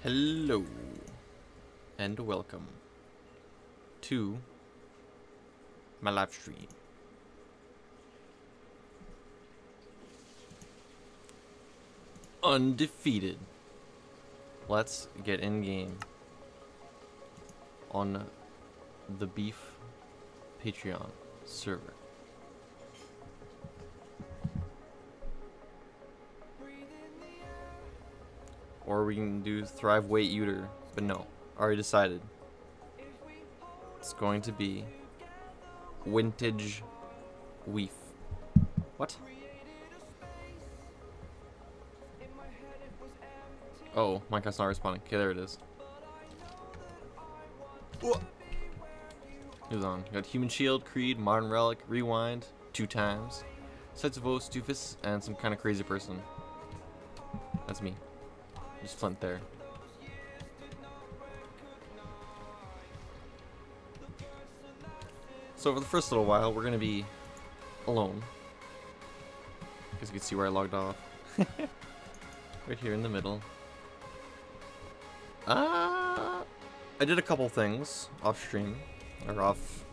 Hello and welcome to my live stream. Undefeated. Let's get in game on the Beef Patreon server. Or we can do Thrive Wait Uter, but no, already decided. It's going to be Vintage Weef. What? Oh, Minecraft's not responding. Okay, there it is. Who's on? Got Human Shield, Creed, Modern Relic, Rewind, 2 times, Sights of Woe, Doofus, and some kind of crazy person. That's me. Just Flint there. So for the first little while, we're gonna be alone. Because you can see where I logged off. Right here in the middle. I did a couple things off stream, or off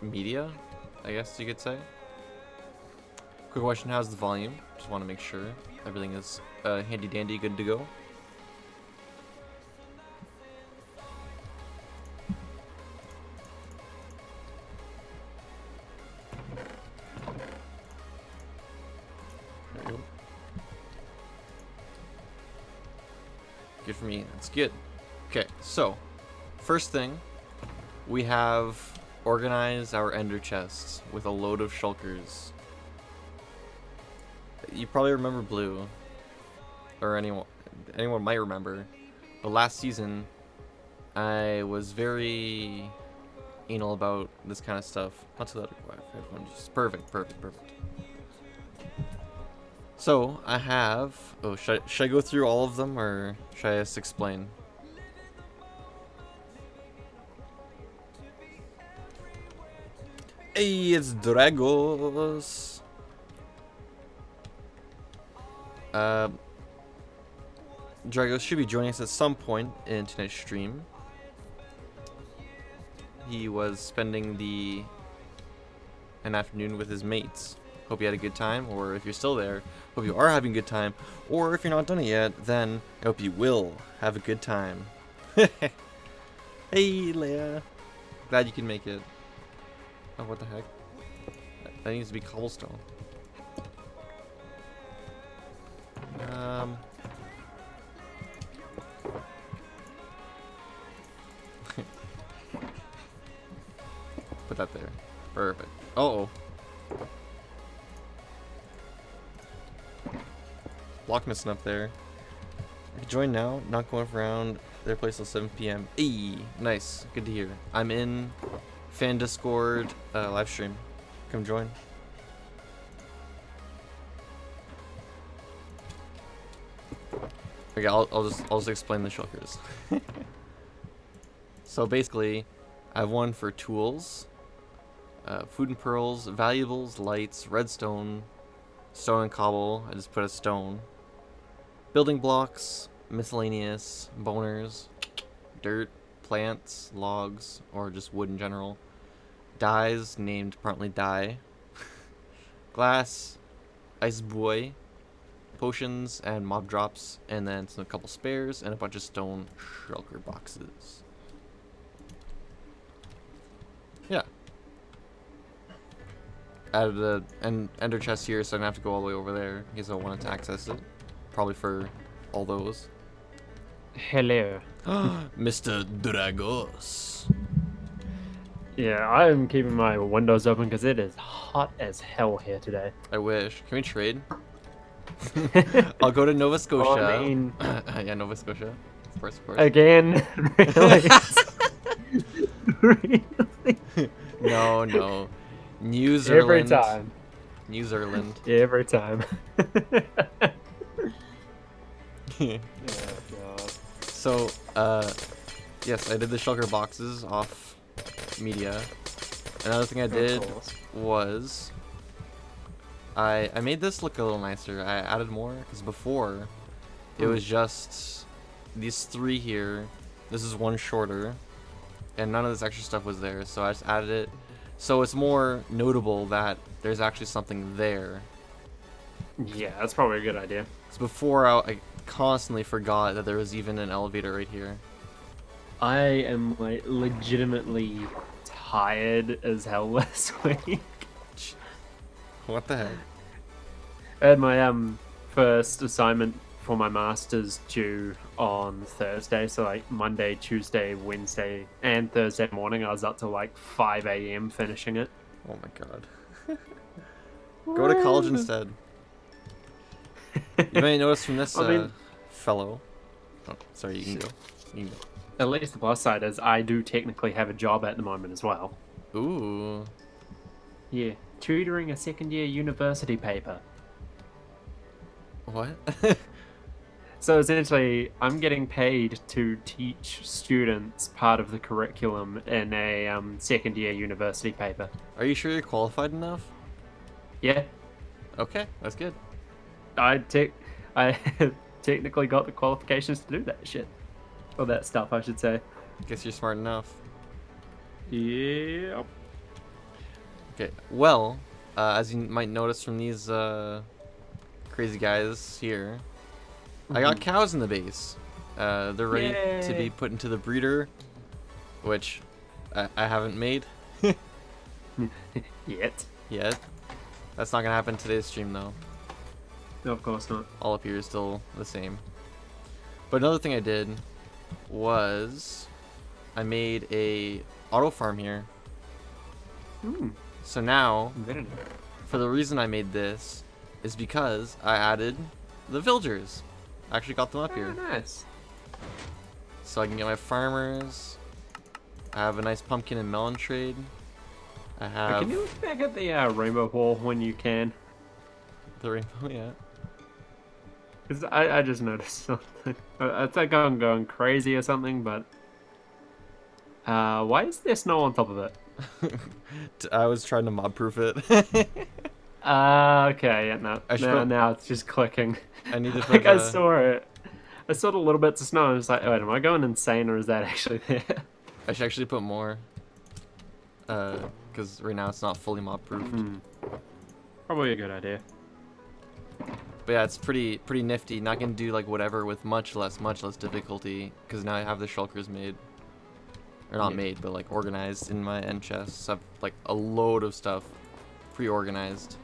media, I guess you could say. Quick question, how's the volume? Just want to make sure everything is handy dandy, good to go. There you go. Good for me, that's good. Okay, so first thing, we have organized our ender chests with a load of shulkers. You probably remember Blue, or anyone might remember, but last season I was very anal about this kind of stuff. Not too loud, just perfect. So I have. Oh, should I go through all of them, or should I just explain? Hey, it's Dragos. Dragos should be joining us at some point in tonight's stream. He was spending an afternoon with his mates. Hope you had a good time, or if you're still there, hope you are having a good time, or if you're not done it yet, then I hope you will have a good time. Hey, Leia. Glad you can make it. Oh, what the heck? That needs to be cobblestone. Put that there. Perfect. Uh-oh. Block missing up there. I can join now. Not going around their place till 7 p.m. Hey, nice. Good to hear. I'm in fan Discord live stream. Come join. Okay, I'll just explain the shulkers. So basically, I have one for tools, food and pearls, valuables, lights, redstone, stone and cobble. I just put a stone. Building blocks, miscellaneous, boners, dirt, plants, logs, or just wood in general. Dyes, named partly dye. Glass, ice boy, potions, and mob drops, and then a couple spares, and a bunch of stone shulker boxes. Yeah. Added an ender chest here, so I don't have to go all the way over there in case I wanted to access it. Probably for all those. Hello. Mr. Dragos. Yeah, I'm keeping my windows open because it is hot as hell here today. I wish. Can we trade? I'll go to Nova Scotia. Oh, I mean... yeah, Nova Scotia. Of course. Again? Really? Really? No. New Zealand. Every time. New Zealand. Every time. Oh, God. So, yes, I did the shulker boxes off media. Another thing I did was I made this look a little nicer. I added more because before it was just these 3 here. This is one shorter, and none of this extra stuff was there, so I just added it. So it's more notable that there's actually something there. Yeah, that's probably a good idea. So before I constantly forgot that there was even an elevator right here. I am like legitimately tired as hell this week. What the heck? I had my first assignment for my master's due on Thursday, so like Monday, Tuesday, Wednesday, and Thursday morning I was up till like 5 a.m. finishing it. Oh my god. Go to college instead. You may notice from this fellow. Oh, sorry, you can go. You can go. At least the plus side is I do technically have a job at the moment as well. Ooh. Yeah, tutoring a second-year university paper. What? So essentially, I'm getting paid to teach students part of the curriculum in a second-year university paper. Are you sure you're qualified enough? Yeah. Okay, that's good. I technically got the qualifications to do that shit. Or that stuff, I should say. Guess you're smart enough. Yeah. Okay, well, as you might notice from these crazy guys here, I got cows in the base. They're ready to be put into the breeder, which I haven't made. Yet. That's not gonna happen today's stream though. No, of course not. All up here is still the same. But another thing I did was I made a auto farm here. So now, for the reason I made this is because I added the villagers. I actually got them up here. Nice. So I can get my farmers. I have a nice pumpkin and melon trade. I have... Can you look back at the rainbow wall when you can? The rainbow, yeah. Because I just noticed something. I think I'm going crazy or something, but... why is there snow on top of it? I was trying to mob-proof it. Okay, yeah, no. Now it's just clicking. I need to put like, I saw it. I saw the little bits of snow and I was like, wait, am I going insane or is that actually there? I should actually put more. Because right now it's not fully mob-proofed. Probably a good idea. But yeah, it's pretty nifty. Not gonna do like whatever with much less difficulty. Because now I have the shulkers made. Or not made, but like organized in my end chests. So I have like a load of stuff pre-organized.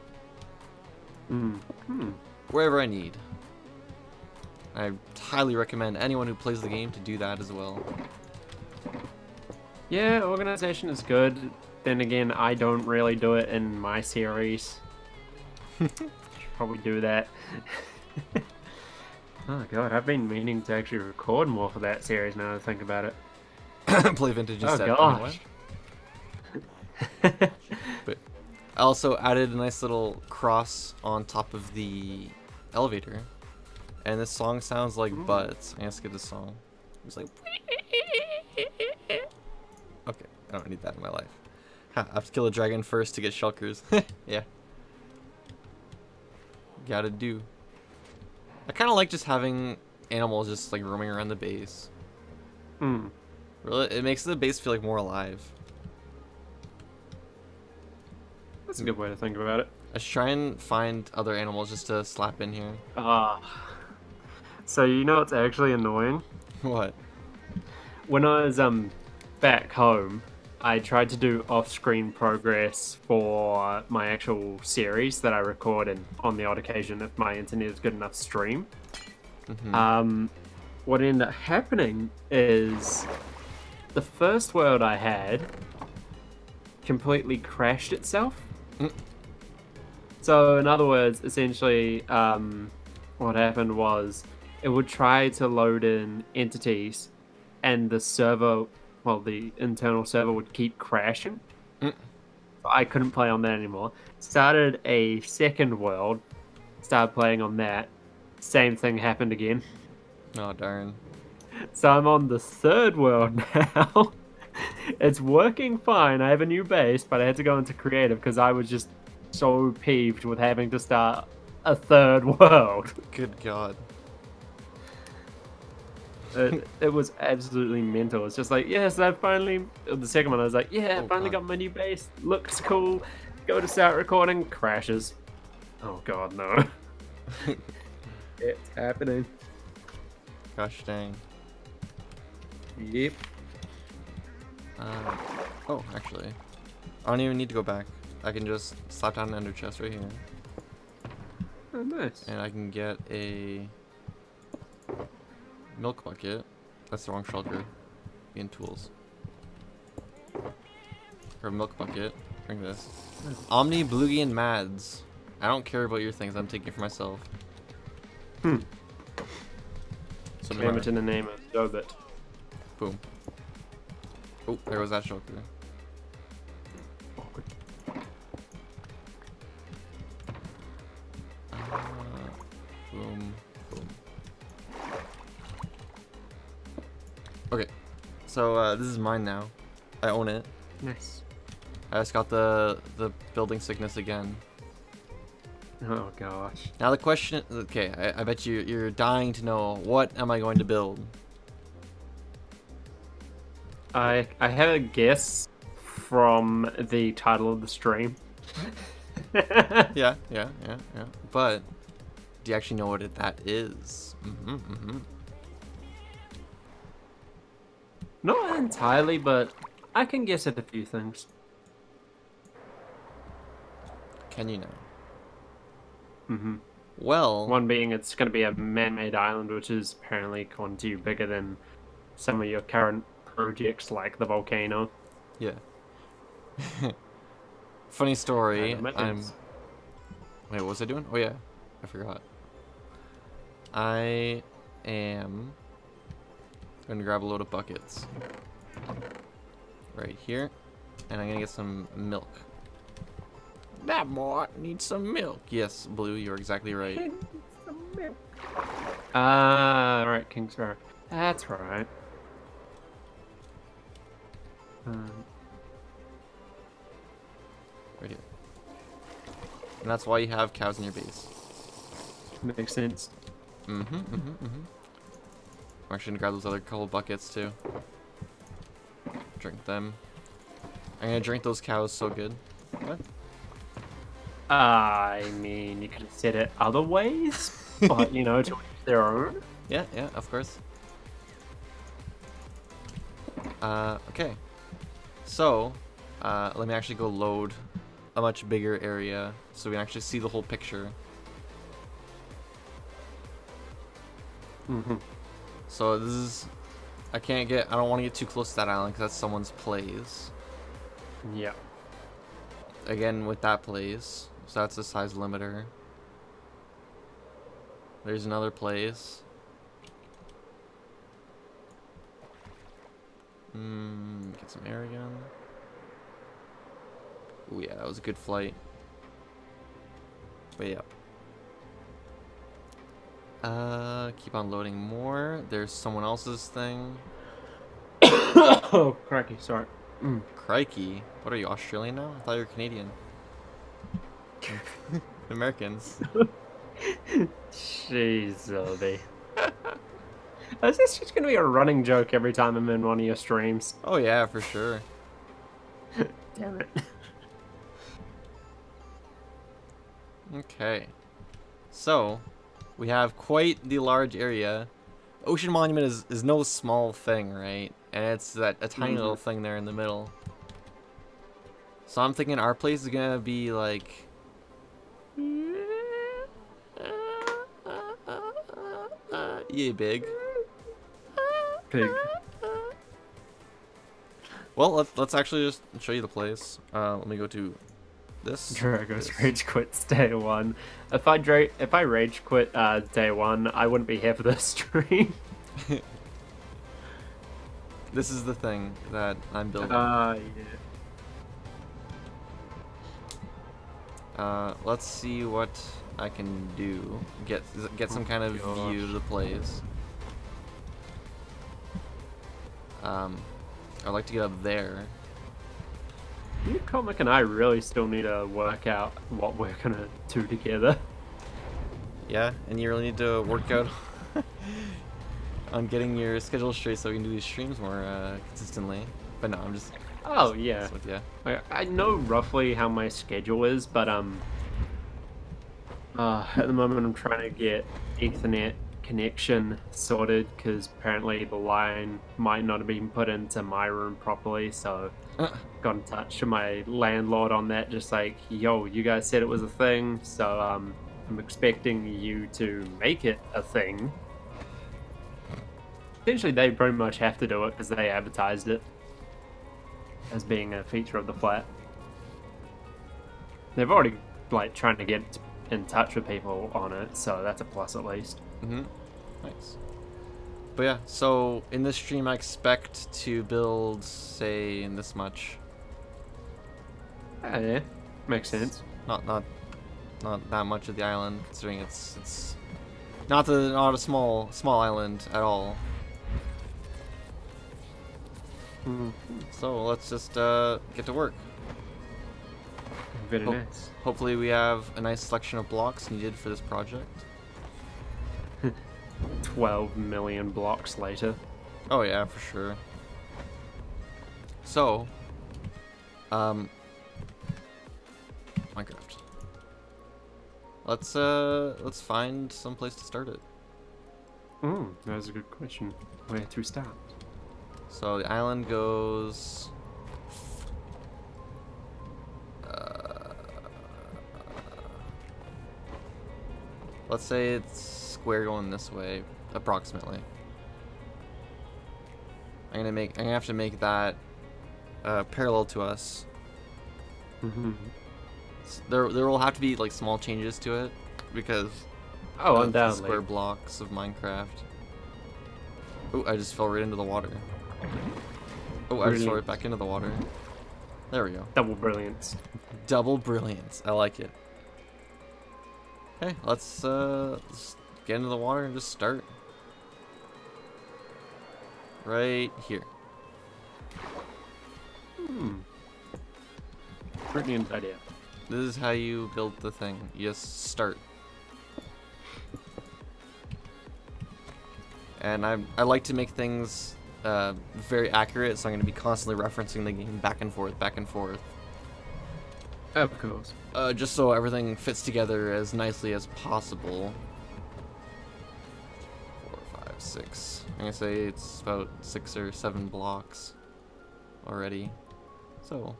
Wherever I need. I highly recommend anyone who plays the game to do that as well. Yeah, organization is good. Then again, I don't really do it in my series. Should probably do that. Oh god, I've been meaning to actually record more for that series now that I think about it. Play vintage instead. Oh gosh. But I also added a nice little cross on top of the elevator. And this song sounds like butts. I'm gonna skip this song. It's like... Okay, I don't need that in my life. I have to kill a dragon first to get shulkers. Yeah. Gotta do. I kind of like just having animals just like roaming around the base. Really, it makes the base feel like more alive. That's a good way to think about it. I should try and find other animals just to slap in here. So you know what's actually annoying? What? When I was back home, I tried to do off-screen progress for my actual series that I record on the odd occasion if my internet is good enough to stream. What ended up happening is the first world I had completely crashed itself. So in other words, essentially what happened was it would try to load in entities and the server, well, the internal server would keep crashing. So I couldn't play on that anymore. Started a second world, started playing on that. Same thing happened again. Oh, darn. So I'm on the third world now. It's working fine. I have a new base, but I had to go into creative because I was just so peeved with having to start a third world. Good God. It was absolutely mental. It's just like, yes, I finally. The second one, I was like, yeah, I Oh, finally God. got my new base. Looks cool. Go to start recording, crashes. Oh God, no. It's happening. Gosh dang. Yep. Oh, actually, I don't even need to go back. I can just slap down an ender chest right here, Oh, nice. and I can get a milk bucket. That's the wrong shulker. In tools. Or milk bucket. Drink this. Omni, Bloogie, and Mads. I don't care about your things. I'm taking it for myself. Hmm. So Claim it in the name of Zobit. boom. Oh, there was that shulker. Boom, boom. Okay, so this is mine now. I own it. Nice. I just got the building sickness again. Oh gosh. Now the question, okay, I bet you're dying to know, what am I going to build? I have a guess from the title of the stream. Yeah. But do you actually know what that is? Not entirely, but I can guess at a few things. Can you know? Mm-hmm. Well, One being it's going to be a man-made island, which is apparently according to you bigger than some of your current projects, like the volcano. yeah. Funny story. And it I'm. is. Wait, what was I doing? Oh yeah, I forgot. I am going to grab a load of buckets right here, and I'm gonna get some milk. That boy needs some milk. Yes, Blue, you're exactly right. Right, Kingsparrow. That's right. Right here. And that's why you have cows in your base. Makes sense. I'm actually gonna grab those other couple buckets too. Drink them. I'm gonna drink those cows so good. What? I mean, you could have said it other ways, but you know, to each their own. Yeah, of course. Okay. So, let me actually go load a much bigger area so we can actually see the whole picture. So this is, I don't want to get too close to that island because that's someone's plays. Yeah. Again, with that plays, so that's the size limiter. There's another place. Get some air again. Oh yeah, that was a good flight. Way up. Keep on loading more. There's someone else's thing. Oh, crikey, sorry. Crikey. What are you, Australian now? I thought you were Canadian. Americans. Jeez, Zoby. Is this just gonna be a running joke every time I'm in one of your streams? Oh yeah, for sure. Damn it. Okay. So, we have quite the large area. Ocean Monument is no small thing, right? And it's a tiny little thing there in the middle. So I'm thinking our place is gonna be like... yeah, big. Pig. Well, let's actually just show you the place. Let me go to this. Drago's this. rage quits day one. If I rage quit day one, I wouldn't be here for this stream. This is the thing that I'm building. Yeah. Let's see what I can do. Get some kind of view of the place. I'd like to get up there. You, Comic, and I really still need to work out what we're gonna do together. Yeah, and you really need to work out. on getting your schedule straight so we can do these streams more consistently. But no, I'm just. Oh yeah. Just with, yeah. I know roughly how my schedule is, but at the moment I'm trying to get Ethernet connection sorted because apparently the line might not have been put into my room properly. So got in touch with my landlord on that, just like, yo, you guys said it was a thing, so I'm expecting you to make it a thing. Essentially, they pretty much have to do it because they advertised it as being a feature of the flat. They've already like trying to get in touch with people on it, so that's a plus at least. Nice. But yeah, so in this stream I expect to build, say, in this much. Yeah, makes sense. Not that much of the island, considering it's not a small island at all. So let's just get to work. Very nice. Hopefully we have a nice selection of blocks needed for this project. 12 million blocks later. Oh yeah, for sure. So, Minecraft. Let's find some place to start it. That's a good question. Where to start? So the island goes. Let's say it's square going this way, approximately. I'm gonna have to make that parallel to us. There will have to be like small changes to it because of the undoubtedly square undoubtedly. blocks of Minecraft. Oh, I just fell right into the water. Oh, I just fell right back into the water. There we go. Double brilliance. Double brilliance. I like it. Okay, let's get into the water and just start. Right here. Brilliant idea. This is how you build the thing. You just start. And I like to make things very accurate, so I'm going to be constantly referencing the game back and forth, back and forth. Of course. Just so everything fits together as nicely as possible. 4, 5, 6. I'm going to say it's about 6 or 7 blocks already. So,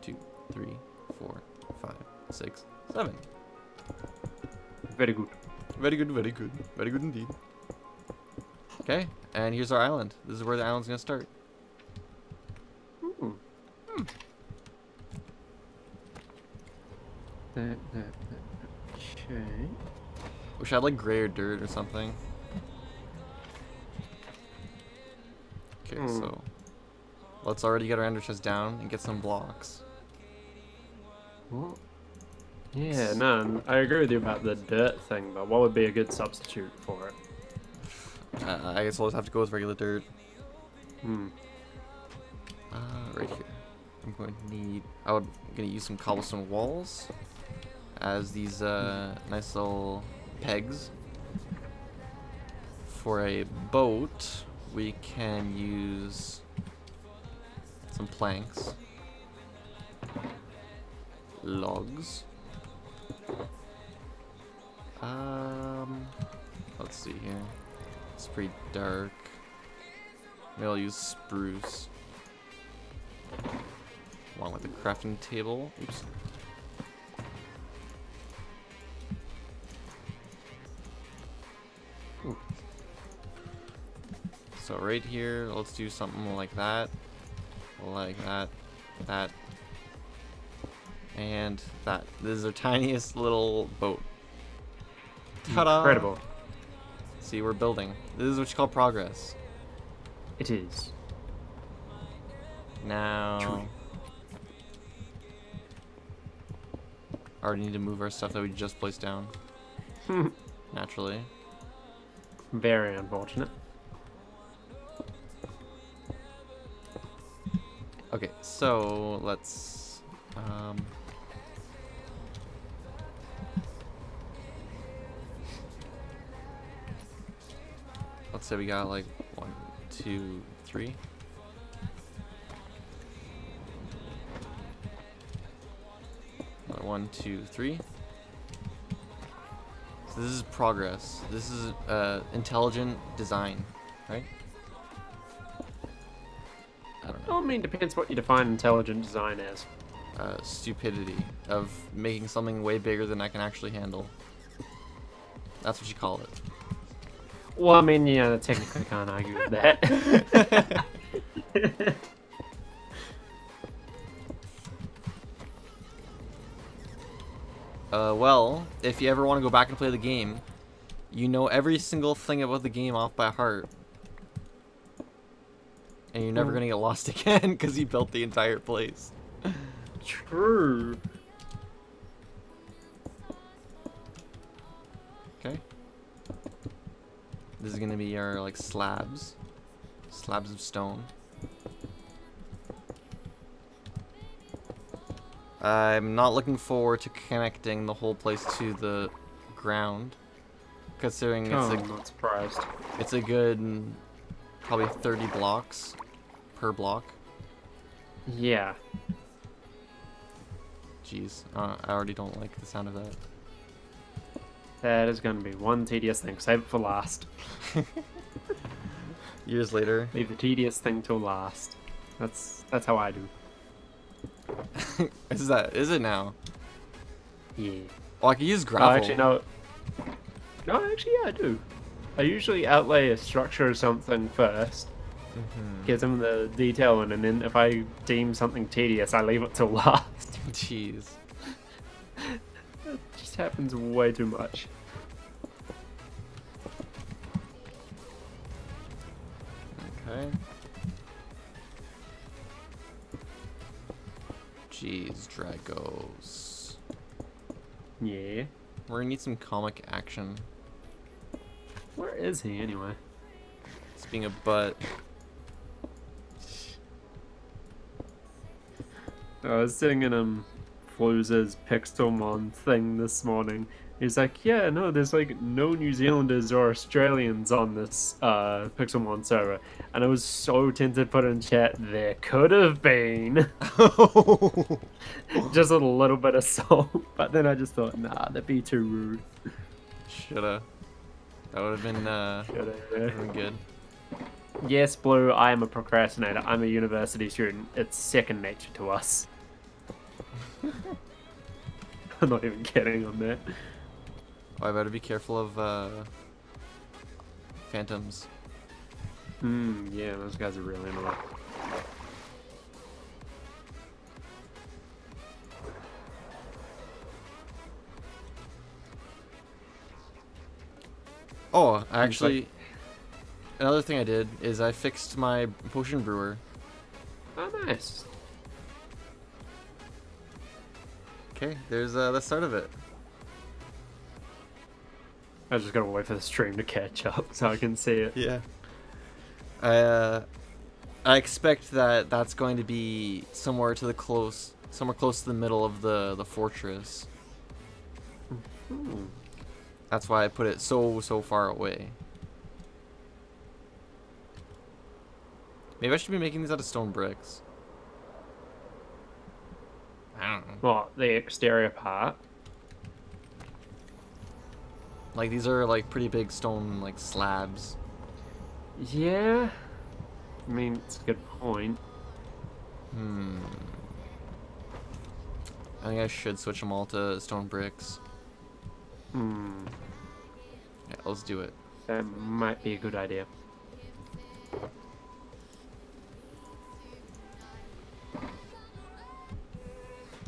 2, 3, 4, 5, 6, 7. Very good. Very good, very good. Very good indeed. Okay, and here's our island. This is where the island's gonna start. Okay. Wish I had like gray or dirt or something. Okay, so let's already get our ender chest down and get some blocks. What? Yeah, no, I agree with you about the dirt thing, but what would be a good substitute for it? I guess I'll just have to go with regular dirt. Right here. I'm going to need. I'm gonna use some cobblestone walls as these nice little pegs. For a boat, we can use some planks, logs. Let's see here. It's pretty dark. Maybe I'll use spruce. Along with the crafting table. Oops. Ooh. So right here, let's do something like that. Like that. That. And that. This is our tiniest little boat. Ta-da! Incredible. See, we're building. This is what you call progress. It is. Now, I already need to move our stuff that we just placed down. Naturally. Very unfortunate. Okay, so let's let's say we got like 1, 2, 3. Another 1, 2, 3. So this is progress. This is intelligent design, right? I don't know. Well, I mean, depends what you define intelligent design as. Stupidity of making something way bigger than I can actually handle. That's what you call it. Well, I mean, yeah, technically can't argue with that. Well, if you ever want to go back and play the game, you know every single thing about the game off by heart. And you're never gonna get lost again because you built the entire place. True. Okay. This is gonna be our like slabs of stone. I'm not looking forward to connecting the whole place to the ground, considering it's I'm not surprised. it's a good probably 30 blocks per block. Yeah. Jeez, I already don't like the sound of that. That is going to be one tedious thing. Save it for last. Years later. Leave the tedious thing till last. That's how I do. Is it now? Yeah. Oh, I can use gravel. Oh, actually, no. No, actually, yeah, I do. I usually outlay a structure or something first. Give them the detail in, and then if I deem something tedious, I leave it till last. Jeez. It just happens way too much. Okay. Jeez, Dragos. Yeah. We're gonna need some comic action. Where is he anyway? It's being a butt. I was sitting in Fluz's Pixelmon thing this morning. He's like, yeah, no, there's like no New Zealanders or Australians on this Pixelmon server. And I was so tempted to put in chat, there could have been. Just a little bit of salt. But then I just thought, nah, that'd be too rude. Shoulda. That would have been good. Yes, Blue, I am a procrastinator. I'm a university student. It's second nature to us. I'm not even kidding on that. Oh, I better be careful of phantoms. Yeah, those guys are really annoying. Oh, actually, another thing I did is I fixed my potion brewer. Oh, nice. Okay, there's the start of it. I just gotta wait for the stream to catch up so I can see it. Yeah. I expect that that's going to be somewhere close to the middle of the fortress. That's why I put it so far away. Maybe I should be making these out of stone bricks. I don't know. What, the exterior part? Like these are like pretty big stone like slabs. Yeah. I mean, it's a good point. I think I should switch them all to stone bricks. Yeah, let's do it. That might be a good idea.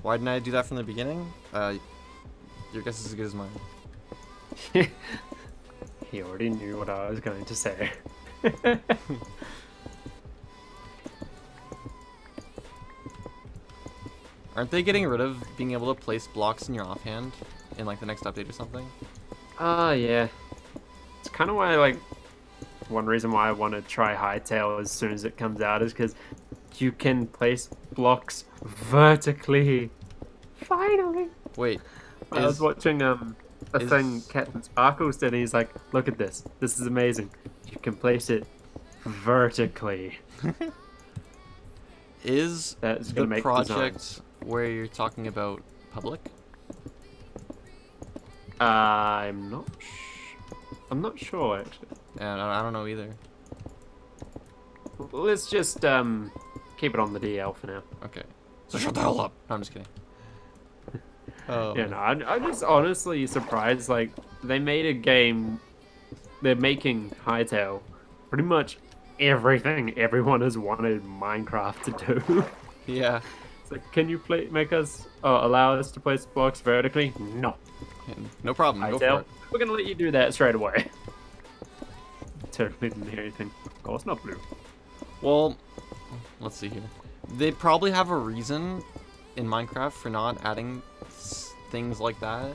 Why didn't I do that from the beginning? Your guess is as good as mine. He already knew what I was going to say. Aren't they getting rid of being able to place blocks in your offhand in like the next update or something? Yeah. It's kind of why, like, one reason why I want to try Hightail as soon as it comes out is because you can place blocks vertically. Finally! Wait. I was watching a thing Captain Sparkles did, and he's like, look at this. This is amazing. you can place it vertically. Is That's the gonna make project designs. where you're talking about public? I'm not sure actually. And I don't know either. Let's just keep it on the DL for now. Okay. So shut the hell up. No, I'm just kidding. Oh. Yeah, no, I'm just honestly surprised. Like, they made a game. They're making Hytale pretty much everything everyone has wanted Minecraft to do. Yeah. It's like, can you allow us to place blocks vertically? No. No problem. Go for Hytale, it. we're gonna let you do that straight away. Totally didn't hear anything. Oh, it's not blue. Well, let's see here. They probably have a reason in Minecraft for not adding things like that.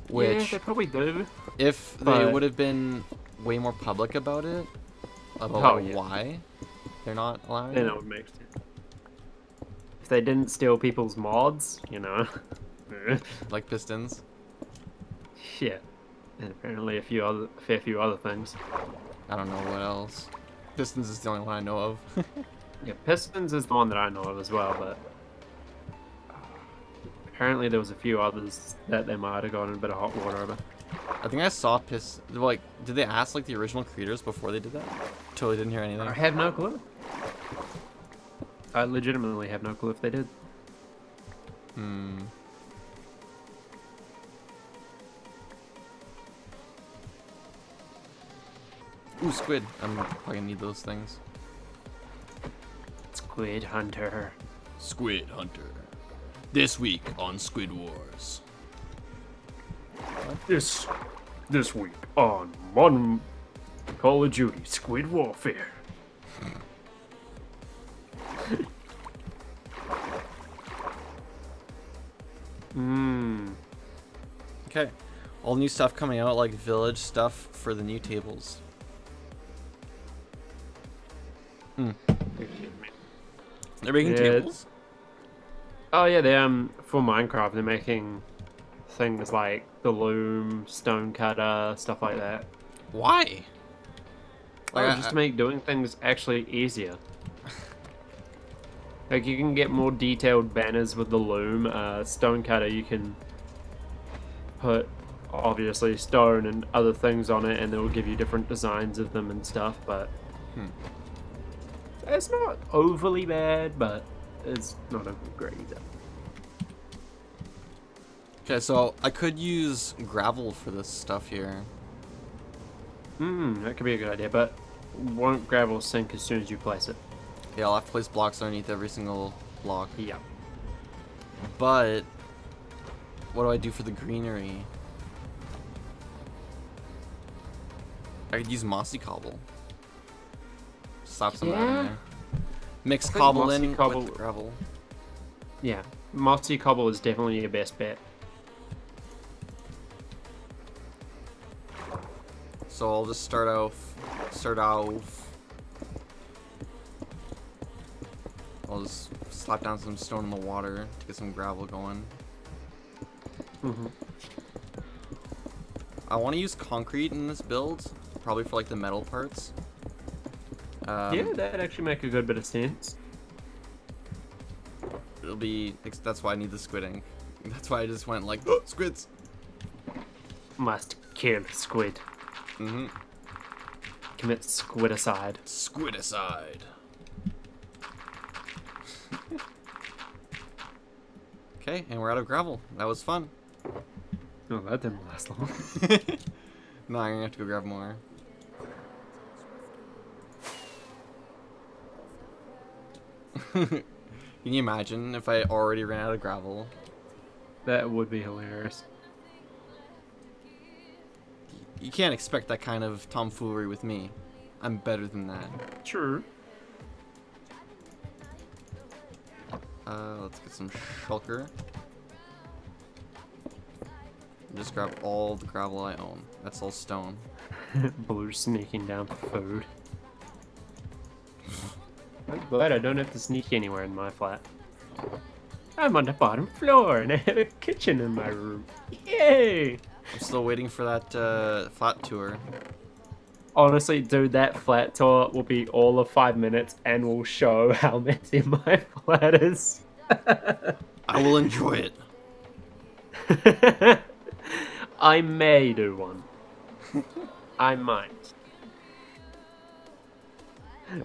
Which, yeah, they probably do. if they but- would have been way more public about it, about Oh, yeah. why they're not allowing Then it. it would make sense. If they didn't steal people's mods, you know. Like pistons. Yeah. And apparently a fair few other things. I don't know what else. Pistons is the only one I know of. Yeah, Pistons is the one that I know of as well, but apparently there was a few others that they might have gotten a bit of hot water over. I think I saw like, did they ask like the original creators before they did that? Totally didn't hear anything. I have no clue. I legitimately have no clue if they did. Hmm. Ooh, squid. I'm probably gonna need those things. Squid Hunter. Squid Hunter. This week on Squid Wars. This week on Modern Call of Duty Squid Warfare. Okay. All new stuff coming out, like village stuff for the new tables. They're making Yeah, tables? Oh yeah, they for Minecraft they're making things like the loom, stone cutter, stuff like that. Why? Like, Just to make doing things actually easier. Like you can get more detailed banners with the loom. Stone cutter you can put obviously stone and other things on it, and it will give you different designs of them and stuff. But it's not overly bad, but it's not overly great either. Okay, so I could use gravel for this stuff here. That could be a good idea, but won't gravel sink as soon as you place it. Yeah, I'll have to place blocks underneath every single block. Yeah. But what do I do for the greenery? I could use mossy cobble. Slap some of that in Yeah. there. Mix think cobble mossy in cobble- with gravel. Yeah. Mossy cobble is definitely your best bet. So I'll just start off. I'll just slap down some stone in the water to get some gravel going. I want to use concrete in this build, probably for like the metal parts. Yeah, that'd actually make a good bit of sense. It'll be. That's why I need the squid ink. That's why I just went like squids. Must kill squid. Commit squidicide. Squidicide. Okay, and we're out of gravel. That was fun. Oh, that didn't last long. No, I'm gonna have to go grab more. Can you imagine if I already ran out of gravel? That would be hilarious. You can't expect that kind of tomfoolery with me. I'm better than that. True. Let's get some shulker. Just grab all the gravel I own. That's all stone. Blue sneaking down for food. I'm glad I don't have to sneak anywhere in my flat. I'm on the bottom floor and I have a kitchen in my room. Yay! I'm still waiting for that flat tour. Honestly, dude, that flat tour will be all of 5 minutes and will show how messy my flat is. I will enjoy it. I may do one. I might.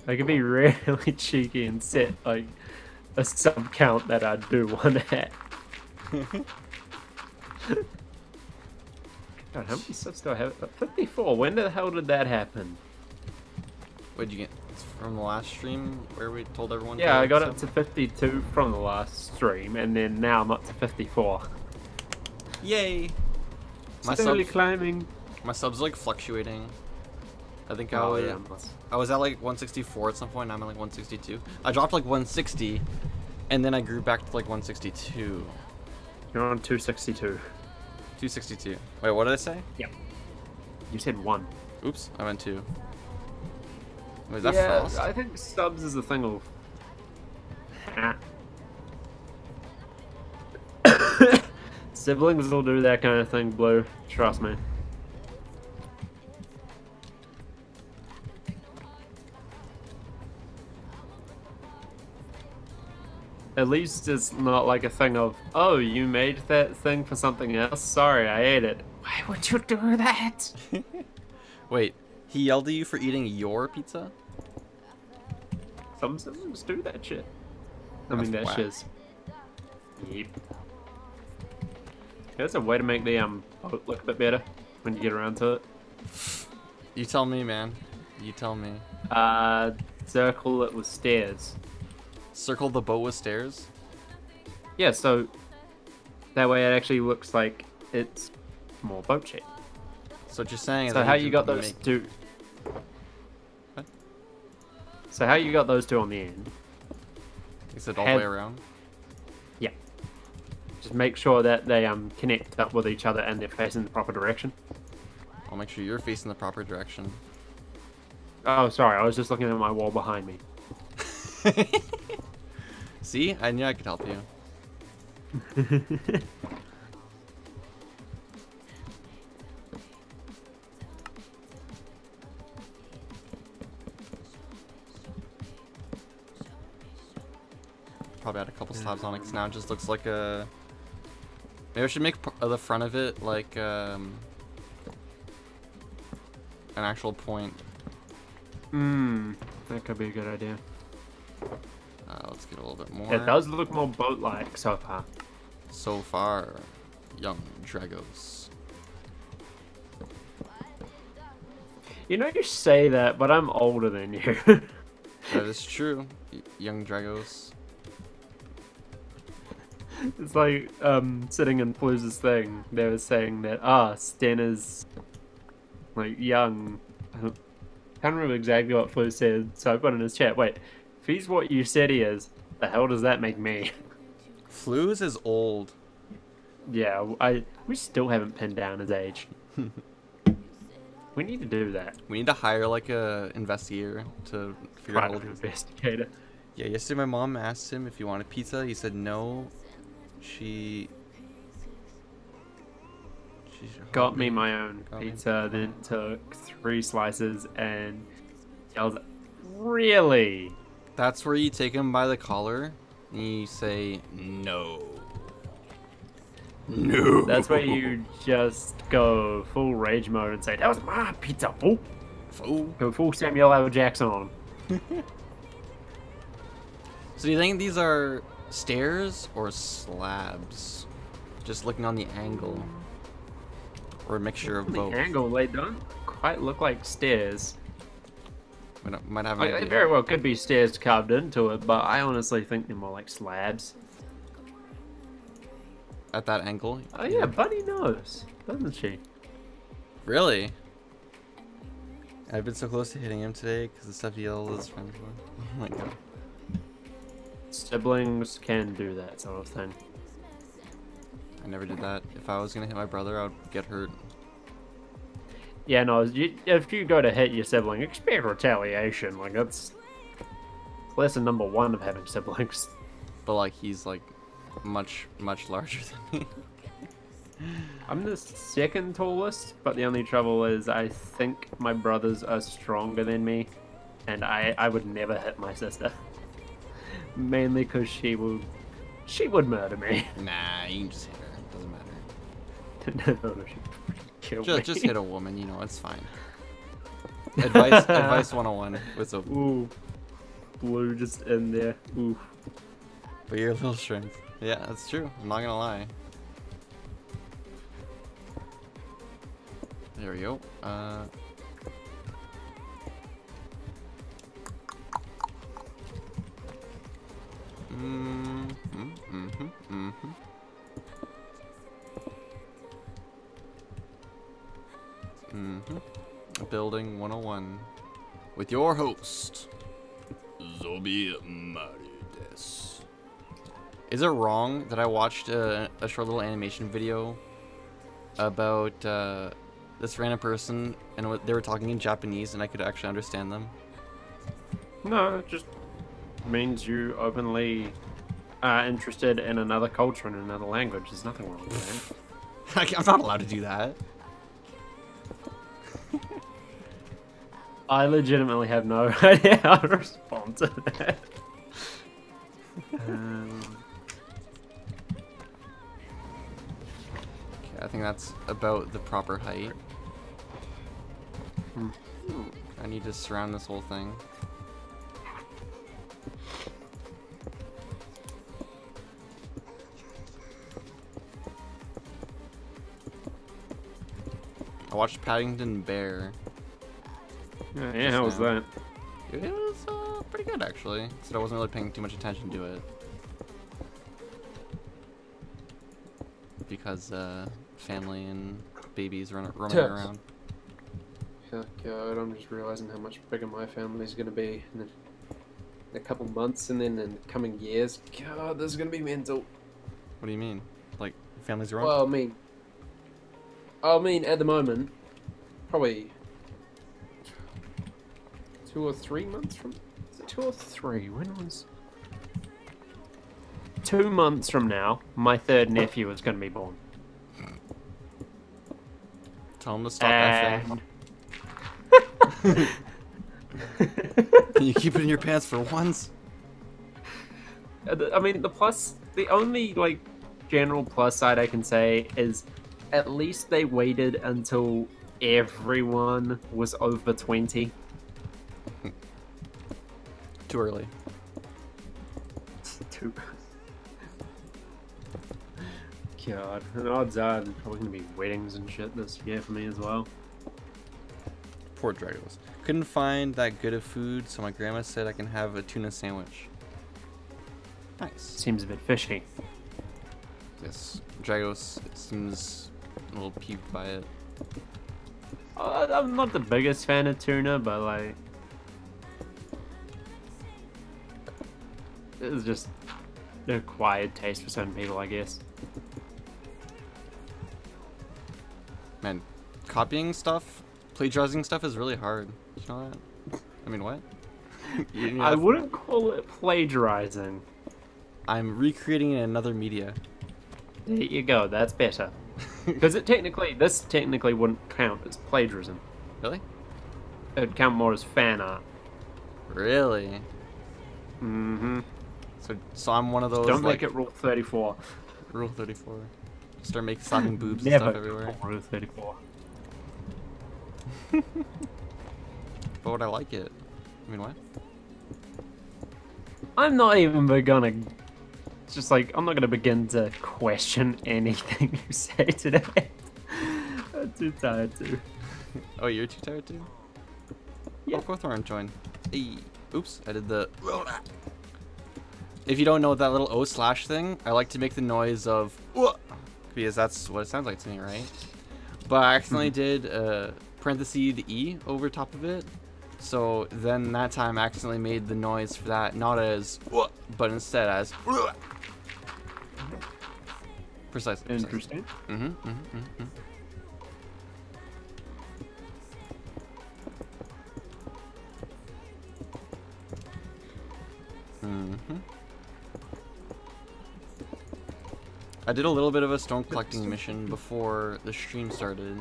I could be really cheeky and set like a sub count that I do one at. God, how many subs do I have? 54. When the hell did that happen? What'd you get? It's from the last stream where we told everyone. Yeah, I got up to 52 from the last stream, and then now I'm up to 54. Yay! My Slowly subs climbing. My subs like fluctuating. I think Oh, I yeah. was at like 164 at some point. Now I'm at like 162. I dropped like 160, and then I grew back to like 162. You're on 262. 262. Wait, what did I say? Yep. You said 1. Oops, I meant 2. Wait, is that yeah, fast? I think subs is a thing of... Siblings will do that kind of thing, Blue. Trust me. At least it's not like a thing of, oh, you made that thing for something else? Sorry, I ate it. Why would you do that? Wait, he yelled at you for eating your pizza? Some siblings do that shit. I That's mean, that whack. shit's... Yep. There's a way to make the boat look a bit better when you get around to it. You tell me, man. You tell me. Circle it with stairs. Circle the boat with stairs? Yeah, so that way it actually looks like it's more boat shaped. So what you're saying is So that how you you can got those make- two? What? So how you got those two on the end? Is it all the way around? Yeah. Just make sure that they connect up with each other and they're facing the proper direction. I'll make sure you're facing the proper direction. Oh, sorry, I was just looking at my wall behind me. See? I knew I could help you. Probably add a couple slabs on it 'cause now it just looks like a... Maybe I should make the front of it like an actual point. That could be a good idea. Let's get a little bit more. It does look more boat-like so far. So far, young Dragos. You know, you say that, but I'm older than you. That is true, young Dragos. It's like, sitting in Flu's thing, they were saying that, Sten is, like, young. I can't remember exactly what Flu said, so I put in his chat, wait, if he's what you said he is, the hell does that make me? Flues is old. Yeah, we still haven't pinned down his age. We need to do that. We need to hire like a investigator to figure out how old he is. Investigator. Yeah, yesterday my mom asked him if he wanted pizza. He said no. She Got me my own Got me. pizza, then took 3 slices and yelled, really? That's where you take him by the collar and you say no. No. That's where you just go full rage mode and say, that was my pizza, fool. Fool. Go full Samuel L. Jackson on. So do you think these are stairs or slabs? Just looking on the angle. Or a mixture of The both. angle, they don't quite look like stairs. Might have an Like, they idea. very well could be stairs carved into it, but I honestly think they're more like slabs. At that angle. Oh yeah, Buddy knows, doesn't she? Really? I've been so close to hitting him today because the stuff he yelled at his friends for. Oh my god. Siblings can do that sort of thing. I never did that. If I was gonna hit my brother, I would get hurt. Yeah, no, if you go to hit your sibling, expect retaliation. Like, that's lesson number 1 of having siblings. But like he's like much larger than me. I'm the second tallest, but the only trouble is I think my brothers are stronger than me, and I would never hit my sister. Mainly because she would murder me. Nah, you can just hit her. It doesn't matter. No, she'd kill me. Just hit a woman, you know, it's fine. Advice 101 with Zoby. Ooh, blue just in there. Ooh. But your little strength. Yeah, that's true. I'm not gonna lie. There we go. Building 101 with your host, Zobymaruu. Is it wrong that I watched a short little animation video about this random person and they were talking in Japanese and I could actually understand them? No, it just means you openly are interested in another culture and another language. There's nothing wrong with that. I'm not allowed to do that. I legitimately have no idea how to respond to that. Okay, I think that's about the proper height. I need to surround this whole thing. I watched Paddington Bear. Yeah, how was that? It was pretty good, actually. So I wasn't really paying too much attention to it. Because family and babies roaming around. Oh god, I'm just realizing how much bigger my family's gonna be in a couple months and then in the coming years. God, this is gonna be mental. What do you mean? Like, families around? Well, I mean, at the moment, probably 2 or 3 months from... Is it 2 or 3? When was... 2 months from now, my third nephew is going to be born. Tell him to stop effing. Can you keep it in your pants for once? I mean, the only, like, general plus side I can say is at least they waited until everyone was over 20. Too early. Too. God, and odds are there's probably gonna be weddings and shit this year for me as well. Poor Dragos. Couldn't find that good of food, so my grandma said I can have a tuna sandwich. Nice. Seems a bit fishy. Yes, Dragos seems a little peeved by it. I'm not the biggest fan of tuna, but like, it's just an acquired taste for certain people, I guess. Man, copying stuff, plagiarizing stuff is really hard. You know that? I mean, what? I wouldn't call it plagiarizing. I'm recreating in another media. There you go, that's better. Because this technically wouldn't count as plagiarism. Really? It'd count more as fan art. Really? Mm-hmm. So I'm one of those. Don't like, make it Rule 34. Rule 34. Start making slapping boobs and Never stuff everywhere. Rule 34. But would I like it? I mean, what? I'm not even gonna. Just like, I'm not gonna begin to question anything you say today. I'm too tired to. Oh, you're too tired too? Yeah. Oh, Corthorn joined. Hey. Oops, I did the. If you don't know that little O/ thing, I like to make the noise of because that's what it sounds like to me, right? But I accidentally did parenthesis the E over top of it. So then that time I accidentally made the noise for that not as but instead as precisely. Interesting. I did a little bit of a stone collecting mission before the stream started.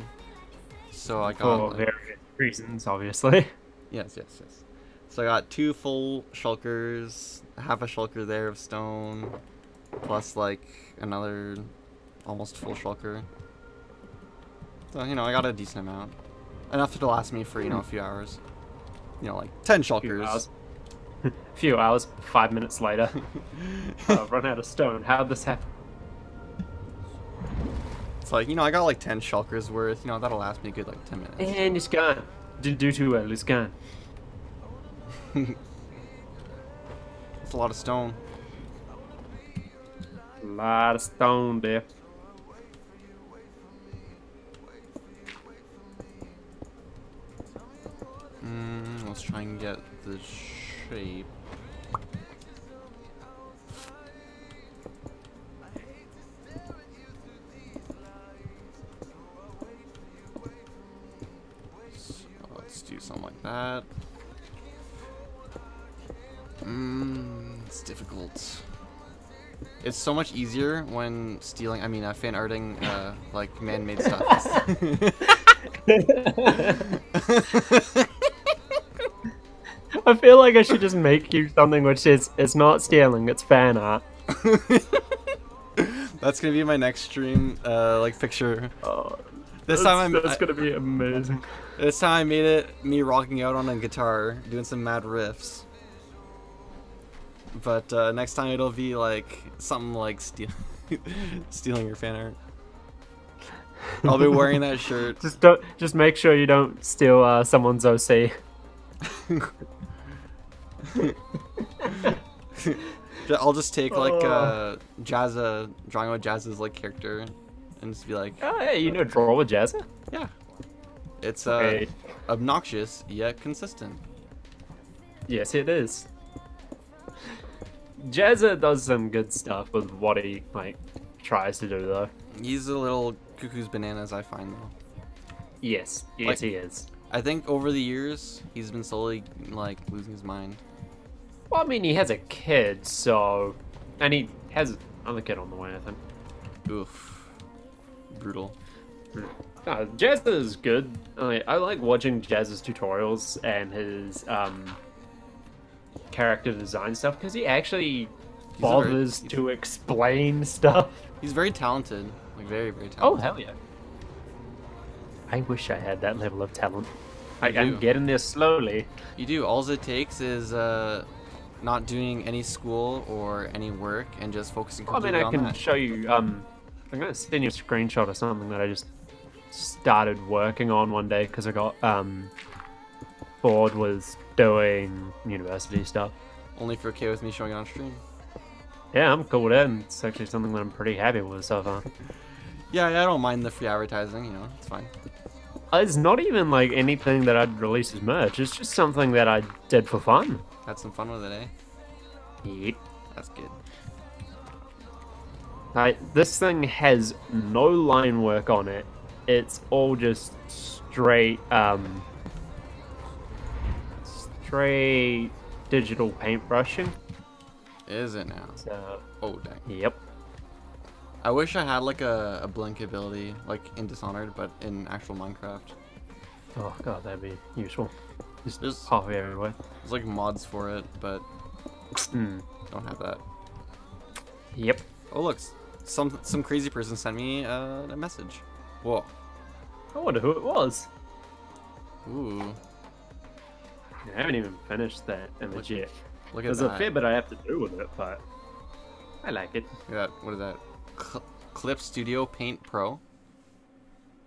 So I got... For various reasons, obviously. Yes, yes, yes. So I got 2 full shulkers, half a shulker there of stone, plus like another almost full shulker. So, you know, I got a decent amount. Enough to last me for, you know, a few hours. You know, like 10 shulkers. Few hours, 5 minutes later. Run out of stone. How'd this happen? It's like, you know, I got like 10 shulkers worth. You know, that'll last me a good like 10 minutes. And it's gone. Didn't do too well. It's gone. It's a lot of stone. A lot of stone there. Let's try and get the shape. So let's do something like that. It's difficult. It's so much easier when stealing, fan arting, like, man-made stuff. I feel like I should just make you something which is, it's not stealing, it's fan art. That's gonna be my next stream, like, picture. Oh, that's gonna be amazing. This time I made it me rocking out on a guitar, doing some mad riffs. But next time it'll be like something like stealing your fan art. I'll be wearing that shirt. Just make sure you don't steal someone's OC. I'll just take like Jazza, drawing out Jazza's like character, and just be like, oh hey, you know draw with Jazza? Yeah. It's Okay. obnoxious yet consistent. Yes, it is. Jazza does some good stuff with what he like tries to do though. He's a little cuckoo's bananas, I find though. Yes, yes Like- he is. I think over the years he's been slowly like losing his mind. Well, I mean he has a kid, so and he has another kid on the way, I think. Oof. Brutal. No, Jazza is good. I like watching Jazza's tutorials and his character design stuff because he actually bothers to explain stuff. He's very talented. Like very, very talented. Oh hell yeah! I wish I had that level of talent. You do. I'm getting there slowly. You do. All it takes is not doing any school or any work and just focusing I mean, completely I on can that. show you. I'm gonna send you a screenshot of something that I just started working on one day because I got bored with doing university stuff. Only if you're okay with me showing it on stream. Yeah, I'm cool with it, and it's actually something that I'm pretty happy with so far. Yeah, I don't mind the free advertising. You know, it's fine. It's not even like anything that I'd release as merch. It's just something that I did for fun. Had some fun with it, eh? Yep. That's good. This thing has no line work on it. It's all just straight digital paintbrushing. Is it now? So, Oh dang. yep. I wish I had like a blink ability, like in Dishonored, but in actual Minecraft. Oh god, that'd be useful. Just There's- pop everywhere. There's like mods for it, but Hmm. don't have that. Yep. Oh look, some crazy person sent me a message. Whoa. I wonder who it was. Ooh. I haven't even finished that image yet. Look at There's that. a fair bit I have to do with it, but I like it. Look at that. What is that? Clip Studio Paint Pro.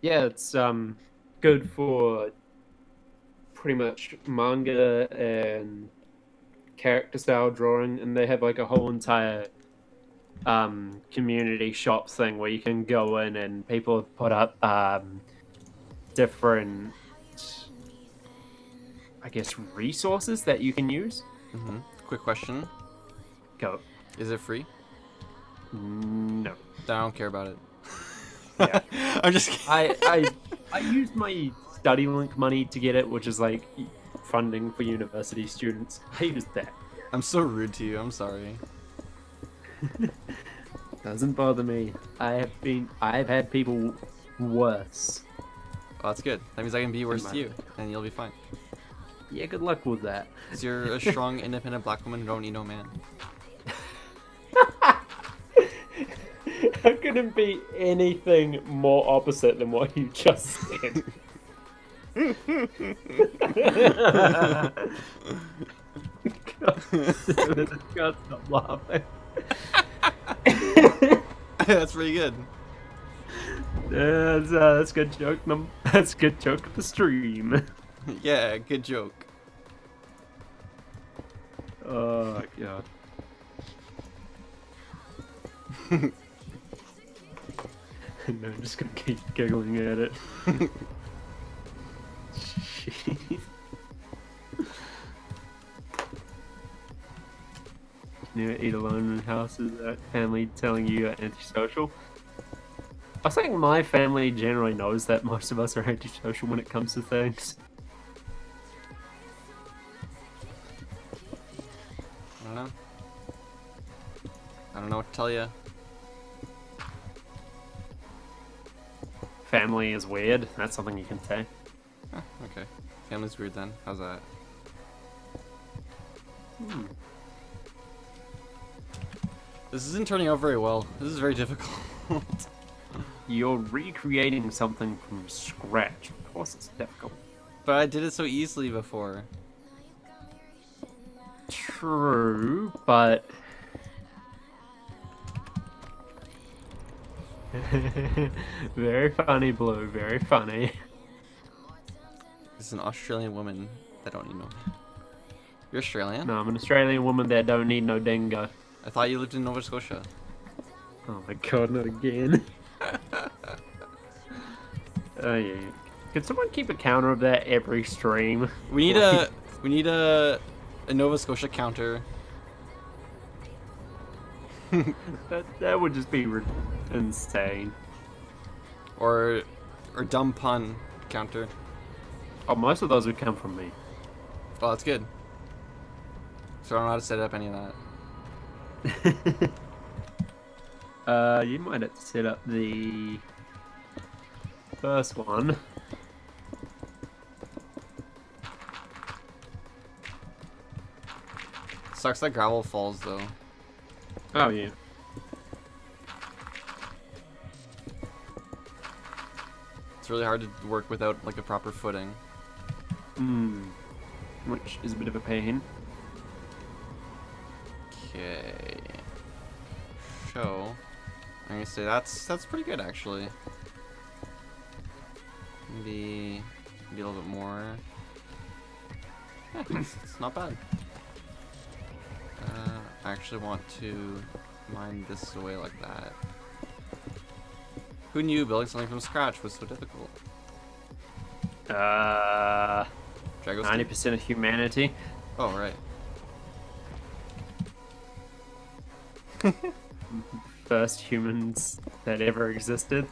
Yeah, it's good for pretty much manga and character style drawing, and they have like a whole entire community shop thing where you can go in and people have put up different, I guess, resources that you can use. Mm-hmm. Quick question: Go. is it free? No. Then I don't care about it. Yeah. I'm just kidding. I used my study link money to get it, which is like funding for university students. I used that. I'm so rude to you. I'm sorry. Doesn't bother me. I've had people worse. Well, that's good. That means I can be worse to you, and you'll be fine. Yeah, good luck with that. Because you're a strong, independent black woman who don't need no man. How can it be anything more opposite than what you just said? God, stop laughing. That's pretty good. That's a good joke. That's a good joke of the stream. Yeah, good joke. Oh god. No, I'm just gonna keep giggling at it. Jeez. You eat alone in the house? Is that family telling you you're antisocial? I think my family generally knows that most of us are antisocial when it comes to things. I don't know. I don't know what to tell you. Family is weird. That's something you can say. Huh, okay. Family's weird then. How's that? This isn't turning out very well. This is very difficult. You're recreating something from scratch. Of course it's difficult. But I did it so easily before. True, but... Very funny, Blue. Very funny. This is an Australian woman that don't need no man. You're Australian? No, I'm an Australian woman that don't need no dingo. I thought you lived in Nova Scotia. Oh my god, not again. Oh yeah. Could someone keep a counter of that every stream? We need a Nova Scotia counter. that would just be insane. Or dumb pun counter. Oh, most of those would come from me. Oh, that's good. So I don't know how to set up any of that. You might have to set up the first one. Sucks that gravel falls though. Oh yeah. It's really hard to work without like a proper footing. Which is a bit of a pain. Okay. Show. I'm gonna say that's pretty good actually. Maybe a little bit more. Yeah, it's not bad. I actually want to mine this away like that. Who knew building something from scratch was so difficult? 90% of humanity. Oh, right. First humans that ever existed.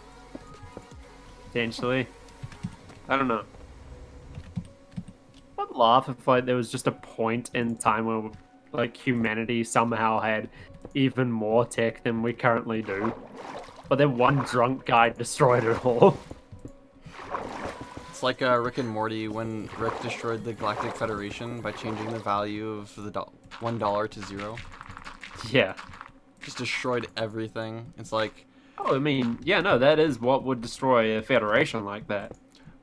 Potentially. I don't know. I'd laugh if like there was just a point in time where like humanity somehow had even more tech than we currently do. But then one drunk guy destroyed it all. It's like Rick and Morty when Rick destroyed the Galactic Federation by changing the value of the $1 to 0. Yeah. Just destroyed everything. It's like... Oh, I mean, yeah, no, that is what would destroy a federation like that.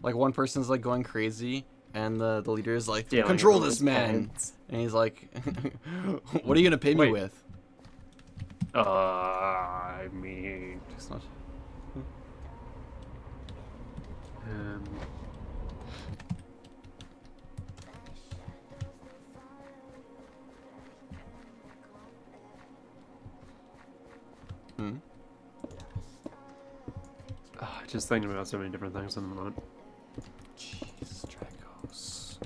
Like one person's like going crazy and the leader is like, Stealing control this man! pants. And he's like, what are you gonna pay me with? I mean... It's not... Just thinking about so many different things in the moment. Jeez, Dragos.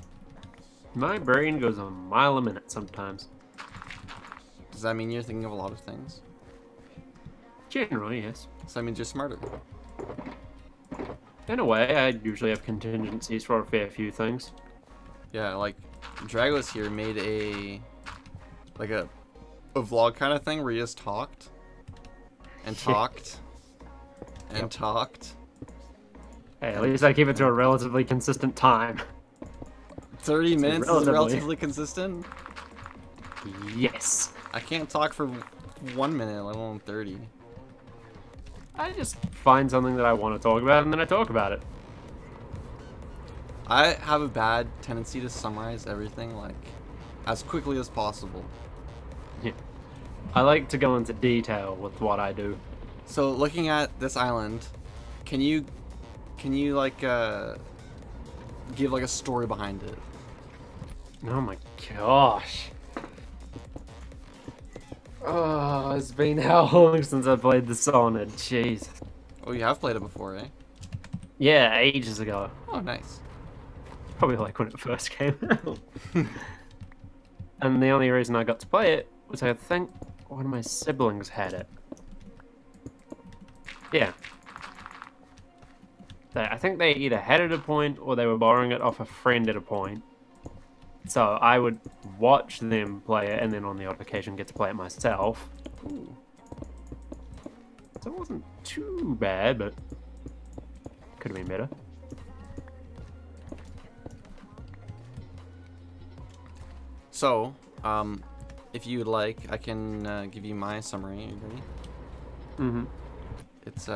My brain goes a mile a minute sometimes. Does that mean you're thinking of a lot of things? Generally, yes. So that means you're smarter. In a way, I usually have contingencies for a fair few things. Yeah, like Dragos here made a vlog kind of thing where he just talked. and talked and talked. Hey, at least I keep it to a relatively consistent time. 30 minutes is relatively consistent? Yes. I can't talk for 1 minute, let alone 30. I just find something that I want to talk about and then I talk about it. I have a bad tendency to summarize everything like as quickly as possible. Yeah. I like to go into detail with what I do. So looking at this island, can you like give like a story behind it? Oh my gosh. Oh, it's been how long since I played the Sonic? Jeez. Oh, you have played it before, eh? Yeah, ages ago. Oh, nice. Probably like when it first came out. And the only reason I got to play it was I think one of my siblings had it. Yeah. I think they either had it at a point or they were borrowing it off a friend at a point. So I would watch them play it and then on the odd occasion get to play it myself. Ooh. So it wasn't too bad, but could have been better. So, if you would like, I can give you my summary. Are you ready? Mm-hmm. It's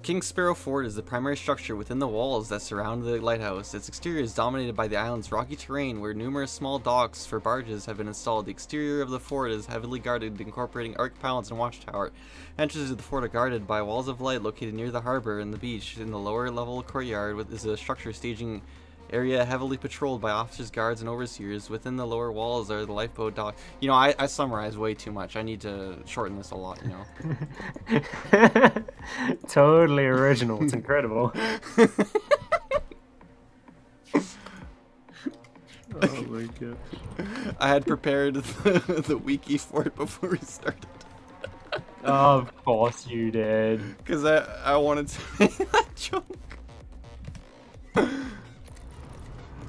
Kingsparrow Fort is the primary structure within the walls that surround the lighthouse. Its exterior is dominated by the island's rocky terrain, where numerous small docks for barges have been installed. The exterior of the fort is heavily guarded, incorporating arc pylons and watchtower. Entrances to the fort are guarded by walls of light located near the harbor and the beach. In the lower level courtyard is a structure staging area heavily patrolled by officers, guards, and overseers. Within the lower walls are the lifeboat dock. You know, I summarize way too much. I need to shorten this a lot, you know. Totally original. It's incredible. Oh my god. I had prepared the wiki for it before we started. Of course you did. Because I wanted to make that joke.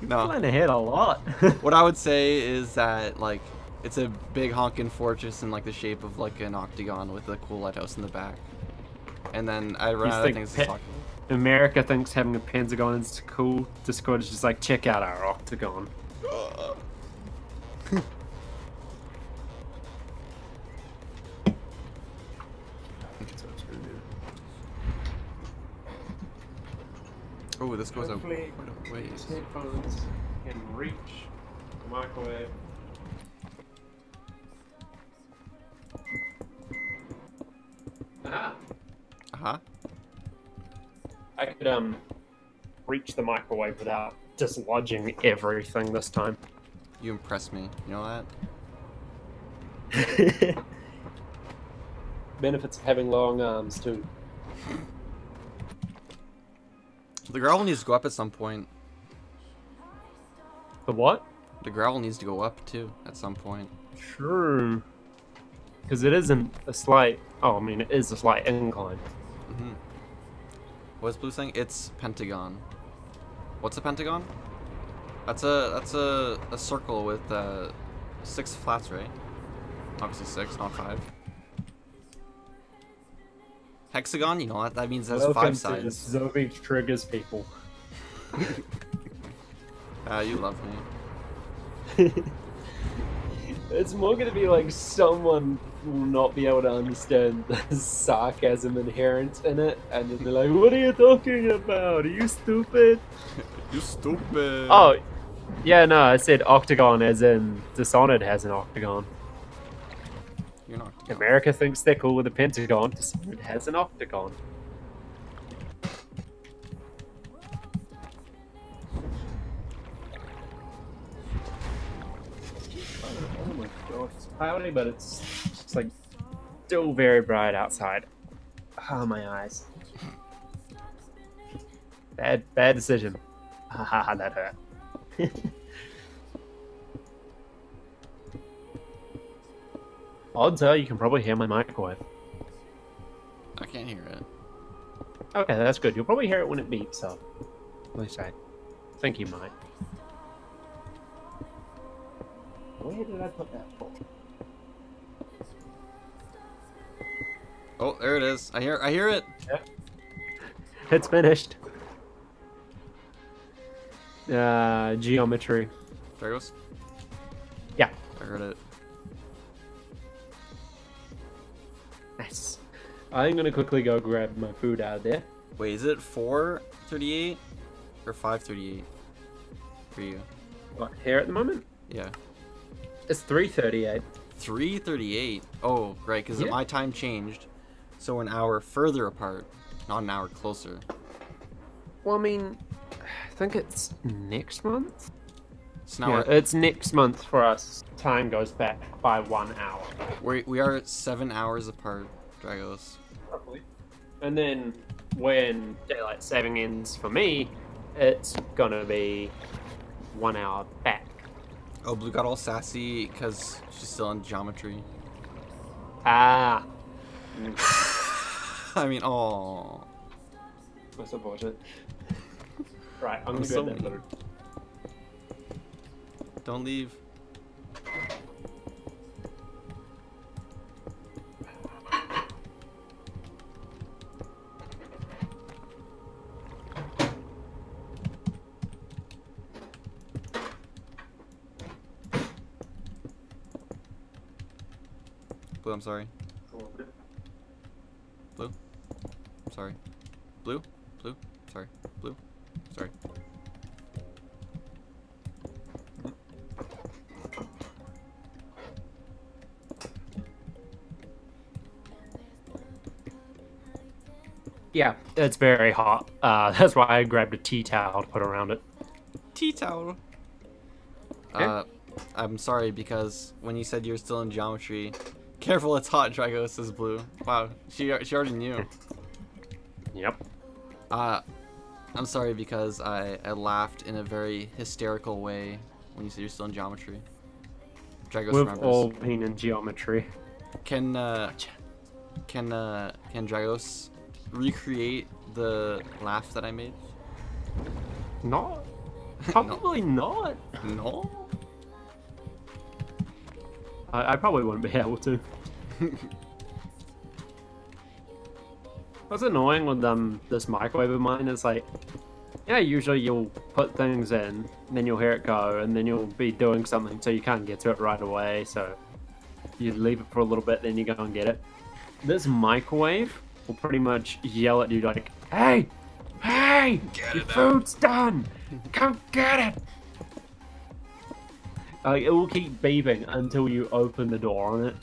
No. Plan ahead a lot. What I would say is that, like, it's a big honkin' fortress in, like, the shape of, like, an octagon with a cool lighthouse in the back. And then I run out of things to talk about. America thinks having a pentagon is cool. Discord is just like, check out our octagon. Oh, this goes up quite a ways. Headphones can reach the microwave. Aha! Uh-huh. I could reach the microwave without dislodging everything this time. You impress me. You know that? Benefits of having long arms too. The gravel needs to go up at some point. The what? The gravel needs to go up too at some point. True. Because it isn't a slight. Oh, I mean, it is a slight incline. Mm-hmm. What's Blue saying? It's pentagon. What's a pentagon? That's a circle with 6 flats, right? Obviously 6, not 5. Hexagon, you know what? That means it has 5 sides. Zoby triggers people. You love me. It's more gonna be like someone will not be able to understand the sarcasm inherent in it, and then they're like, "What are you talking about? Are you stupid?" You stupid. Oh, yeah, no, I said octagon as in Dishonored has an octagon. You're not. America thinks they're cool with a pentagon. Dishonored has an octagon. Oh my god, it's cloudy, but it's just like still very bright outside. Ah, my eyes. Bad decision. Haha, that hurt. Odds are you can probably hear my microwave. I can't hear it. Okay, that's good. You'll probably hear it when it beeps, so at least I think you might. Where did I put that for? Oh, there it is. I hear it. Yeah. It's finished. Geometry. There it goes. Yeah. I heard it. Nice. I'm gonna quickly go grab my food out of there. Wait, is it 4:38 or 5:38 for you? What, here at the moment? Yeah. It's 3:38. 3:38. Oh, right, because Yeah. my time changed, so we're an hour further apart, not an hour closer. Well, I mean, I think it's next month. So now Yeah, it's next month for us. Time goes back by 1 hour. we are 7 hours apart, Dragos. Probably. And then when daylight saving ends for me, it's gonna be 1 hour back. Oh, Blue got all sassy because she's still in geometry. Ah. I mean, oh. I support it. Right, I'm I'm gonna so grab that mean. food. Don't leave. Blue, I'm sorry. Blue? I'm sorry. Blue? Blue? Sorry. Blue? Sorry. Yeah, it's very hot. That's why I grabbed a tea towel to put around it. Tea towel. I'm sorry because when you said you're still in geometry, careful, it's hot. Drago says Blue. Wow, she already knew. Yep. I'm sorry because I laughed in a very hysterical way when you said you're still in geometry. Dragos We've remembers. all been in geometry. Can Dragos recreate the laugh that I made? Not. Probably not. No. I probably wouldn't be able to. What's annoying with this microwave of mine is like, yeah, usually you'll put things in, then you'll hear it go, and then you'll be doing something so you can't get to it right away, so you leave it for a little bit, then you go and get it. This microwave will pretty much yell at you like, hey, your food's done, come get it. It will keep beeping until you open the door on it.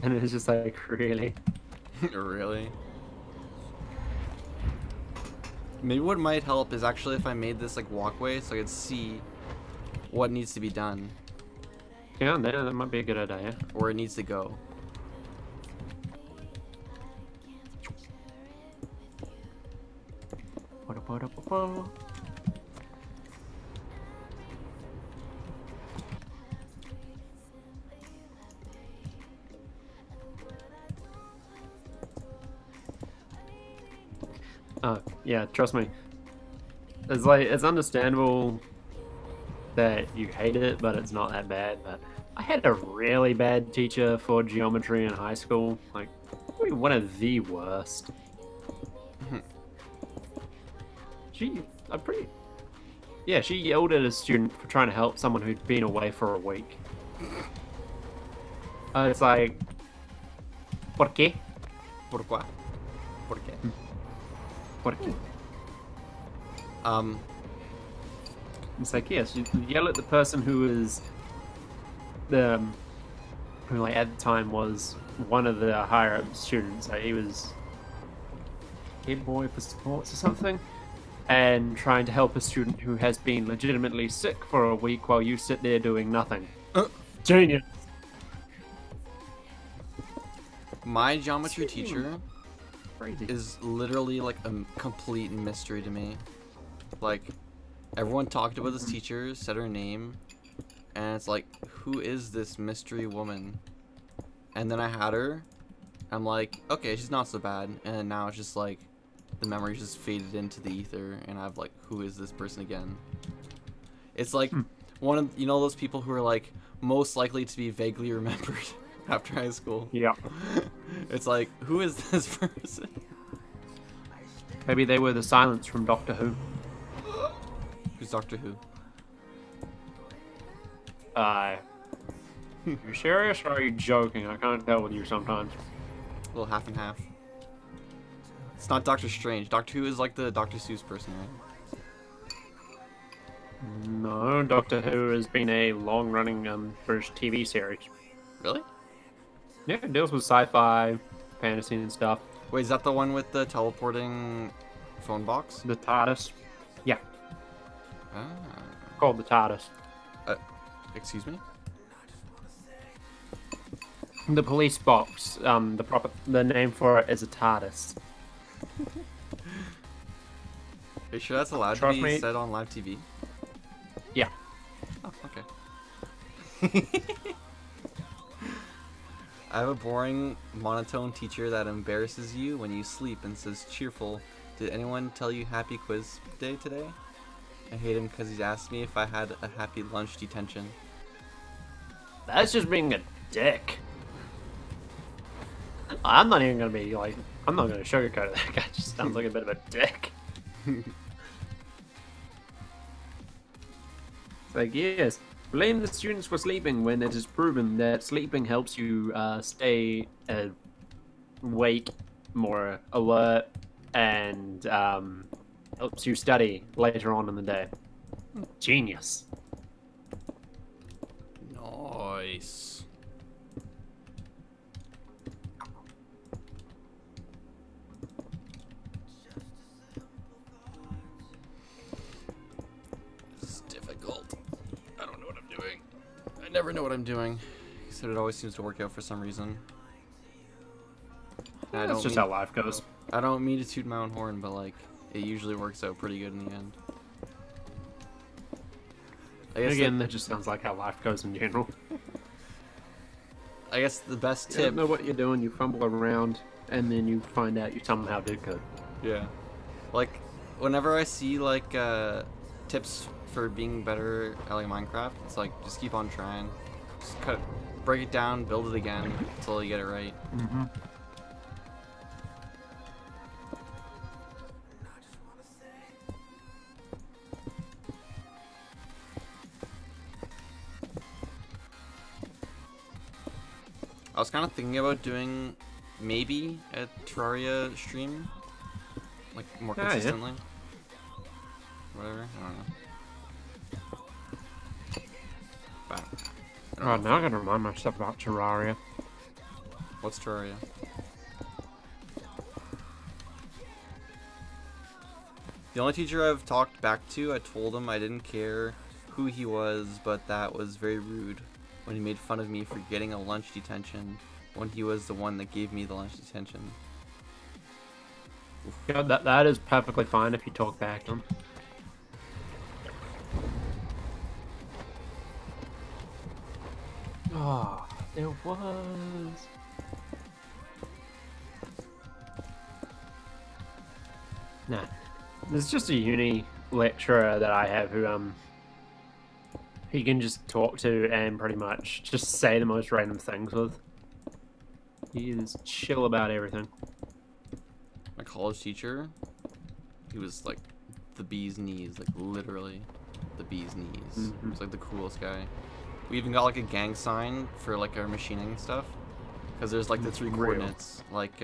And it's just like, really? Really? Maybe what might help is actually if I made this like walkway so I could see what needs to be done. Yeah, that might be a good idea. Where it needs to go. Yeah, trust me. It's like, it's understandable that you hate it, but it's not that bad. But I had a really bad teacher for geometry in high school. Like, probably one of the worst. She yelled at a student for trying to help someone who'd been away for a week. It's like, ¿por qué? ¿Por qué? ¿Por qué? ¿Por qué? Um, It's like, yes, you yell at the person who is who like at the time was one of the higher up students. Like, he was head boy for sports or something, and trying to help a student who has been legitimately sick for a week while you sit there doing nothing. Genius. my geometry teacher Crazy. is literally like a complete mystery to me. Like, everyone talked about this teacher, said her name, and it's like, who is this mystery woman? And then I had her, I'm like, okay, she's not so bad. And now it's just like, the memories just faded into the ether, and I've like, who is this person again? It's like one of, you know, those people who are like most likely to be vaguely remembered. after high school. Yeah. It's like, who is this person? Maybe they were the Silence from Doctor Who. Who's Doctor Who? You serious or are you joking? I can't tell with you sometimes. A little half and half. It's not Doctor Strange. Doctor Who is like the Dr. Seuss person, right? No, Doctor Who has been a long-running British TV series. Really? Yeah, it deals with sci-fi, fantasy, and stuff. Wait, is that the one with the teleporting phone box? The TARDIS. Yeah, Ah. called the TARDIS. Excuse me? The police box. The name for it is a TARDIS. Are you sure that's allowed Trust to be me. said on live TV? Yeah. Oh, okay. I have a boring, monotone teacher that embarrasses you when you sleep and says cheerful, "Did anyone tell you happy quiz day today?" I hate him because he's asked me if I had a happy lunch detention. That's just being a dick. I'm not even gonna be like, I'm not gonna sugarcoat it. That guy just sounds like a bit of a dick. It's like, yes, blame the students for sleeping when it is proven that sleeping helps you stay awake, more alert, and helps you study later on in the day. Genius. Nice. This is difficult. I don't know what I'm doing. I never know what I'm doing. Except it always seems to work out for some reason. And That's just how life goes. I don't mean to toot my own horn, but like, it usually works out pretty good in the end. I guess Again, that just sounds like how life goes in general. I guess the best You tip. don't know what you're doing, you fumble around, and then you find out you somehow did good. Yeah. Like, whenever I see like tips for being better at like Minecraft, it's like just keep on trying. Just break it down, build it again until you get it right. Mm-hmm. I was kind of thinking about doing maybe a Terraria stream, like more Yeah. consistently. Whatever, I don't know. But, I don't Oh, know. now I gotta remind myself about Terraria. What's Terraria? The only teacher I've talked back to, I told him I didn't care who he was, but that was very rude when he made fun of me for getting a lunch detention when he was the one that gave me the lunch detention. Yeah, that is perfectly fine if you talk back to him. Oh, there was. Nah, there's just a uni lecturer that I have who he can just talk to and pretty much just say the most random things with. He is chill about everything. My college teacher, he was like the bee's knees, like literally the bee's knees. Mhm. He was like the coolest guy. We even got like a gang sign for like our machining stuff, because there's like the three Real. coordinates, like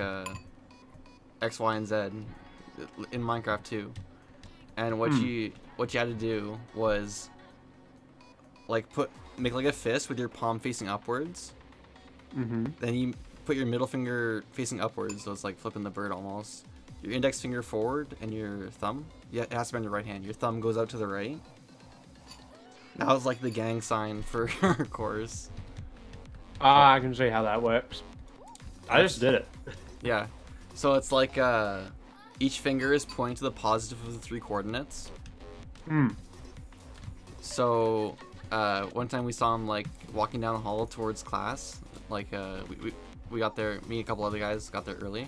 X, Y, and Z in Minecraft too. And what you had to do was like make like a fist with your palm facing upwards. Mm-hmm. Then you put your middle finger facing upwards, so it's like flipping the bird almost. Your index finger forward and your thumb. Yeah, it has to be on your right hand. Your thumb goes out to the right. That was like the gang sign for our course. I can see how that works. I just did it. Yeah. So it's like each finger is pointing to the positive of the three coordinates. Hmm. So one time we saw him like walking down the hall towards class. Like we got there, me and a couple other guys got there early.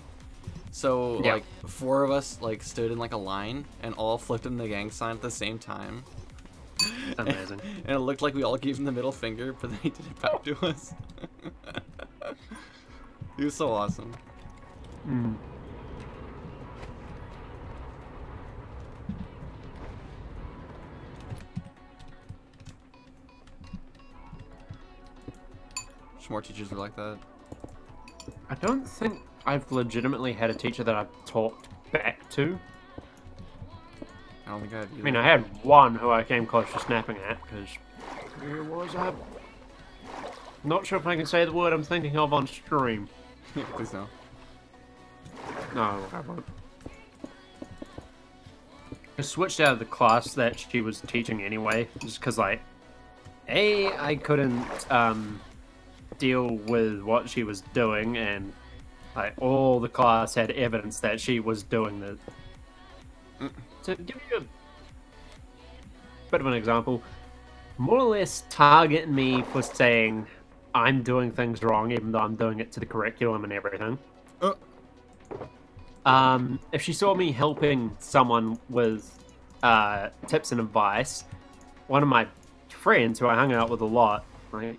So Yeah. like 4 of us like stood in like a line and all flipped in the gang sign at the same time. Amazing. And it looked like we all gave him the middle finger, but then he did it back to us. He was so awesome. Mm. More teachers were like that. I don't think I've legitimately had a teacher that I've talked back to. I don't think I have either. I mean, I had one who I came close to snapping at, because he was a... Not sure if I can say the word I'm thinking of on stream. Please no. No, I won't. I switched out of the class that she was teaching anyway, just because, like, A, I couldn't, deal with what she was doing, and like all the class had evidence that she was doing this. To give you a bit of an example, more or less targeting me for saying I'm doing things wrong even though I'm doing it to the curriculum and everything. If she saw me helping someone with tips and advice, one of my friends who I hung out with a lot, right,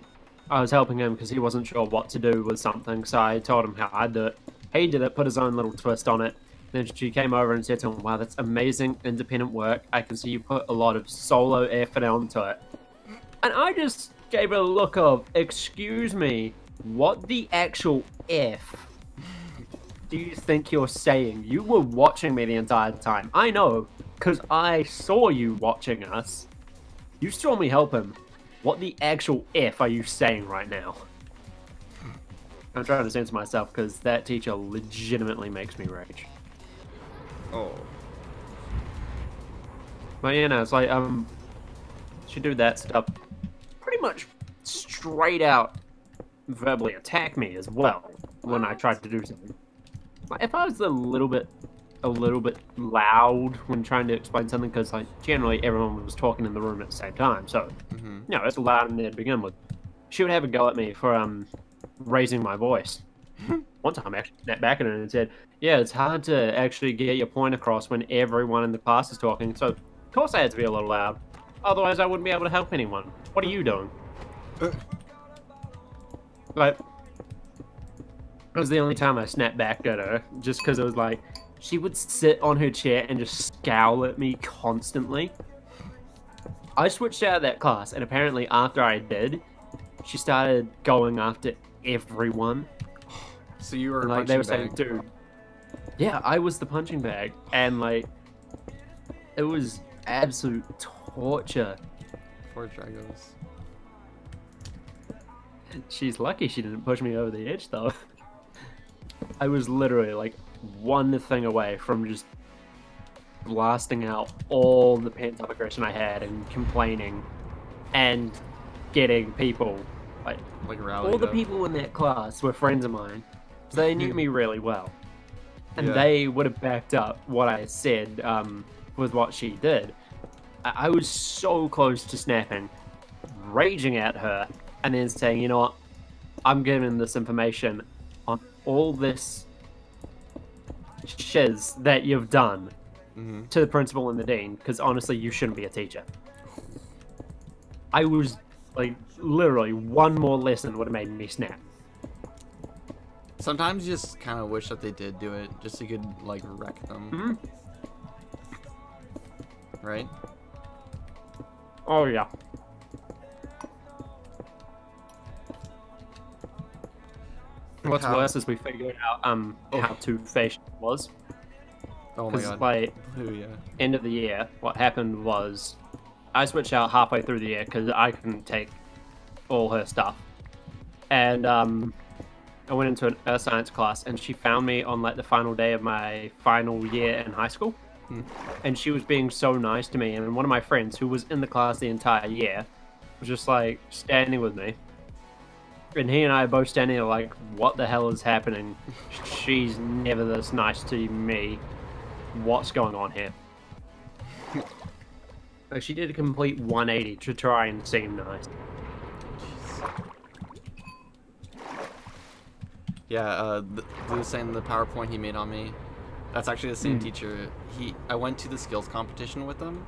I was helping him because he wasn't sure what to do with something, so I told him how I'd do it. He did it, put his own little twist on it. Then she came over and said to him, wow, that's amazing independent work. I can see you put a lot of solo effort onto it. And I just gave her a look of, excuse me, what the actual F do you think you're saying? You were watching me the entire time. I know, because I saw you watching us. You saw me help him. What the actual F are you saying right now? I'm trying to censor myself because that teacher legitimately makes me rage. Oh. But yeah, no, it's like, she'd do that stuff. Pretty much straight out verbally attack me as well when I tried to do something. Like, if I was a little bit loud when trying to explain something, because like generally everyone was talking in the room at the same time, so you know, it's loud in there to begin with. She would have a go at me for raising my voice. One time I actually snapped back at her and said, yeah, it's hard to actually get your point across when everyone in the class is talking, so of course I had to be a little loud, otherwise I wouldn't be able to help anyone. What are you doing? Like, it was the only time I snapped back at her, just because it was like, she would sit on her chair and just scowl at me constantly. I switched out of that class, and apparently after I did, she started going after everyone. So you were like, they were saying, dude, yeah, I was the punching bag, and like, it was absolute torture. Poor Dragos. She's lucky she didn't push me over the edge, though. I was literally like one thing away from just blasting out all the pent-up aggression I had and complaining and getting people, like all the people in that class were friends of mine. So they knew me really well. And they would have backed up what I said with what she did. I was so close to snapping, raging at her, and then saying, you know what, I'm giving this information on all this shiz that you've done to the principal and the dean, because honestly, you shouldn't be a teacher. I was, like, literally one more lesson would have made me snap. Sometimes you just kind of wish that they did do it, just so you could, like, wreck them. Right? Oh, yeah. What's worse is we figured out how two-faced it was. Oh my god. Like, yeah. End of the year, what happened was I switched out halfway through the year because I couldn't take all her stuff. And I went into an earth science class, and she found me on like the final day of my final year in high school. And she was being so nice to me, and one of my friends who was in the class the entire year was just like standing with me. And he and I are both standing there like, what the hell is happening? She's never this nice to me. What's going on here? Like, she did a complete 180 to try and seem nice. Yeah, they were saying the PowerPoint he made on me, that's actually the same teacher. I went to the skills competition with them.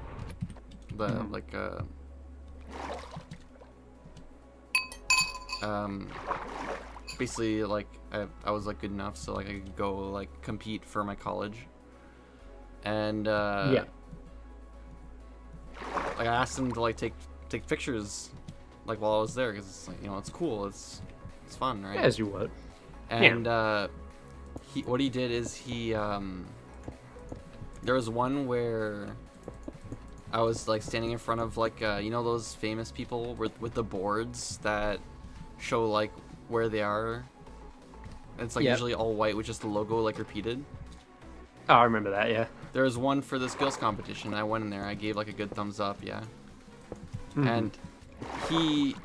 basically like I was like good enough so like I could go like compete for my college. And Yeah. like I asked him to like take pictures like while I was there because it's like, you know, it's cool, it's fun, right? As you would. And what he did is there was one where I was like standing in front of like you know those famous people with the boards that show like where they are. It's like usually all white with just the logo like repeated. Oh, I remember that. Yeah. There was one for the skills competition. I went in there. I gave like a good thumbs up. Yeah. And he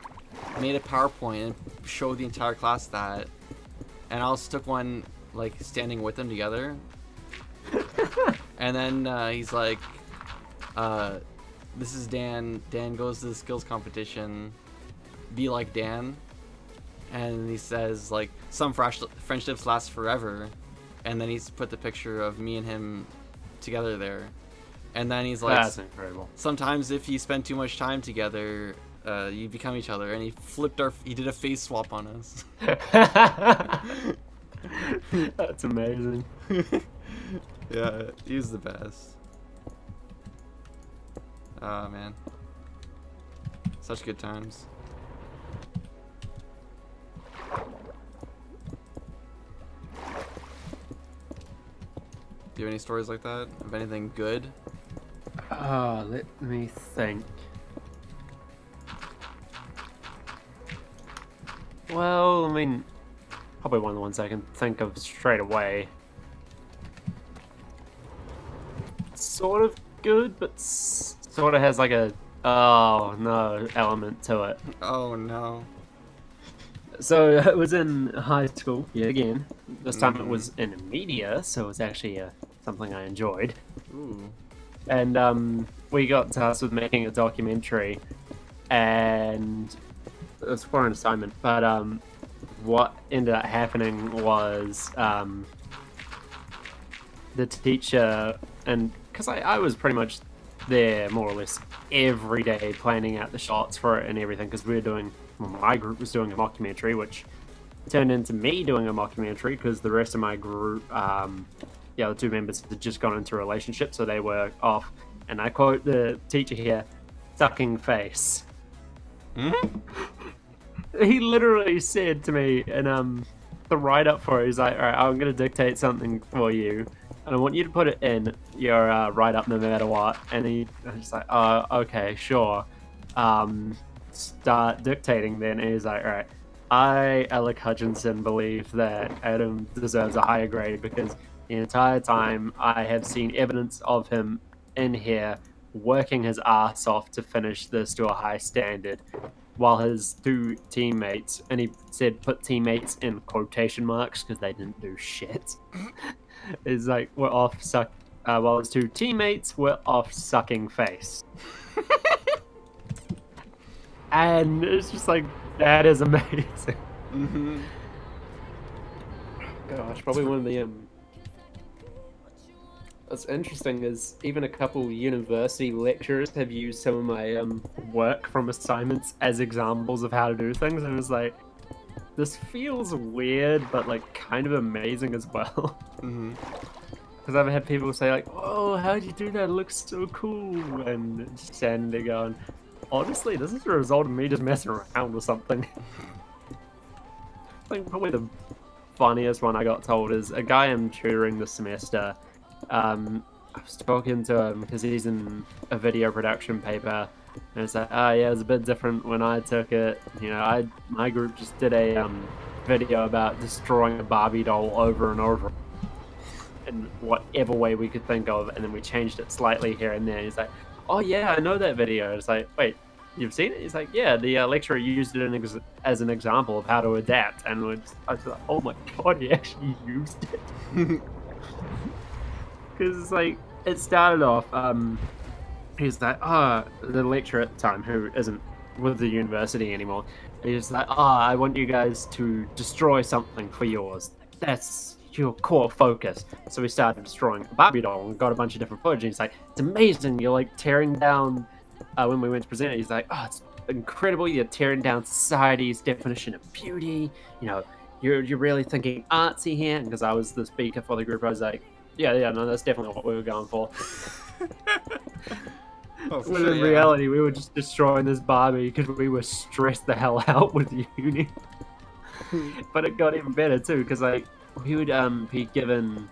made a PowerPoint and showed the entire class that, and I also took one like standing with them together. And then he's like, this is Dan. Dan goes to the skills competition. Be like Dan. And he says like, some friendships last forever. And then he's put the picture of me and him together there. And then he's like, that's incredible. Sometimes if you spend too much time together, you become each other. And he did a face swap on us. That's amazing. Yeah, he was the best. Oh man, such good times. Do you have any stories like that? Of anything good? Let me think. Well, I mean, probably one of the ones I can think of straight away. Sort of good, but sort of has like a oh no element to it. Oh no. So it was in high school, yeah, again. This time it was in media, so it was actually something I enjoyed. Ooh. And we got tasked with making a documentary, and it was for an assignment. But what ended up happening was the teacher, and because I was pretty much there more or less every day planning out the shots for it and everything, because we were doing, well, my group was doing a mockumentary, which turned into me doing a mockumentary because the rest of my group, the two members had just gone into a relationship, so they were off. And I quote the teacher here, "sucking face." He literally said to me in the write-up for it, he's like, all right, I'm going to dictate something for you, and I want you to put it in your write-up no matter what. And I was like, oh, okay, sure. Start dictating then. And he's like, all right, I, Alec Hutchinson, believe that Adam deserves a higher grade because the entire time I have seen evidence of him in here working his ass off to finish this to a high standard, while his two teammates, and he said put teammates in quotation marks because they didn't do shit, is like, we're off while his two teammates were off sucking face. And it's just like, that is amazing. Gosh, probably one of the what's interesting is even a couple university lecturers have used some of my work from assignments as examples of how to do things, and it's like, this feels weird but like kind of amazing as well. Because I've had people say like, "Oh, how'd you do that? It looks so cool," and just standing there going, honestly, this is a result of me just messing around with something. I think probably the funniest one I got told is a guy I'm tutoring this semester. I was talking to him because he's in a video production paper, and it's like, oh yeah, it was a bit different when I took it. You know, my group just did a video about destroying a Barbie doll over and over in whatever way we could think of, and then we changed it slightly here and there. He's like, oh yeah, I know that video. It's like, wait, you've seen it? He's like, yeah, the lecturer used it as an example of how to adapt, and I was like, oh my god, he actually used it. Because it's like, it started off, he's like, the lecturer at the time, who isn't with the university anymore, he's like, I want you guys to destroy something for yours. That's your core focus. So we started destroying a Barbie doll and got a bunch of different footage, and he's like, it's amazing, you're like tearing down, when we went to present it, he's like, oh, it's incredible, you're tearing down society's definition of beauty, you know, you're really thinking artsy here? Because I was the speaker for the group. I was like, yeah, no, that's definitely what we were going for. Oh, for When sure, in yeah. reality, we were just destroying this Barbie because we were stressed the hell out with uni. But it got even better too, because like we would be given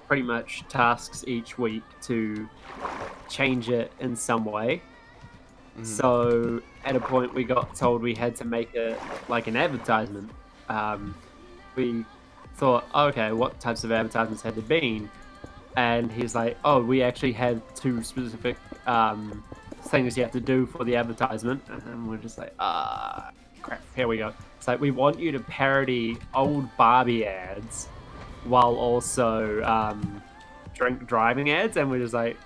pretty much tasks each week to change it in some way. So at a point we got told we had to make it like an advertisement. We thought, okay, what types of advertisements had there been? And he's like, oh, we actually had 2 specific things you have to do for the advertisement. And we're just like, crap, here we go. It's like, we want you to parody old Barbie ads while also drink driving ads. And we're just like,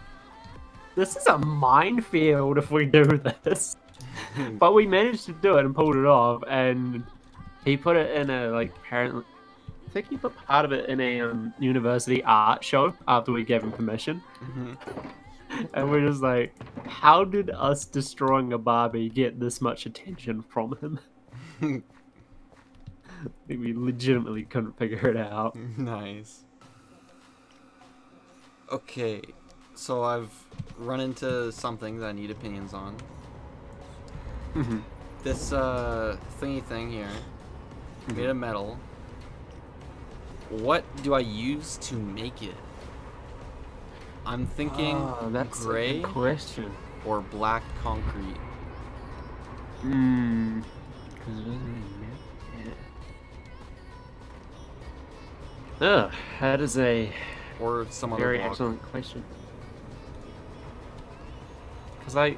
this is a minefield if we do this. But we managed to do it and pulled it off. And he put it in a, like, apparently, I think he put part of it in a university art show after we gave him permission. And we're just like, how did us destroying a Barbie get this much attention from him? We legitimately couldn't figure it out. Nice. Okay, so I've run into something that I need opinions on. This thingy thing here, made of metal. What do I use to make it? I'm thinking that's gray a good question. or black concrete. That is a Or some other very block. excellent question. Because I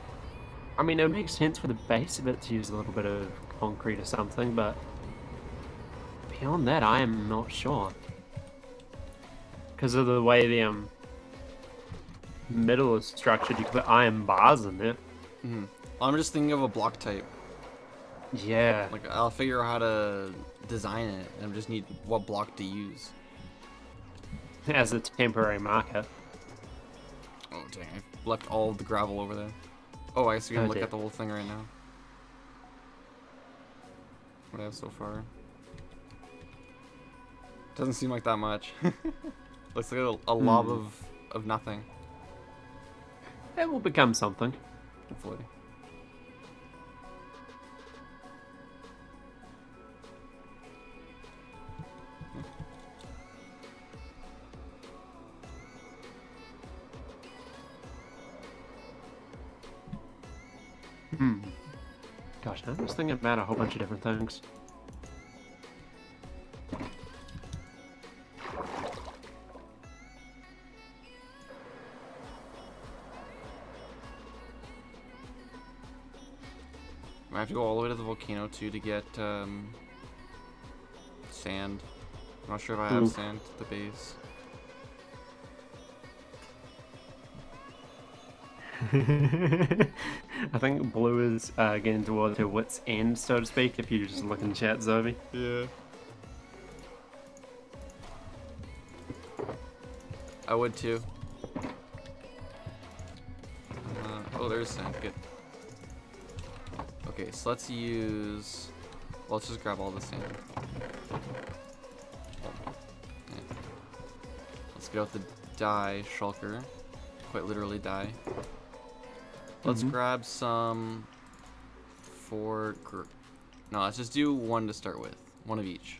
mean, it makes sense for the base of it to use a little bit of concrete or something, but beyond that, I am not sure. Because of the way the middle is structured, you can put iron bars in it. I'm just thinking of a block type. Yeah. Like, I'll figure out how to design it. I just need what block to use. As a temporary marker. Oh, dang. I left all of the gravel over there. Oh, I guess we can look dear. at the whole thing right now. What I have so far. Doesn't seem like that much. Looks like a lob of nothing. It will become something. Hopefully. Gosh, I'm just thinking about a whole bunch of different things. I have to go all the way to the volcano too to get sand. I'm not sure if I have sand at the base. I think blue is getting towards her wit's end, so to speak, if you just look in chat, Zoby. Yeah. I would too. Oh, there's sand. Good. Okay, so let's use... Well, let's just grab all the sand. Yeah. Let's get out the dye shulker. Quite literally dye. Let's grab some for... No, let's just do one to start with. One of each.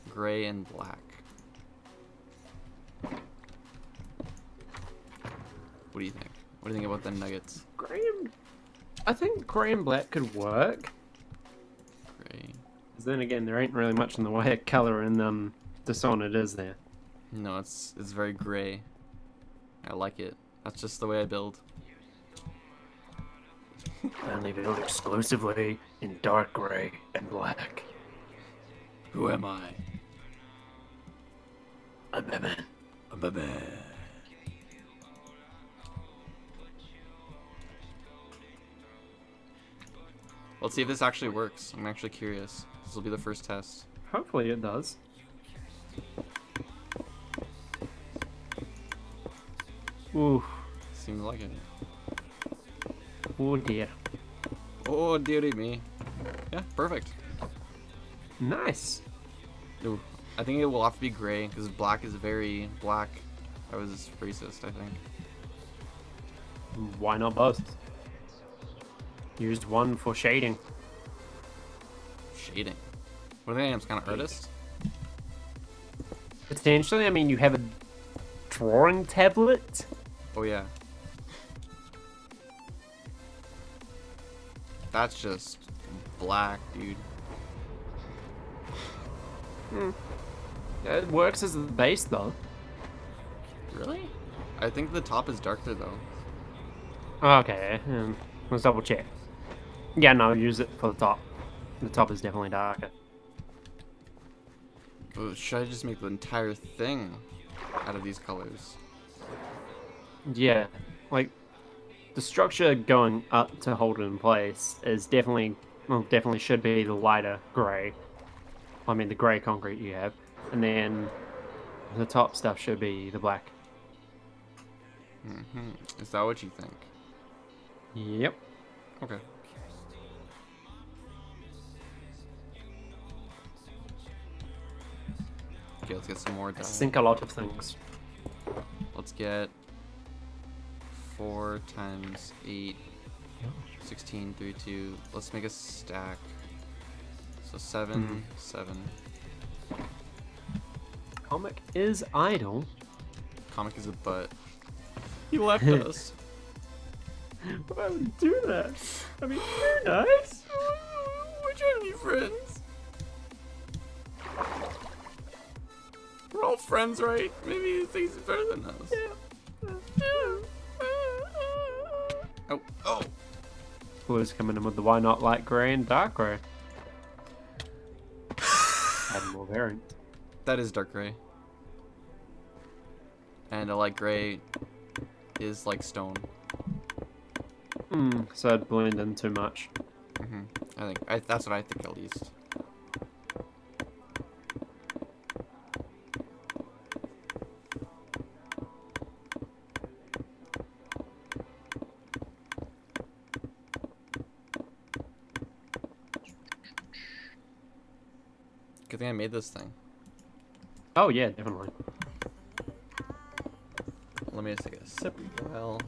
Gray and black. What do you think? What do you think about them nuggets? I think gray and black could work. Gray. Because then again, there ain't really much in the way of color in Dishonored, is there? No, it's very gray. I like it. That's just the way I build. I only build exclusively in dark gray and black. Who am I? I'm Batman. I'm a man. Let's see if this actually works. I'm actually curious. This will be the first test. Hopefully it does. Ooh. Seems like it. Oh dear. Oh, dearie me. Yeah, perfect. Nice. Ooh, I think it will have to be gray because black is very black. I was racist, I think. Why not both? Used one for shading. Shading. What do you think? I'm kind of artist. Potentially, I mean, you have a drawing tablet. Oh yeah. That's just black, dude. Yeah, it works as the base, though. Really? I think the top is darker though. Okay, let's double check. Yeah, no, use it for the top. The top is definitely darker. Well, should I just make the entire thing out of these colors? Yeah, like the structure going up to hold it in place is definitely, well, definitely should be the lighter gray. I mean, the gray concrete you have, and then the top stuff should be the black. Is that what you think? Yep. Okay. Okay, let's get some more I dye. think a lot of things. Let's get 4 times 8, 16, 32. Let's make a stack. So 7, 7. Comic is idle. Comic is a butt. He left us. Why would you do that? I mean, you're nice. We're trying to be friends. We're all friends, right? Maybe he thinks he's better than us. Oh, oh. Who's coming in with the why not light gray and dark gray? Add more variant. That is dark gray. And a light gray is like stone. So it'd blend in too much. That's what I think at least. Good thing I made this thing. Oh yeah, definitely. Let me just take a sip. Well.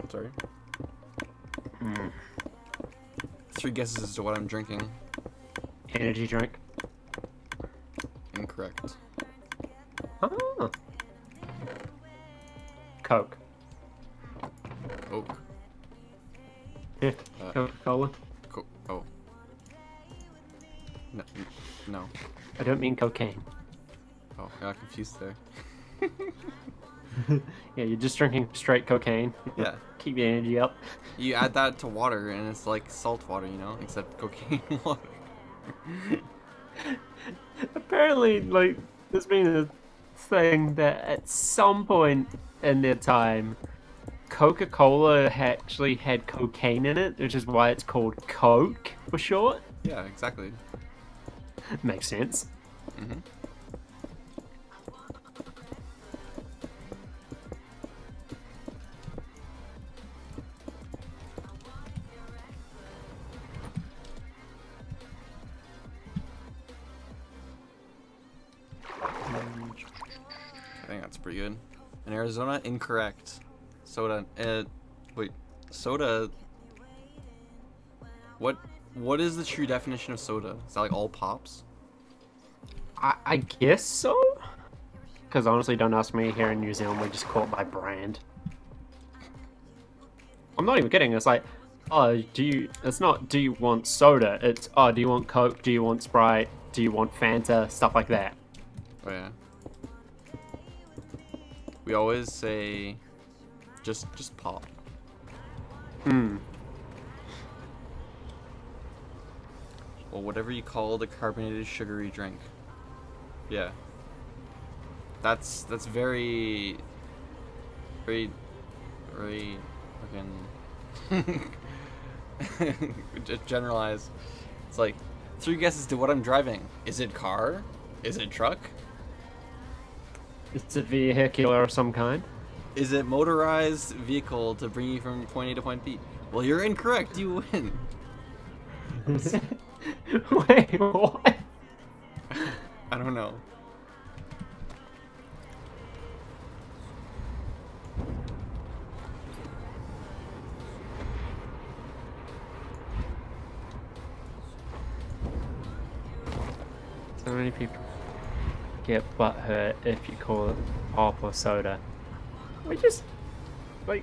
Sorry. 3 guesses as to what I'm drinking. Energy drink. Incorrect. Oh. Coke. Coke. Yeah, Coca-Cola. Oh. No. No. I don't mean cocaine. Oh, I got confused there. Yeah, you're just drinking straight cocaine. Yeah. Keep your energy up. You add that to water and it's like salt water, you know? Except cocaine water. Apparently, like, there's been a thing that at some point in their time, Coca-Cola actually had cocaine in it, which is why it's called Coke for short. Yeah, exactly. Makes sense. I think that's pretty good. In Arizona, incorrect. Soda. Wait, soda. What is the true definition of soda? Is that like all pops? I guess so. Because honestly, don't ask me. Here in New Zealand, we just call it by brand. I'm not even kidding. It's like, oh, it's not, do you want soda? It's, oh, do you want Coke? Do you want Sprite? Do you want Fanta? Stuff like that. Oh yeah. We always say, just pop. Well, whatever you call the carbonated sugary drink. Yeah. That's very fucking just generalize. It's like 3 guesses to what I'm driving. Is it car? Is it truck? It's a vehicular of some kind. Is it motorized vehicle to bring you from point A to point B? Well, you're incorrect. You win. Wait, what? I don't know. So many people get butthurt if you call it pop or soda. We just, like,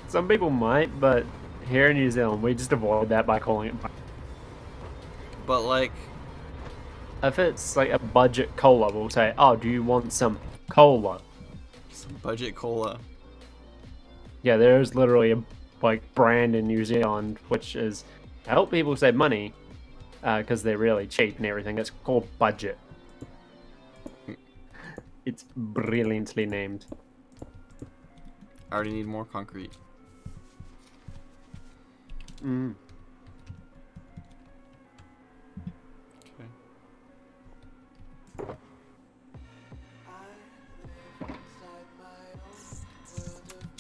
some people might, but here in New Zealand, we just avoid that by calling it. But like, If it's like a budget cola, we'll say, "Oh, do you want some cola?" some budget cola. Yeah, there is literally a brand in New Zealand which is to help people save money because they're really cheap and everything. It's called Budget. It's brilliantly named. I already need more concrete. Mm. Okay.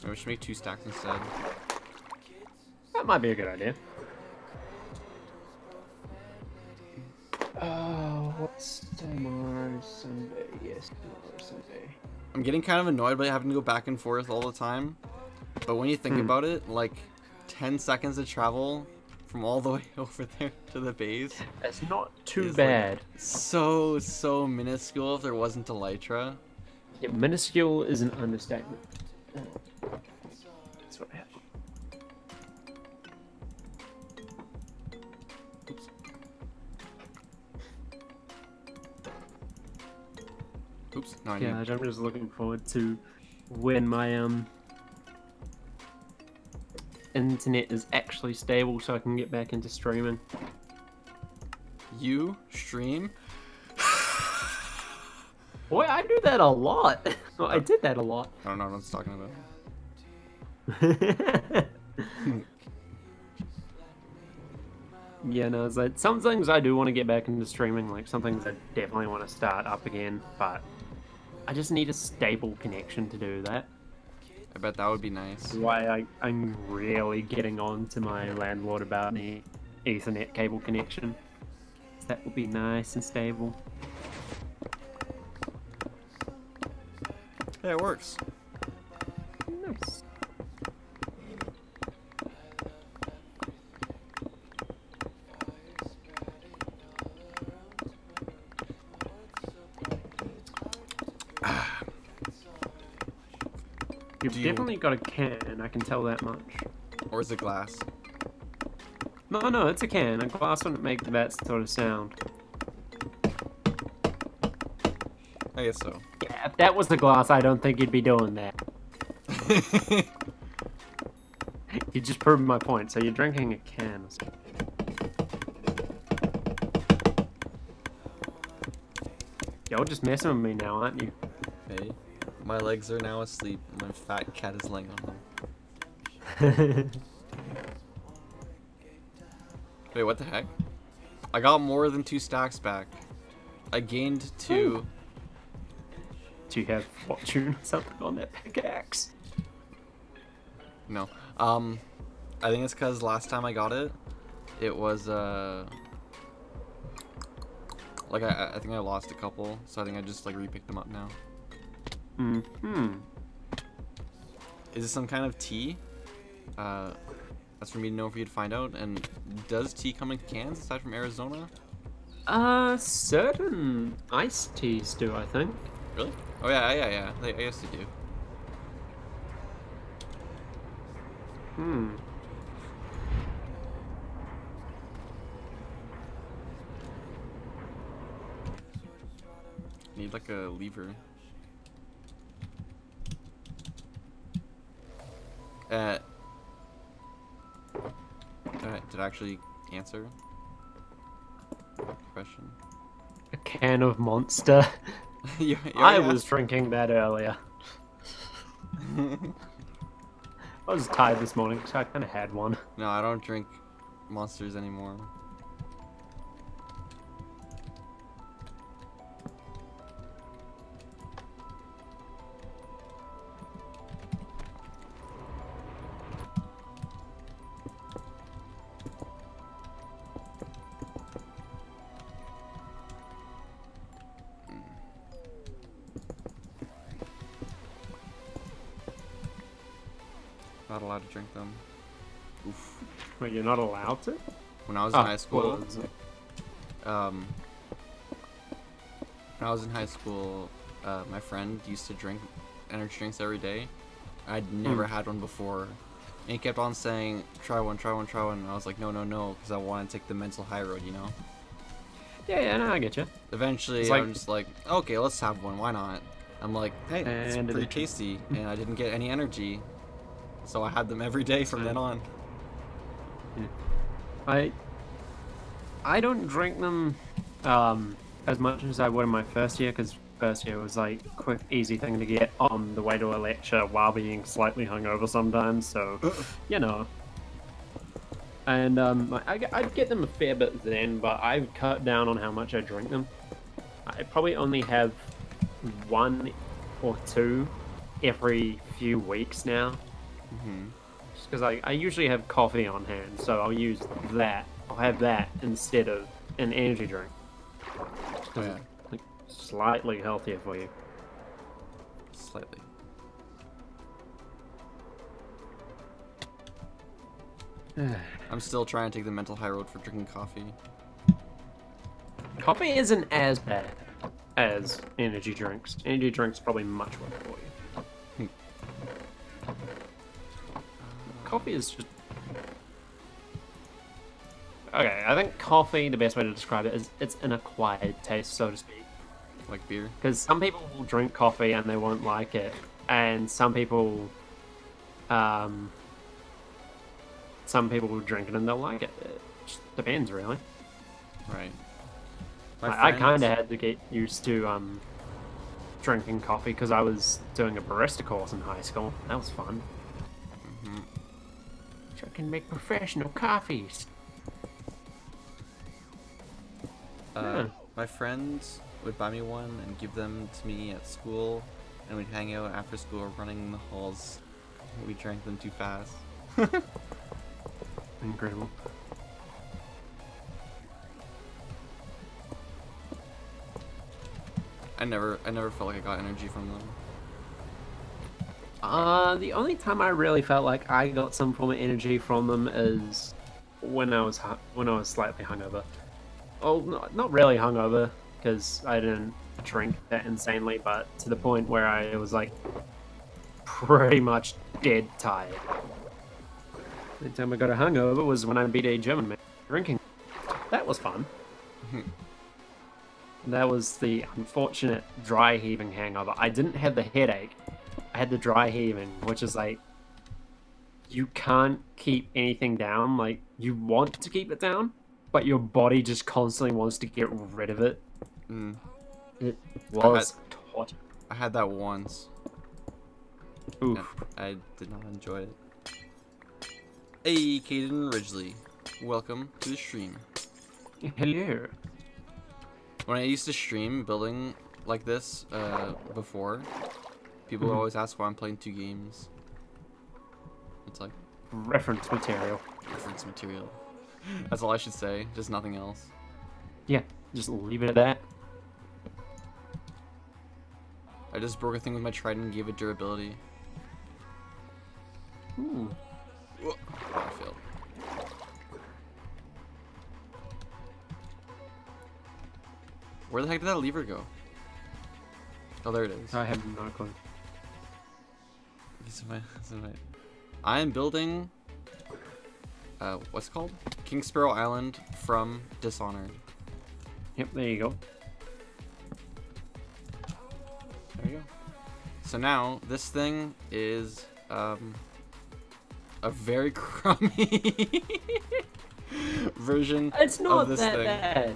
Maybe we should make 2 stacks instead. That might be a good idea. What's tomorrow? Sunday? Yes, tomorrow Sunday. I'm getting kind of annoyed by having to go back and forth all the time. But when you think about it, like 10 seconds to travel from all the way over there to the base. It's not too bad. Like so minuscule if there wasn't Elytra. Yeah, minuscule is an understatement. That's what happened. Oops. Oops, no idea. Yeah, I'm just looking forward to when my internet is actually stable so I can get back into streaming. You stream? Boy, I do that a lot. Well, I did that a lot. I don't know what I'm talking about. Yeah, no, it's like some things I do want to get back into streaming, like some things I definitely want to start up again, but I just need a stable connection to do that. I bet that would be nice. Why I'm really getting on to my landlord about the Ethernet cable connection. That would be nice and stable. Yeah, it works. Nice. You've definitely got a can, I can tell that much. Or is it glass? No, it's a can. A glass wouldn't make that sort of sound. I guess so. Yeah, if that was the glass, I don't think you'd be doing that. You just proved my point. So you're drinking a can. You're just messing with me now, aren't you? Hey, my legs are now asleep. My fat cat is laying on them. Wait, what the heck? I got more than 2 stacks back. I gained 2. Do you have fortune or something on that pickaxe? No. I think it's because last time I got it, it was, like, I think I lost a couple, so I think I just, like, re-picked them up now. Is this some kind of tea? That's for me to know for you to find out. And does tea come in cans aside from Arizona? Certain iced teas do, I think. Really? Oh yeah. I guess they do. Need like a lever. Did I actually answer the question? A can of Monster. I was drinking that earlier. I was tired this morning, so I kind of had one. No, I don't drink Monsters anymore. Not allowed to drink them. Oof. Wait, you're not allowed to? When I was in high school, well, when I was in high school, my friend used to drink energy drinks every day. I'd never had one before. And he kept on saying, try one, try one, try one. And I was like, no, no, no, because I want to take the mental high road, you know? Yeah, no, I get you. Eventually, I'm just like, okay, let's have one. Why not? I'm like, hey, it's pretty tasty, and I didn't get any energy. So I had them every day from then on. Yeah. I don't drink them as much as I would in my first year, because first year was like a quick, easy thing to get on the way to a lecture while being slightly hungover sometimes, so, you know. And I'd get them a fair bit then, but I've cut down on how much I drink them. I probably only have 1 or 2 every few weeks now. Just because I usually have coffee on hand, so I'll use that. I'll have that instead of an energy drink. It's like slightly healthier for you. Slightly. I'm still trying to take the mental high road for drinking coffee. Coffee isn't as bad as energy drinks. Energy drinks probably much worse for you. Coffee is just... Okay, I think coffee, the best way to describe it is it's an acquired taste, so to speak. Like beer? Because some people will drink coffee and they won't like it, and some people will drink it and they'll like it. It just depends, really. Right. I kind of had to get used to drinking coffee because I was doing a barista course in high school. That was fun. So I can make professional coffees. My friends would buy me one and give them to me at school, and we'd hang out after school running in the halls. We drank them too fast. Incredible. I never felt like I got energy from them. The only time I really felt like I got some form of energy from them is when I was slightly hungover. Well, not really hungover, because I didn't drink that insanely, but to the point where I was like pretty much dead tired. The time I got a hangover was when I beat a German man drinking. That was fun. That was the unfortunate dry heaving hangover. I didn't have the headache. I had the dry heaving, which is like, you can't keep anything down. Like, you want to keep it down, but your body just constantly wants to get rid of it. It was torture. I had that once. Oof. I did not enjoy it. Hey, Caden Ridgely. Welcome to the stream. Hello. When I used to stream building like this before, people would always ask why I'm playing 2 games. It's like... Reference material. Reference material. That's all I should say, just nothing else. Yeah, just leave it at that. I just broke a thing with my trident and gave it durability. Ooh. Whoa. I failed. Where the heck did that lever go? Oh, there it is. I have no clue. I am building... what's it called? Kingsparrow Island from Dishonored. Yep, there you go. There you go. So now, this thing is a very crummy version It's not of this that thing. bad.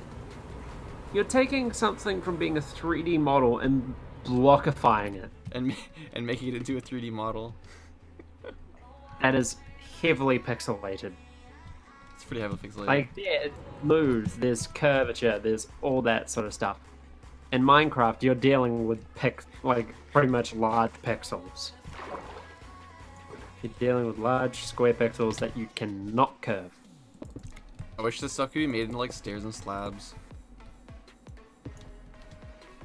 You're taking something from being a 3D model and blockifying it. And making it into a 3D model. That is heavily pixelated. It's pretty heavily pixelated. Like, yeah, it moves, there's curvature, there's all that sort of stuff. In Minecraft, you're dealing with pretty much large pixels. You're dealing with large square pixels that you cannot curve. I wish this stuff could be made into like stairs and slabs.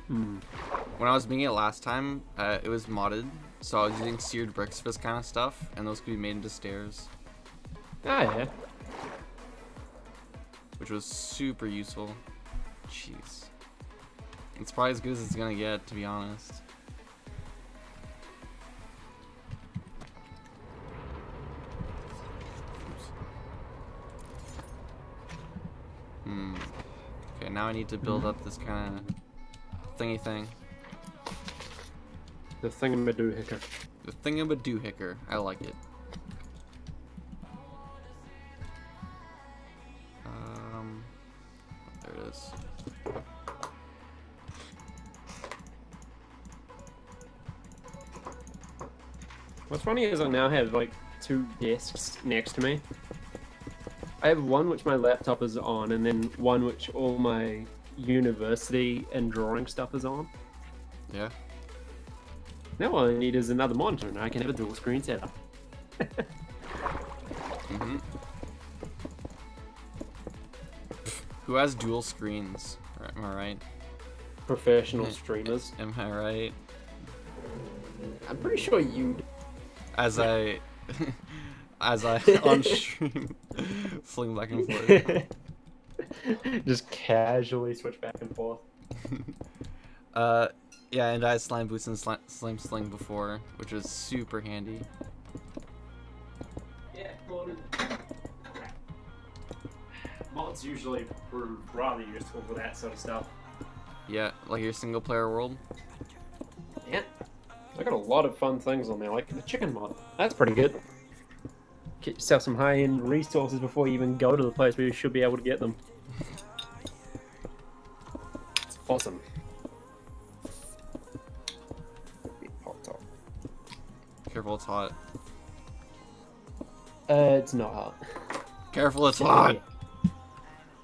When I was making it last time, it was modded, So I was using seared bricks for this kind of stuff, and those could be made into stairs, Oh yeah. which was super useful. Jeez. It's probably as good as it's gonna get, to be honest. Oops. Okay, now I need to build up this kind of thingy thing. The thingamadoohicker. The thingamadoohicker. I like it. There it is. What's funny is I now have like 2 desks next to me. I have one which my laptop is on, and then one which all my university and drawing stuff is on. Yeah. Now all I need is another monitor, and I can have a dual screen setup. Who has dual screens? Am I right? Professional streamers. Am I right? I'm pretty sure you. As I on stream fling back and forth. Just casually switch back and forth. Yeah, and I had slime boots and slime sling before, which was super handy. Yeah, mods usually prove rather useful for that sort of stuff. Yeah, like your single player world. Yeah, I got a lot of fun things on there, like the chicken mod. That's pretty good. Get yourself some high-end resources before you even go to the place where you should be able to get them. It's awesome. Careful, it's hot. It's not hot. Careful, it's hot.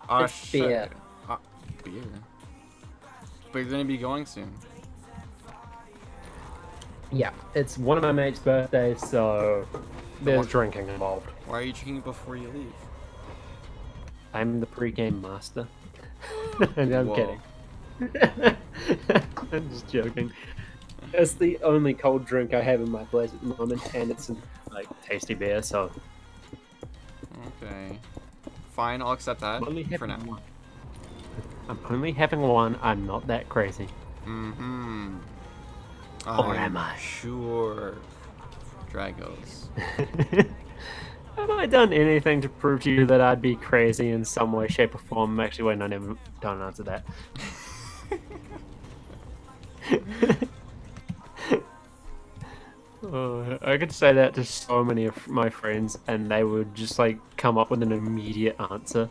Oh It's shit. beer. Hot beer. But you're gonna be going soon. Yeah, it's one of my mate's birthdays, so there's drinking involved. Why are you drinking before you leave? I'm the pre-game master. And I'm Whoa. kidding. I'm just joking. It's the only cold drink I have in my place at the moment, and it's like tasty beer, so Okay. Fine, I'll accept that I'm only for having now. one. I'm only having one. I'm not that crazy. Mm-hmm. Or am I? Sure. Dragos. Have I done anything to prove to you that I'd be crazy in some way, shape, or form? Actually, wait, no, don't answer that. I could say that to so many of my friends, and they would just like come up with an immediate answer.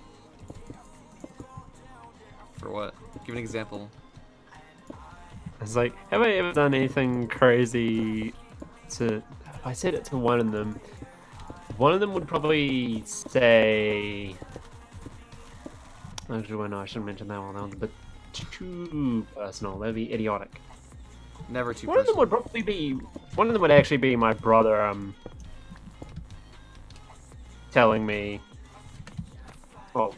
For what? Give an example. It's like, have I ever done anything crazy to... I said it to one of them. One of them would probably say... Actually, well, no, I shouldn't mention that one. That one's a bit too personal. That'd be idiotic. Never too One of them personal. would probably be... One of them would actually be my brother, telling me... Well,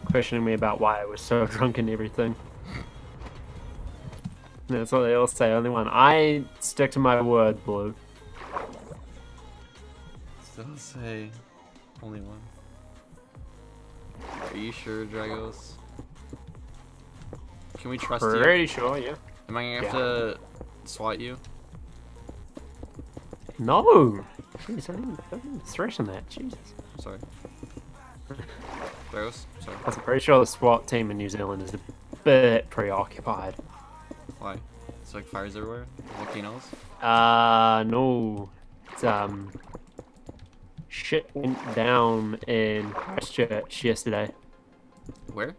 questioning me about why I was so drunk and everything. That's what they all say. Only one. I stick to my word, Blue. Still say only one. Are you sure, Dragos? Can we trust you? Pretty sure, yeah. Am I gonna have to swat you? No! Jeez, don't even threaten that. Jesus. Sorry. Dragos? Sorry. I'm pretty sure the SWAT team in New Zealand is a bit preoccupied. Why? It's like fires everywhere? Volcanoes? No. It's, shit went down in Christchurch yesterday. Where?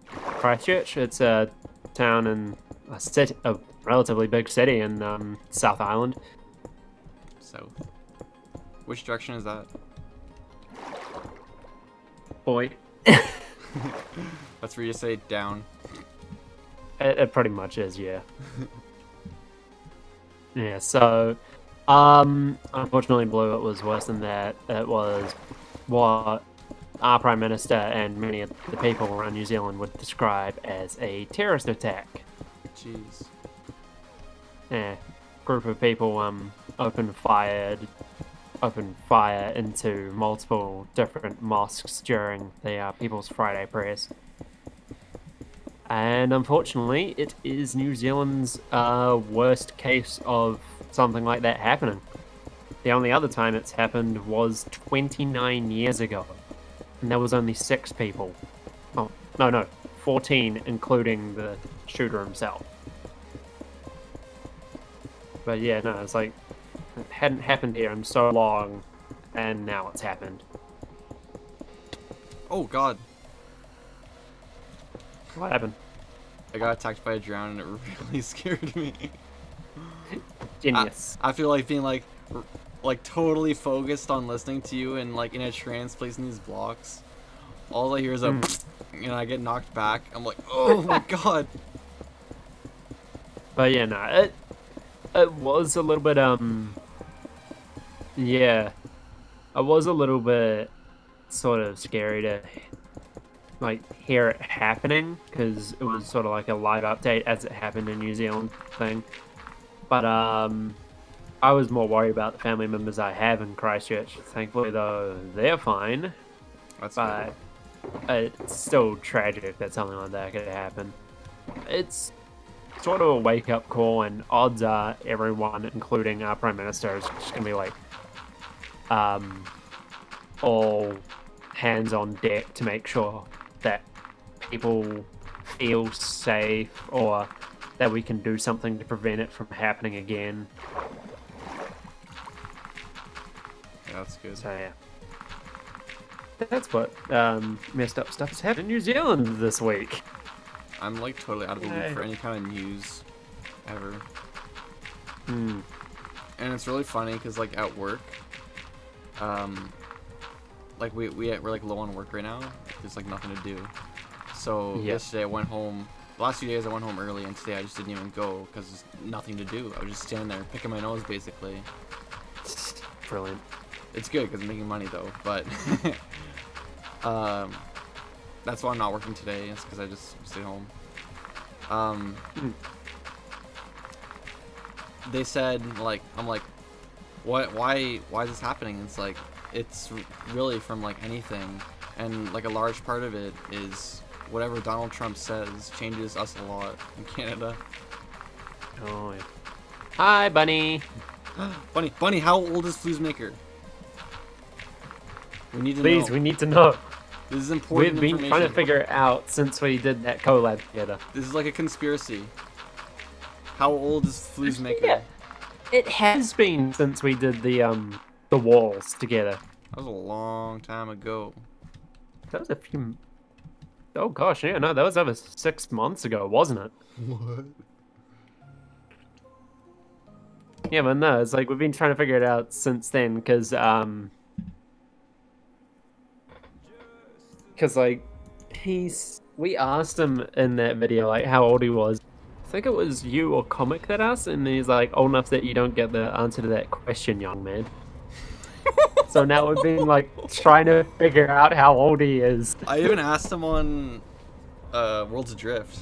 Christchurch, it's a town in a city, a relatively big city in South Island. South. Which direction is that? Boy. That's where you say down. It pretty much is, yeah. Yeah, so, unfortunately, Blue, it was worse than that. It was what our Prime Minister and many of the people around New Zealand would describe as a terrorist attack. Jeez. Yeah. group of people opened fire into multiple different mosques during the People's Friday prayers. And unfortunately, it is New Zealand's worst case of something like that happening. The only other time it's happened was 29 years ago, and there was only 6 people. Oh, no, 14, including the shooter himself. But yeah, no, it's like, it hadn't happened here in so long, and now it's happened. Oh god. What happened? I got attacked by a drown and it really scared me. Genius. I feel like being like totally focused on listening to you and like in a trance placing these blocks. All I hear is a and I get knocked back. I'm like, oh my god. But yeah, no, it was a little bit yeah, it was a little bit sort of scary to like hear it happening, because it was sort of like a live update as it happened in New Zealand thing. But I was more worried about the family members I have in Christchurch. Thankfully, though, they're fine. That's but it's still tragic that something like that could happen. It's sort of a wake-up call, and odds are everyone, including our Prime Minister, is just going to be like all hands on deck to make sure that people feel safe, or that we can do something to prevent it from happening again. Yeah, that's good. So yeah, that's what messed up stuff has happened in New Zealand this week. I'm like totally out of the loop for any kind of news ever. And it's really funny because like at work, like we're like low on work right now. There's like nothing to do. So yesterday I went home. The last few days I went home early, and today I just didn't even go because there's nothing to do. I was just standing there picking my nose basically. Brilliant. It's good because I'm making money though, but that's why I'm not working today. It's because I just stayed home. They said like, I'm like, what? Why is this happening? It's like, it's really from like anything, and like a large part of it is whatever Donald Trump says changes us a lot in Canada. Oh, yeah. Hi, Bunny. Bunny, how old is Flusemaker? We need to know. Please, we need to know. This is important. We've been trying to figure it out since we did that collab together. This is like a conspiracy. How old is Flusemaker? Yeah, it has been since we did the walls together. That was a long time ago. That was a few. Oh gosh, yeah, no, that was over 6 months ago, wasn't it? What? Yeah, but no, it's like we've been trying to figure it out since then, because like we asked him in that video like how old he was. I think it was you or Comic that asked, and he's like, old enough that you don't get the answer to that question, young man. So now we've been like trying to figure out how old he is. I even asked him on Worlds Adrift,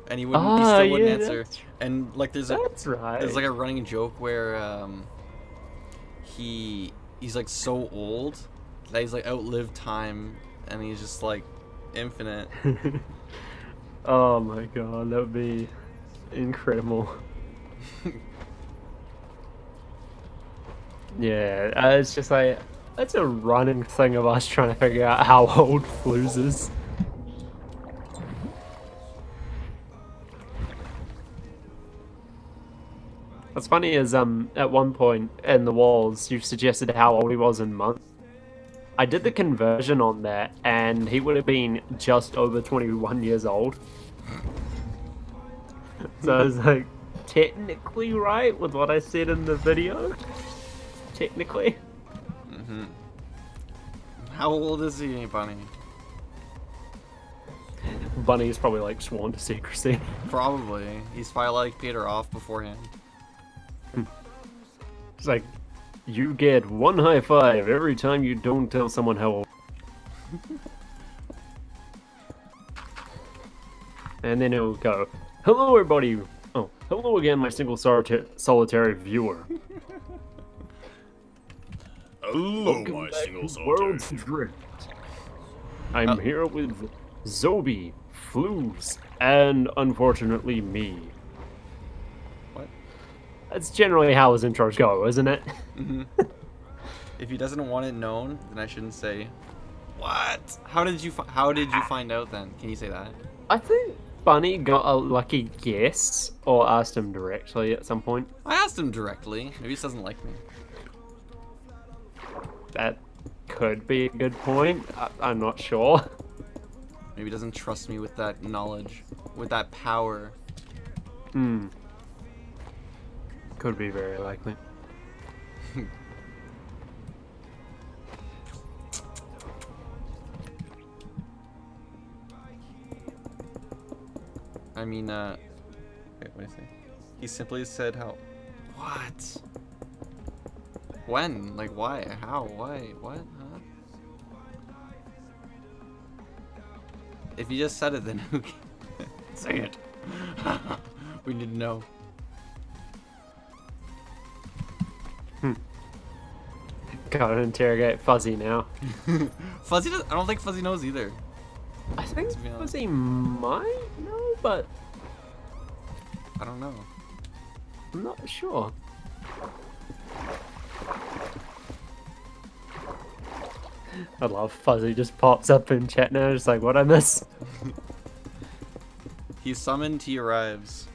and he still wouldn't answer. And like there's like a running joke where he's like so old that he's like outlived time, and he's just like infinite. Oh my god, that would be incredible. Yeah, it's just like, it's a running thing of us trying to figure out how old Flus is. What's funny is, at one point in the walls, you suggested how old he was in months. I did the conversion on that, and he would have been just over 21 years old. So I was like, technically right with what I said in the video. Technically. How old is he, Bunny? Bunny is probably like sworn to secrecy. Probably. He's probably like paid her off beforehand. It's like, you get 1 high five every time you don't tell someone how old. And then it'll go, hello everybody. Oh, Hello again, my single solitary viewer. Hello, Welcome my back single to solitary. World's Drift. I'm here with Zoby, Flues, and unfortunately me. What? That's generally how his intros go, isn't it? Mm-hmm. If he doesn't want it known, then I shouldn't say. What? How did you find out then? Can you say that? I think Bunny got a lucky guess, or asked him directly at some point. I asked him directly. Maybe he just doesn't like me. That could be a good point. I'm not sure. Maybe he doesn't trust me with that knowledge, with that power. Could be very likely. I mean, wait, what did I say? He simply said how. What? When? Like, why? How? Why? What? Huh? If you just said it, then who can... Say it. We need to know. Gotta interrogate Fuzzy now. Fuzzy does, I don't think Fuzzy knows either. I think To be honest. Fuzzy might know, but I don't know. I'm not sure. I love Fuzzy just pops up in chat now, just like, what I miss? He's summoned, he arrives.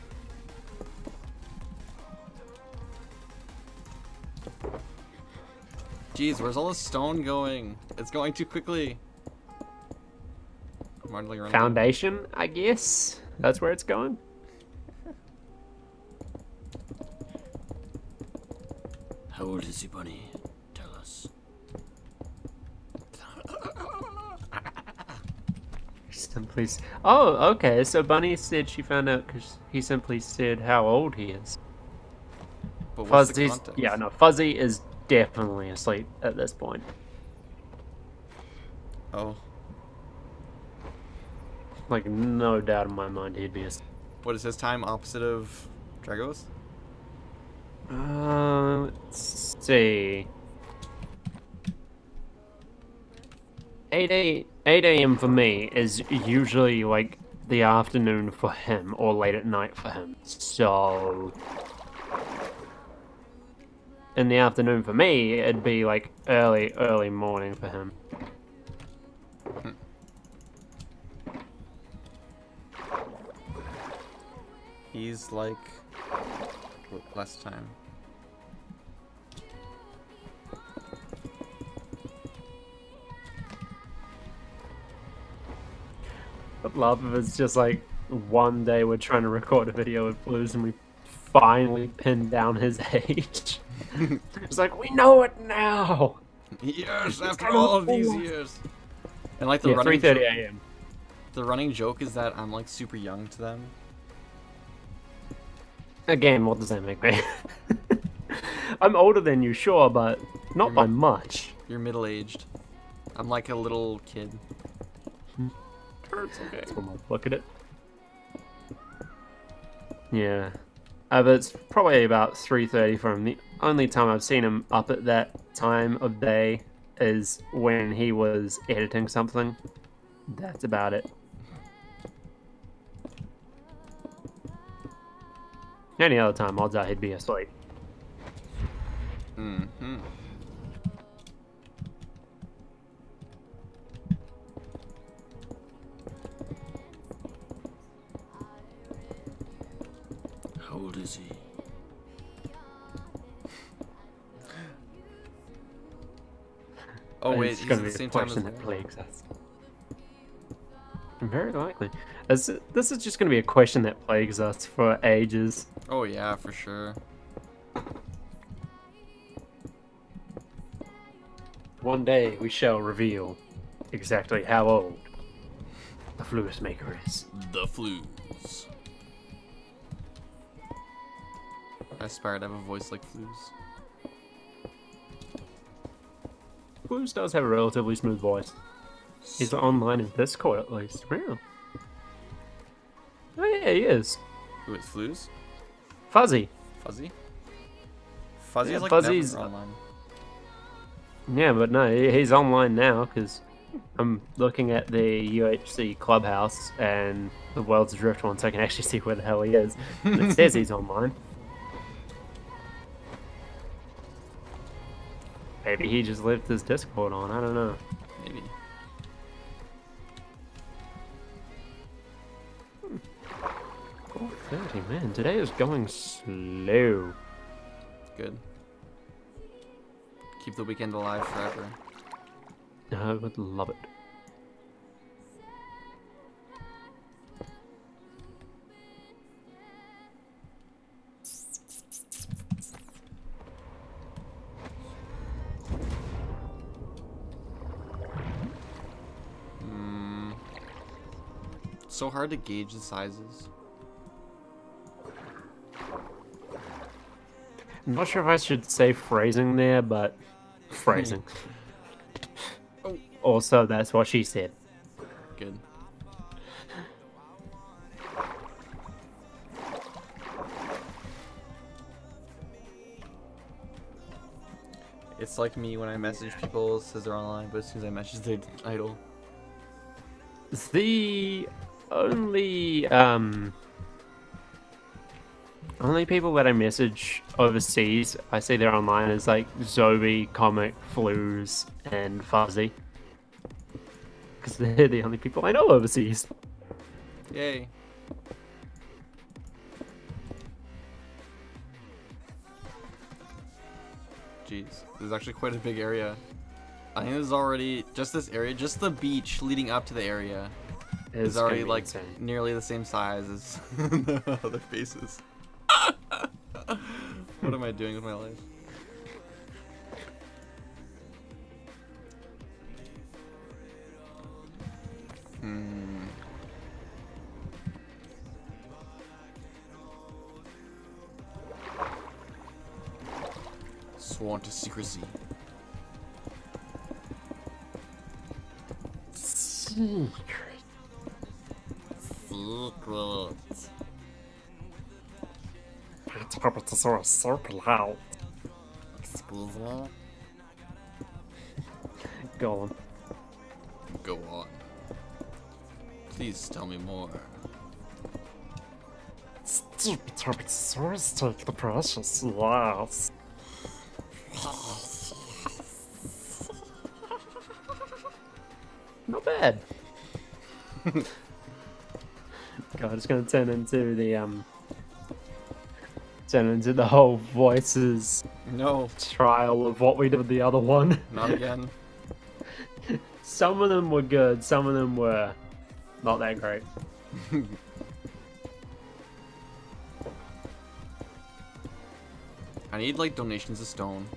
Jeez, where's all the stone going? It's going too quickly. I'm hardly running. Foundation, I guess. That's where it's going. How old is he, Bunny? Tell us. Simply. Oh, okay. So Bunny said she found out because he simply said how old he is. But what's the Fuzzy's. context? Yeah, no. Fuzzy is definitely asleep at this point. Oh, Like, no doubt in my mind he'd be asleep. what is his time opposite of Dragos? Let's see. 8 a.m. for me is usually like the afternoon for him or late at night for him. So in the afternoon for me, it'd be like early morning for him. He's like less time. I'd love if it's just like one day we're trying to record a video with Blues and we finally pinned down his age. It's like, we know it now! Yes, after kinda all of these old. years. And like the Yeah, running 3:30 a.m. the running joke is that I'm like super young to them. Again, what does that make me? I'm older than you, sure, but not by much. You're middle aged. I'm like a little kid. It's okay. That's one more look at it. Yeah. But it's probably about 3:30 for him. The only time I've seen him up at that time of day is when he was editing something. That's about it. Any other time, odds are he'd be asleep. Mm-hmm. How old is he? Oh wait, It's he's going at to the be same the time as question that plagues us. Very likely. This is just going to be a question that plagues us for ages. Oh yeah, for sure. One day we shall reveal exactly how old the Fluus Maker is. The Flues. I aspire to have a voice like Flues. Fluus does have a relatively smooth voice. He's online in Discord at least. Real. Oh yeah, he is. Who is Flues? Fuzzy. Fuzzy? Fuzzy Yeah, is like Fuzzy's never online. Yeah, but no, he's online now because I'm looking at the UHC clubhouse and the World's Adrift one, so I can actually see where the hell he is. And it says he's online. Maybe he just left his Discord on. I don't know. Maybe. 4:30, man. Today is going slow. Good. Keep the weekend alive forever. I would love it. So hard to gauge the sizes. I'm not sure if I should say phrasing there, but phrasing. Oh. Also, that's what she said. Good. It's like me when I message people, it says they're online, but as soon as I message, they idle. The only people that I message overseas, I see they're online, is like Zoby, Comic, Flues, and Fuzzy. Because they're the only people I know overseas. Yay. Jeez, this is actually quite a big area. I think this is already, just this area, just the beach leading up to the area is already like insane. nearly the same size as the other faces. What am I doing with my life? Sworn to secrecy. Secret. It's so loud. Excuse me? Go on. Go on. Please tell me more. Stupid Tarbosaurus take the precious, yes. Not bad. God, it's gonna turn into the whole voices No, trial of what we did with the other one. not again. Some of them were good, some of them were not that great. I need like donations of stone.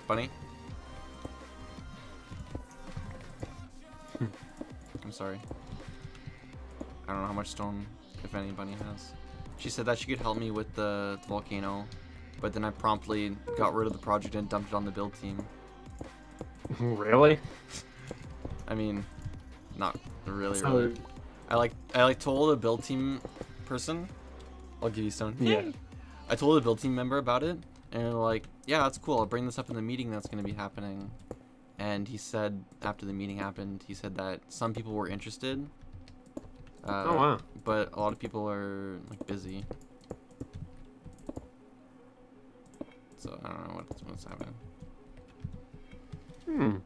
Bunny? I'm sorry. I don't know how much stone, if any, Bunny has. She said that she could help me with the volcano, but then I promptly got rid of the project and dumped it on the build team. Really? I mean, not really, So- really. I like told a build team person, I'll give you stone. Yeah. I told a build team member about it, and they're like, yeah, that's cool, I'll bring this up in the meeting that's going to be happening. And he said, after the meeting happened, he said that some people were interested. Oh, wow. But a lot of people are, like, busy. So, I don't know what's happening. Hmm.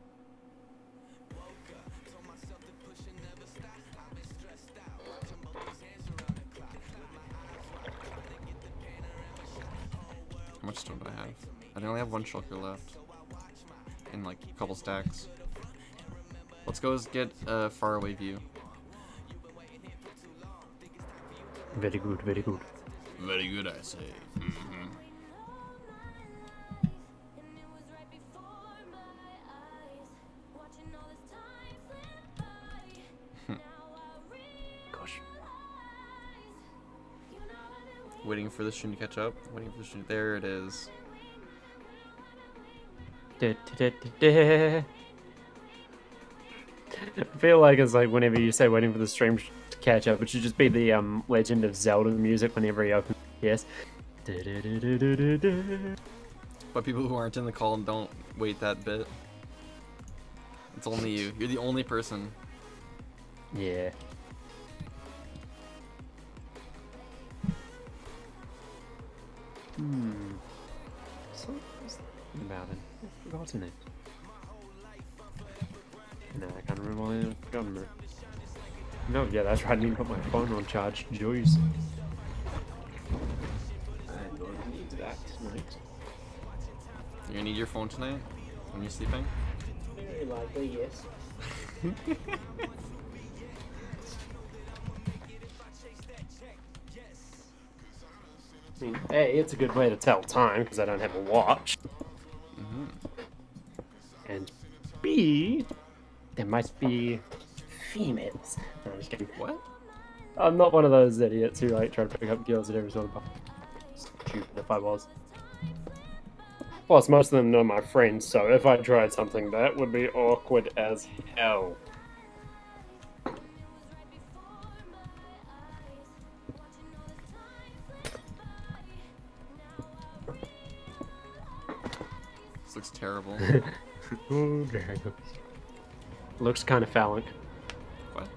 How much stone do I have? I only have one shulker left. In, like, a couple stacks. Let's go get a faraway view. Very good, very good. Very good, I say. Mm-hmm. Gosh. Waiting for the stream to catch up. Waiting for the stream. There it is. Da, da, da, da, da. I feel like it's like whenever you say waiting for the stream to catch up, it should just be the Legend of Zelda music whenever he opens. Yes. But people who aren't in the call don't wait that bit. It's only you. You're the only person. Yeah. Something about it. I've forgotten it. No, I can't remember why I've forgotten it. No, yeah, that's right. I need to put my phone on charge. Joys. I don't need that tonight. You're gonna need your phone tonight when you're sleeping? Very likely, yes. I mean, A, it's a good way to tell time because I don't have a watch. And B, there might be females. No, I'm just kidding. What? I'm not one of those idiots who like try to pick up girls at every sort of bar. Stupid if I was. Plus, most of them know my friends, so if I tried something, that would be awkward as hell. This looks terrible. Oh, there it goes. Looks kind of phallic. What?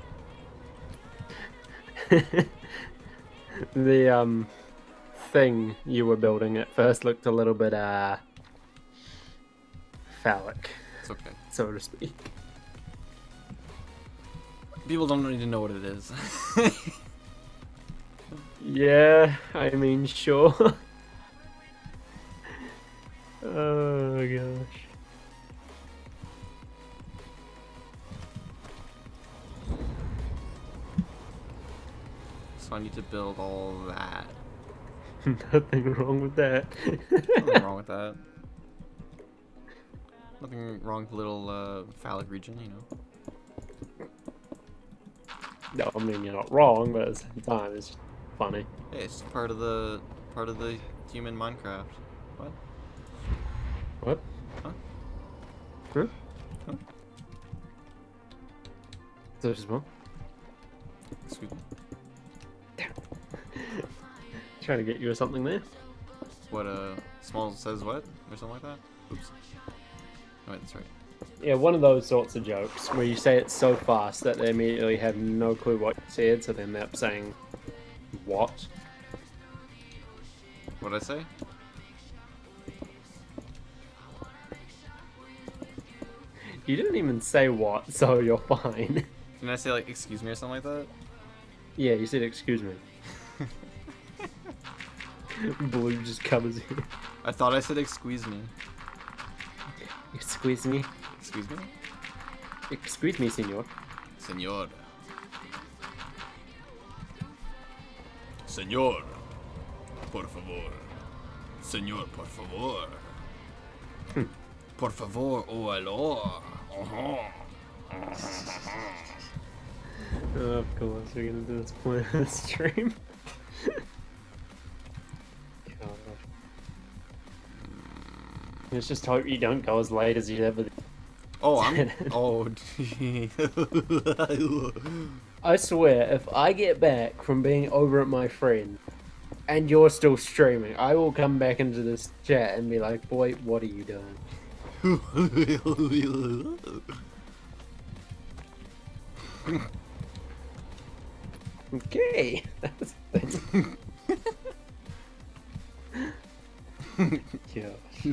The thing you were building at first looked a little bit phallic, It's okay. so to speak. People don't need to know what it is. Yeah, I mean, sure. Oh gosh. So I need to build all that. Nothing wrong with that. Nothing wrong with that. Nothing wrong with the little phallic region, you know. No, I mean you're not wrong, but at the same time it's funny. Hey, it's just part of the human Minecraft. What? What? Huh? Huh? Huh? So just one. Excuse me. Trying to get you or something there. What Small says what? Or something like that? Oops. Oh, wait, that's right. Yeah, one of those sorts of jokes where you say it so fast that they immediately have no clue what you said, so they end up saying, what? What'd I say? You didn't even say what, so you're fine. Didn't I say like excuse me or something like that? Yeah, you said excuse me. Blue just covers you. I thought I said excuse me. Excuse me. Excuse me? Excuse me, senor. Señor. Señor. Por favor. Señor, por favor. Por favor, oh hello. Oh, of course, we're gonna do this point of the stream. God. Let's just hope you don't go as late as you ever. Oh, I'm. Oh, I swear, if I get back from being over at my friend and you're still streaming, I will come back into this chat and be like, boy, what are you doing? Okay, that's the thing. Gosh.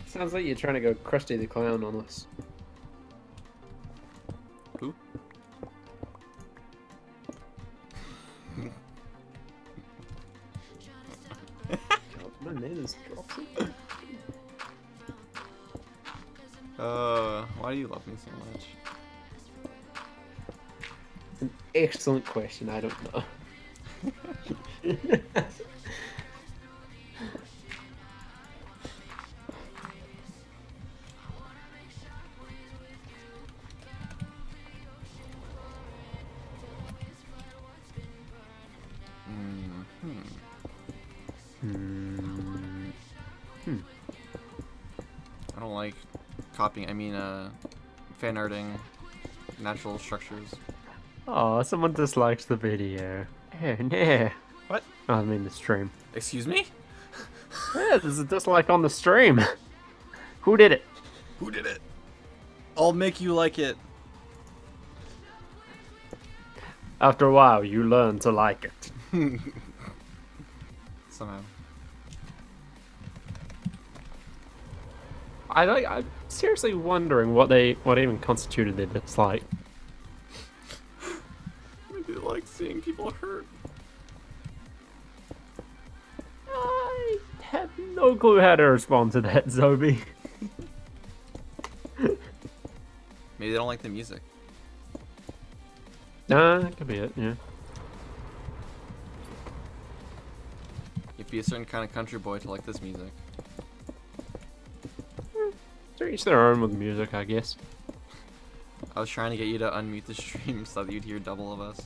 Sounds like you're trying to go Krusty the Clown on us. Who? God, my name is Dropsy. Why do you love me so much? An excellent question, I don't know. I don't like copying, fan arting natural structures. Oh, someone disliked the video. Oh no. What? Oh, I mean the stream. Excuse me? Yeah, there's a dislike on the stream. Who did it? Who did it? I'll make you like it. After a while, you learn to like it. Somehow. I'm seriously wondering what even constituted their dislike. Maybe they like seeing people hurt. I have no clue how to respond to that, Zoby. Maybe they don't like the music. Nah, that could be it, yeah. You have to be a certain kind of country boy to like this music. To each their own with music, I guess. I was trying to get you to unmute the stream so that you'd hear double of us.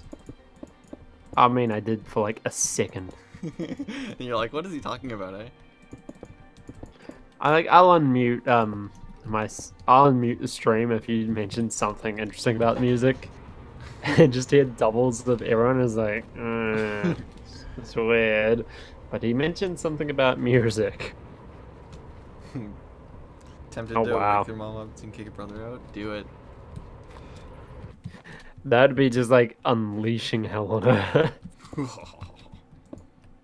I mean, I did for like a second. And you're like, what is he talking about, eh? I'll unmute I'll unmute the stream if you mention something interesting about music, and just hear doubles of everyone is like, it's weird, but he mentioned something about music. Tempted Oh, to wow. wake your mom up and kick your brother out? Do it. That'd be just like unleashing hell on her.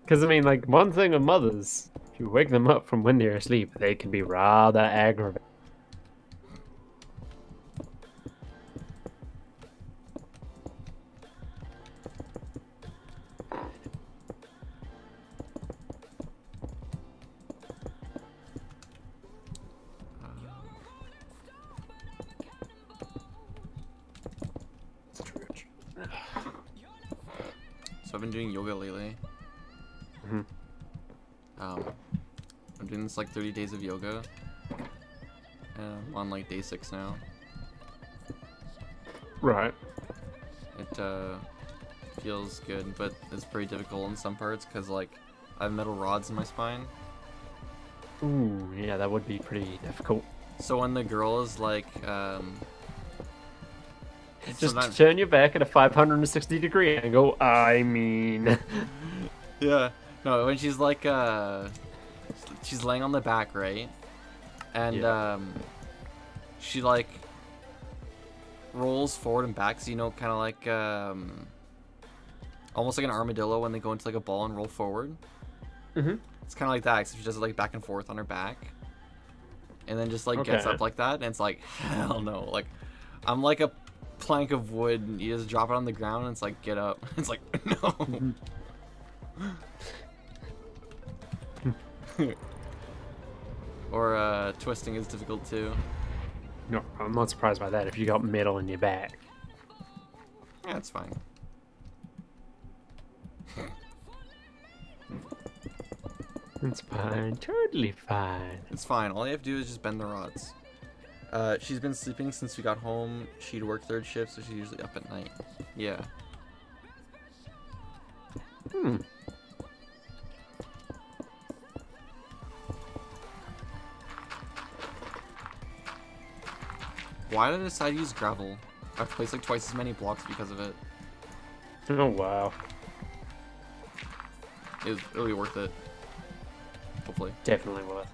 Because I mean, like, one thing with mothers, if you wake them up from when they're asleep, they can be rather aggravating. So I've been doing yoga lately. Mhm. I'm doing this like 30 days of yoga. And I'm on like day 6 now. Right. It feels good, but it's pretty difficult in some parts because like I have metal rods in my spine. Ooh, yeah, that would be pretty difficult. So when the girl is like, Just sometimes- turn your back at a 560-degree angle. I mean, yeah, no, when she's like, she's laying on the back, right? And Yeah. she like rolls forward and back, so you know, kind of like almost like an armadillo when they go into like a ball and roll forward. Mhm. It's kind of like that, except she does it like back and forth on her back, and then just like gets Okay. up like that, and it's like hell no, like I'm like a plank of wood, and you just drop it on the ground, and it's like get up. It's like no. Or twisting is difficult too. no, I'm not surprised by that if you got metal in your back. Yeah, it's fine. It's fine, totally fine. It's fine. All you have to do is just bend the rods. She's been sleeping since we got home. She'd work 3rd shift, so she's usually up at night. Yeah. Hmm. Why did I decide to use gravel? I've placed like twice as many blocks because of it. Oh wow, It'll be worth it. Hopefully. definitely worth.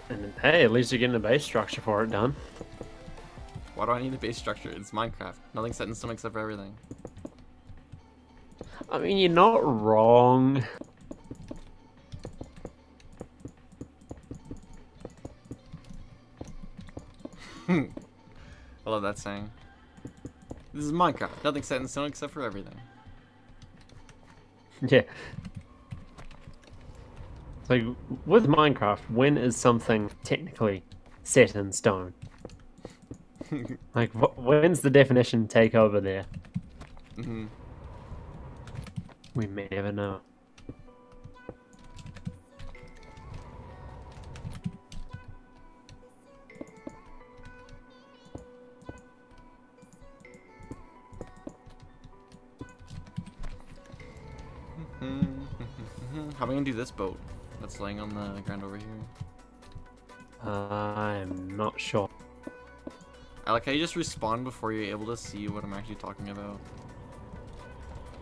And then, hey, at least you're getting a base structure for it done. Why do I need a base structure? It's Minecraft. Nothing's set in stone except for everything. I mean, you're not wrong. I love that saying. This is Minecraft. Nothing's set in stone except for everything. Yeah. Like, with Minecraft, when is something technically set in stone? Like, when's the definition take over there? Mm-hmm. We may never know. How am I gonna do this boat that's laying on the ground over here? I'm not sure. I like how you just respond before you're able to see what I'm actually talking about.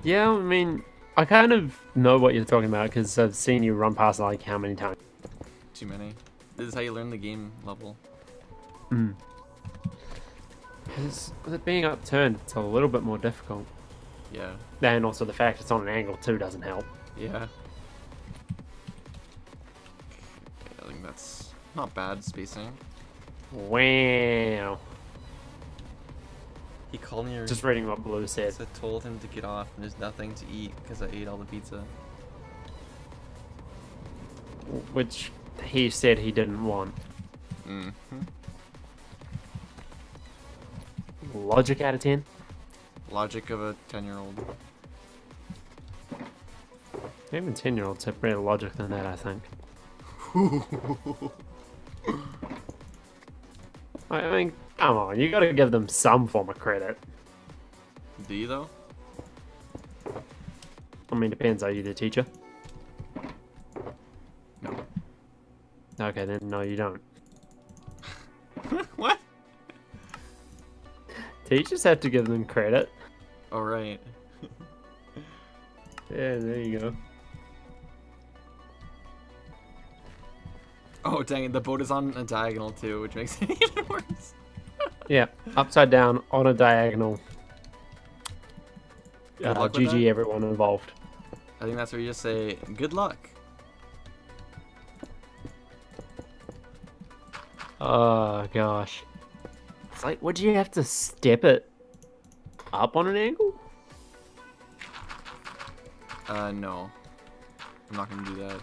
Yeah, I mean, I kind of know what you're talking about because I've seen you run past like how many times. Too many. This is how you learn the game level. Hmm. Because with it being upturned, it's a little bit more difficult. Yeah. And also the fact it's on an angle too doesn't help. Yeah. I think that's not bad spacing. Wow. He called me. Just reading what Blue said. I told him to get off, and there's nothing to eat because I ate all the pizza. Which he said he didn't want. Mm-hmm. Logic out of 10? Logic of a 10-year-old. Even 10-year-olds have better logic than that, I think. I mean, come on, you gotta give them some form of credit. Do you though? I mean, depends. Are you the teacher? No. Okay, then no, you don't. What? Teachers have to give them credit. All right. Yeah, there you go. Oh dang it! The boat is on a diagonal too, which makes it even worse. Yeah, upside down on a diagonal. Good luck with GG that. everyone involved. I think that's where you just say good luck. Oh gosh. It's like, would you have to step it up on an angle? No. I'm not gonna do that.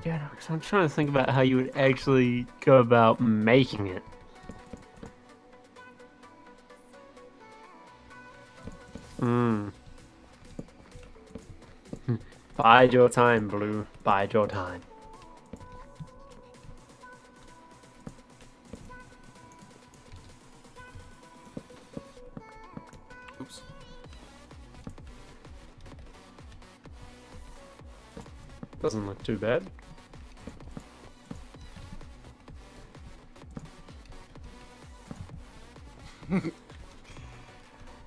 Yeah, no, 'cause I'm trying to think about how you would actually go about making it. Hmm. Bide your time, Blue. Bide your time. Oops. Doesn't look too bad.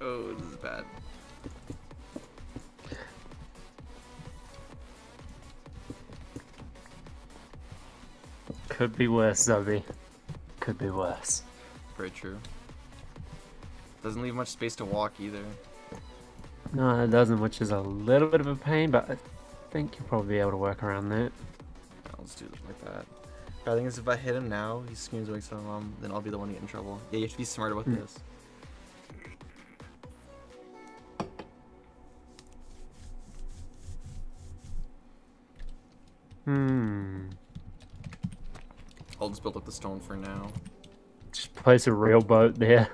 Oh, this is bad. Could be worse, Zoby. Could be worse. Very true. Doesn't leave much space to walk either. No, it doesn't, which is a little bit of a pain, but I think you'll probably be able to work around that. I'll just do it like that. But I think is if I hit him now, he screams wakes my mom, then I'll be the one to get in trouble. Yeah, you have to be smart about this. I'll just build up the stone for now. Just place a real boat there.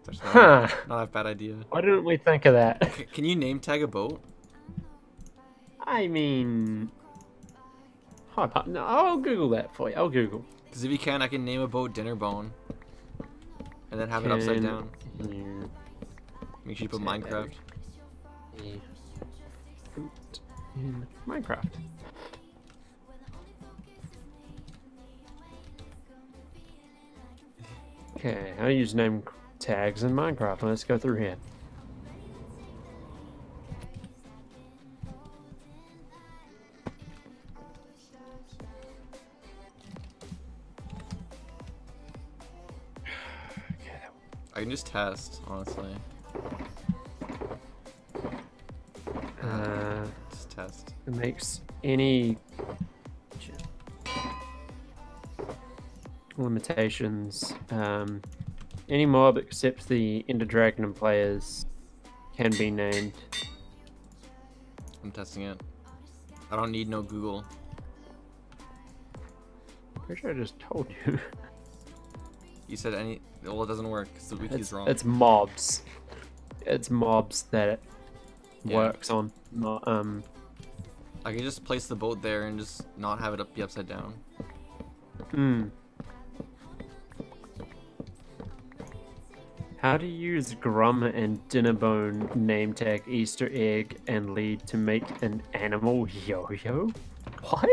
That's Huh. not a bad idea. Why didn't we think of that? Can you name tag a boat? I mean... Hold on. No, I'll Google that for you. I'll Google. Because if you can, I can name a boat Dinner Bone. And then have it upside down. You Make sure you put say Minecraft. a boat in Minecraft. Okay, how to use name tags in Minecraft. Let's go through here. I can just test, honestly. Just test. It makes any limitations. Any mob except the Ender Dragon and players can be named. I'm testing it. I don't need no Google. Pretty sure I just told you. You said any... Well, it doesn't work because the wiki's wrong. It's mobs. It's mobs that it Yeah. works on. Not, I can just place the boat there and just not have it be upside down. How to use Grum and Dinnerbone name tag Easter egg and lead to make an animal yo-yo? What?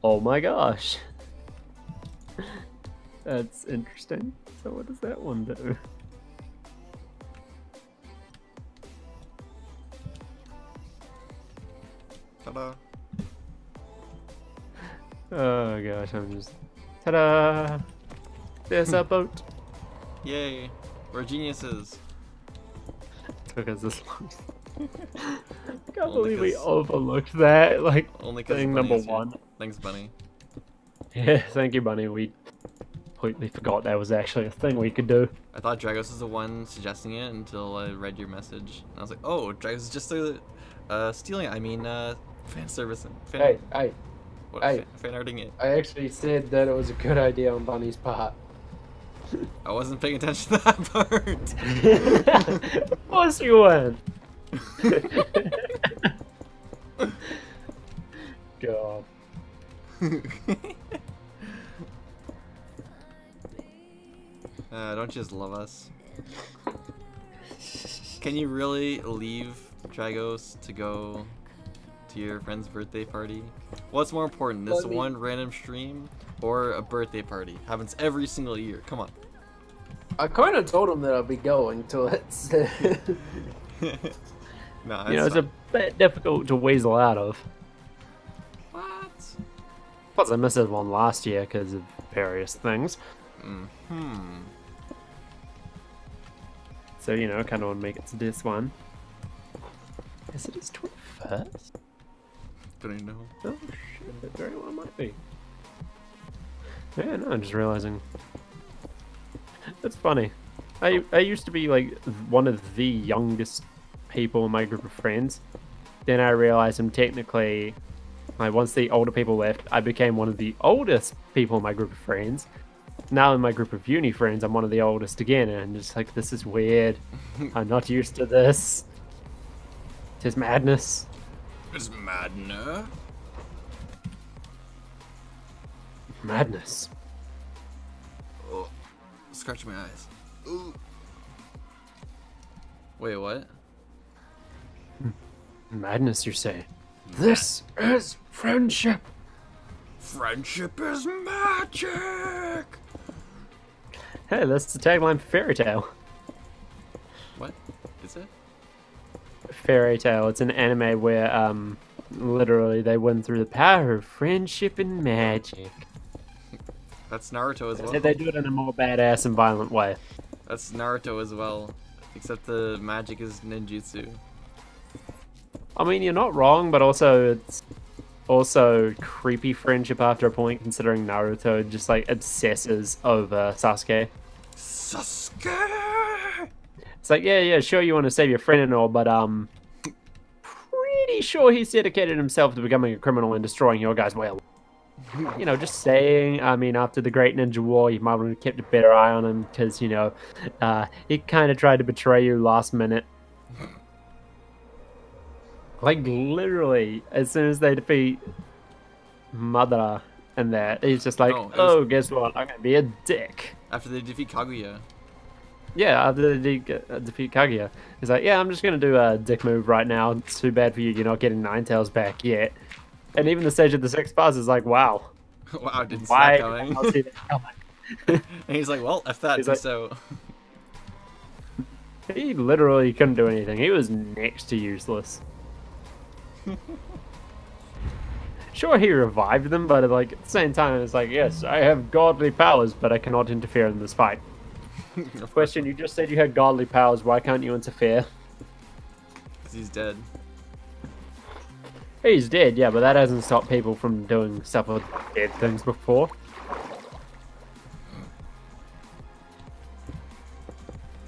Oh my gosh. That's interesting. So what does that one do? Ta-da. Oh gosh, I'm just... Ta-da! There's a boat! Yay. We're geniuses. Took us this long. I can't Only believe we 'cause- overlooked that, like, Only because thing number one. Thanks, Bunny. Yeah, thank you, Bunny. We completely forgot that was actually a thing we could do. I thought Dragos was the one suggesting it until I read your message. And I was like, oh, Dragos is just stealing it. I mean, fan service. Fan, Hey, what, hey. fan arting it. I actually said that it was a good idea on Bunny's part. I wasn't paying attention to that part. Of course you weren't! God. Don't you just love us? Can you really leave Dragos to go to your friend's birthday party? What's more important, this Well, I mean- one random stream or a birthday party? Happens every single year. Come on. I kind of told him that I'd be going to it. So. No, You know, it's a bit difficult to weasel out of. What? Plus, I missed this one last year because of various things. Hmm. So, you know, kind of want to make it to this one. Is it his 21st? Don't even know. Oh, shit, it very well might be. Yeah, no, I'm just realizing. That's funny. I used to be, like, one of the youngest people in my group of friends. Then I realized I'm technically... Like, once the older people left, I became one of the oldest people in my group of friends. Now in my group of uni friends, I'm one of the oldest again, and I'm just like, this is weird. I'm not used to this. It is madness. It's madness. Madness. Oh, scratch my eyes. Ooh. Wait, what? Madness, you say? This is friendship. Friendship is magic. Hey, that's the tagline for Fairy Tale. What is it? Fairy Tale. It's an anime where, literally they win through the power of friendship and magic. That's Naruto as well. Except they do it in a more badass and violent way. That's Naruto as well. Except the magic is ninjutsu. I mean, you're not wrong, but also it's also creepy friendship after a point, considering Naruto just like obsesses over Sasuke. Sasuke! It's like, yeah, sure you want to save your friend and all, but pretty sure he's dedicated himself to becoming a criminal and destroying your guys' well. You know, just saying. I mean, after the Great Ninja War, you might want to have kept a better eye on him because, you know, he kind of tried to betray you last minute. Like, literally, as soon as they defeat Madara and that, he's just like, No, oh, guess what? I'm going to be a dick. After they defeat Kaguya. Yeah, after they defeat Kaguya. He's like, yeah, I'm just going to do a dick move right now. It's too bad for you. You're not getting Ninetales back yet. And even the stage of the sixth pass is like, wow. Wow, didn't see Why that coming. did I not see that coming? And he's like, well, F that, He's like- so. He literally couldn't do anything. He was next to useless. Sure, he revived them, but like at the same time, it's like, yes, I have godly powers, but I cannot interfere in this fight. Question, you just said you had godly powers, why can't you interfere? Because he's dead. He's dead, yeah, but that hasn't stopped people from doing stuff with dead things before.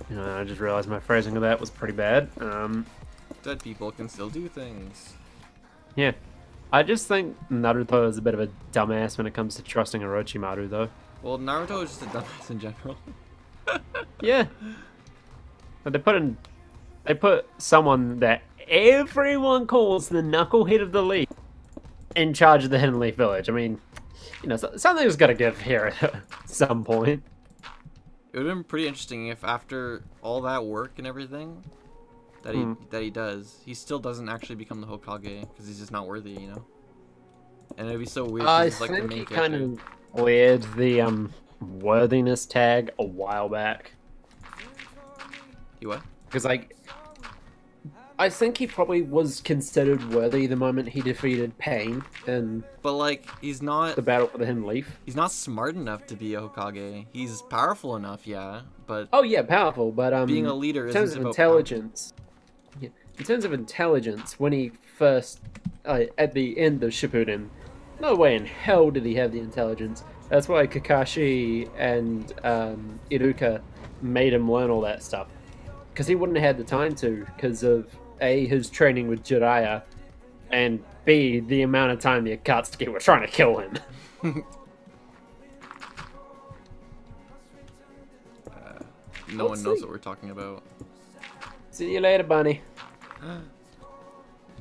You know, I just realized my phrasing of that was pretty bad. Dead people can still do things. Yeah. I just think Naruto is a bit of a dumbass when it comes to trusting Orochimaru, though. Well, Naruto is just a dumbass in general. Yeah. But they put someone that everyone calls the knucklehead of the league in charge of the Hidden Leaf Village. I mean, you know, something's got to give here at some point. It would have been pretty interesting if after all that work and everything that he does, he still doesn't actually become the Hokage because he's just not worthy, you know? And it'd be so weird 'cause I he's like the think main he character. kind of cleared the worthiness tag a while back. You what? Because, like, I think he probably was considered worthy the moment he defeated Pain in But like, he's not. the battle for the Hidden Leaf. He's not smart enough to be a Hokage. He's powerful enough, yeah, but Oh yeah, powerful, but being a leader in terms isn't of about intelligence, yeah, in terms of intelligence, when he first at the end of Shippuden, no way in hell did he have the intelligence. That's why Kakashi and Iruka made him learn all that stuff, because he wouldn't have had the time to, because of A, his training with Jiraiya, and B, the amount of time the Akatsuki were trying to kill him. No one knows what we're talking about. See you later, Bunny.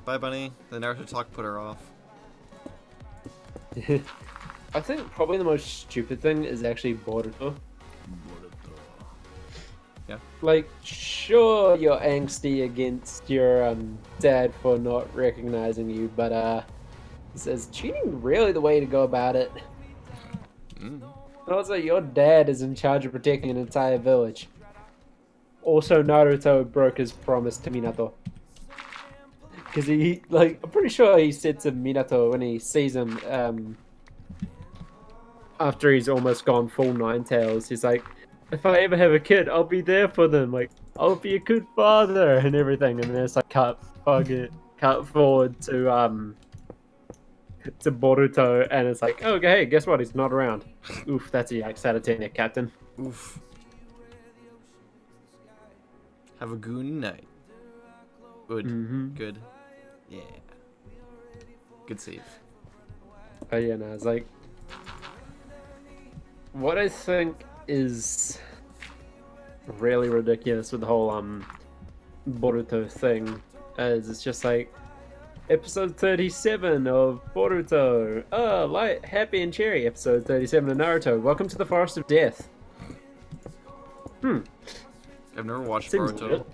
Bye, Bunny. The Naruto talk put her off. I think probably the most stupid thing is actually Boruto. Yeah. Like, sure, you're angsty against your dad for not recognizing you, but is cheating really the way to go about it? Also, your dad is in charge of protecting an entire village. Also, Naruto broke his promise to Minato. Because he, like, I'm pretty sure he said to Minato when he sees him, after he's almost gone full Nine Tails, he's like, if I ever have a kid, I'll be there for them. Like, I'll be a good father and everything. And then it's like cut forward to Boruto, and it's like, oh, okay, hey, guess what? He's not around. Oof, that's a yikes out of 10 there, Captain. Oof. Have a good night. Good. Mm-hmm. Good. Yeah. Good save. Oh yeah, no, it's like, what I think is really ridiculous with the whole Boruto thing is it's just like episode 37 of Boruto. Oh, light, happy and cheery. Episode 37 of Naruto. Welcome to the Forest of Death. I've never watched Seems Naruto. weird.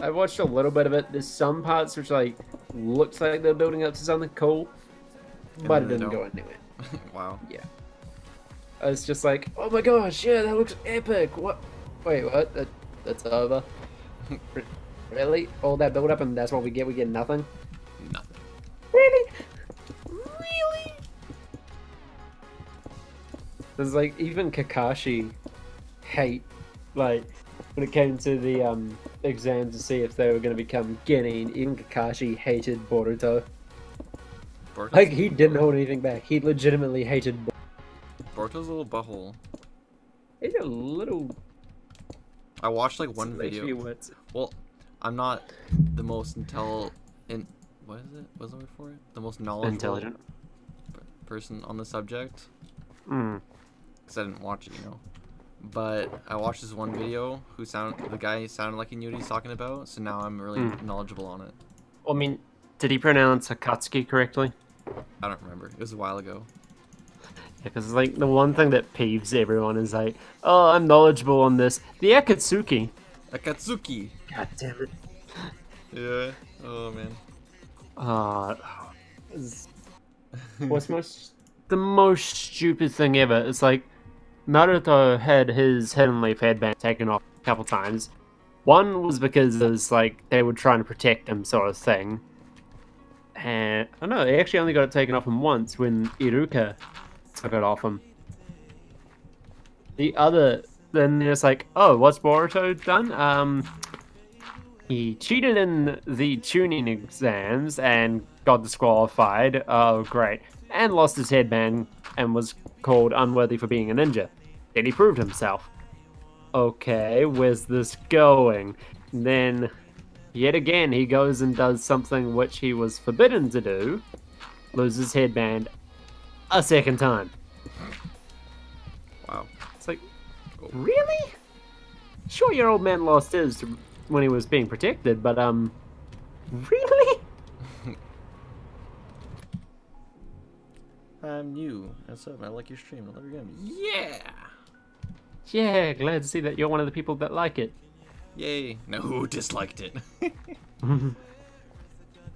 I watched a little bit of it. There's some parts which like looks like they're building up to something cool, but it then they didn't go don't. anywhere. Wow. Yeah. I was just like, oh my gosh, yeah, that looks epic. What? Wait, what? That's over? Really? All that build up and that's what we get? We get nothing? Nothing. Really? Really? There's like, even Kakashi hate, like, when it came to the exam to see if they were going to become Genin, even Kakashi hated Boruto. Boruto's Like, he didn't hold anything back. He legitimately hated Boruto. Boruto's a little butthole. He's a little... I watched like one makes me video. wet. Well, I'm not the most what is it? What's the word for it? The most knowledgeable Intelligent. person on the subject. Mm. Because I didn't watch it, you know. But I watched this one video the guy sounded like he knew what he's talking about, so now I'm really knowledgeable on it. I mean, did he pronounce Akatsuki correctly? I don't remember. It was a while ago. Because, like, the one thing that peeves everyone is like, oh, I'm knowledgeable on this. The Akatsuki. Akatsuki! God damn it. Yeah. Oh, man. What's the most stupid thing ever? It's like, Naruto had his Hidden Leaf headband taken off a couple times. One was because it was like, they were trying to protect him sort of thing. And, I don't know, he actually only got it taken off him once when Iruka took it off him. The other, then it's like, oh, what's Boruto done? He cheated in the tuning exams and got disqualified. Oh, great. And lost his headband and was called unworthy for being a ninja. Then he proved himself. Okay, where's this going? And then, yet again, he goes and does something which he was forbidden to do. Loses headband a second time. Wow. It's like, really? Sure, your old man lost his when he was being protected, but, really? I'm new. What's up? I like your stream. I love your game. Yeah! Yeah, glad to see that you're one of the people that like it. Yay. No, who disliked it?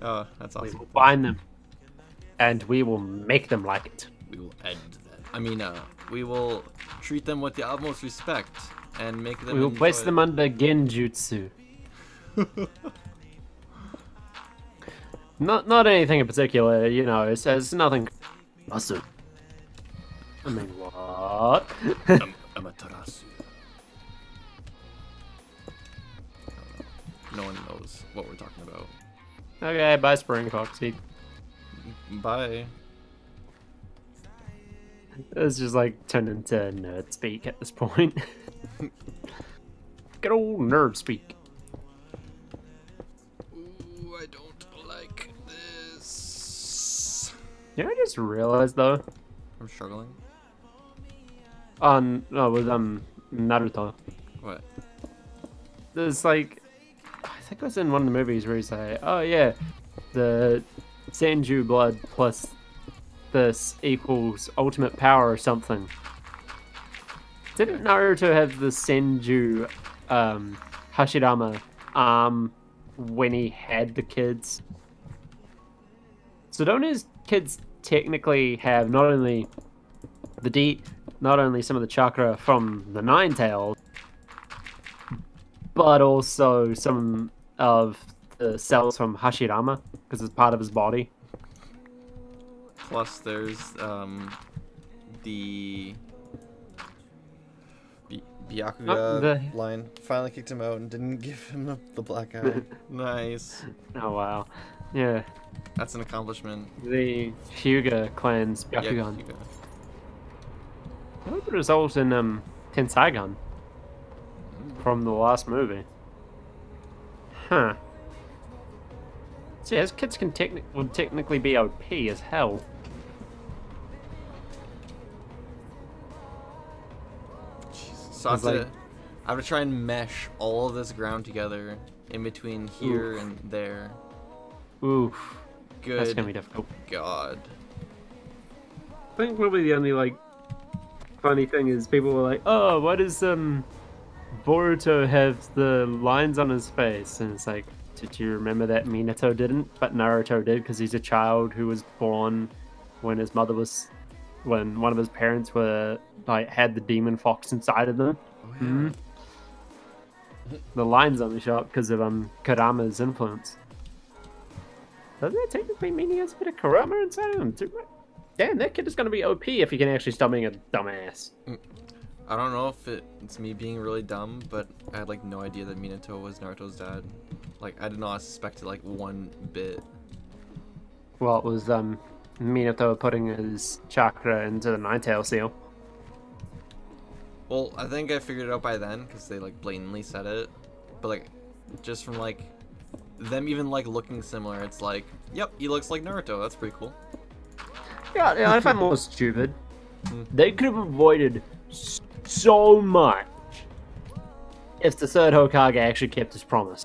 Oh, that's We awesome. will find them. And we will make them like it. We will end that. I mean, we will treat them with the utmost respect and make them. We will place them under genjutsu. Not anything in particular, you know. It says nothing. Awesome. I mean, what? Amaterasu. No one knows what we're talking about. Okay, bye, Spring Foxy. Bye. It's just like turned into nerd speak at this point. Good old nerd speak. Ooh, I don't like this. You know, I just realized though. I'm struggling. With Naruto. What? There's like, I think it was in one of the movies where he's like, oh yeah, the Senju blood plus this equals ultimate power or something. Didn't Naruto have the Senju Hashirama arm when he had the kids? So don't his kids technically have not only some of the chakra from the Nine Tails, but also some of the cells from Hashirama, because it's part of his body. Plus, there's the Byakuya line. Finally kicked him out and didn't give him the black eye. Nice. Oh wow, yeah. That's an accomplishment. The Hyuga clan's Byakugan. Yeah, Hyuga. That would result in Tenseigan from the last movie. Huh. So yeah, his kids would technically be OP as hell. So I have to try and mesh all of this ground together in between here and there. Oof. Good. That's gonna be difficult. God. I think probably the only like funny thing is people were like, "Oh, why does Boruto have the lines on his face?" And it's like, did you remember that Minato didn't, but Naruto did, because he's a child who was born when when one of his parents had the demon fox inside of them. Oh, yeah. The lines on the shot because of Kurama's influence. Doesn't that technically mean he has a bit of Kurama inside of him too? Damn, that kid is going to be OP if he can actually stop being a dumbass. I don't know if it's me being really dumb, but I had like no idea that Minato was Naruto's dad. Like, I did not suspect it like one bit. Well, it was Minato putting his chakra into the Nine-Tail Seal. Well, I think I figured it out by then, because they like blatantly said it. But like, just from like them even like looking similar, it's like, yep, he looks like Naruto. That's pretty cool. Yeah, I find more stupid. They could have avoided so much if the third Hokage actually kept his promise.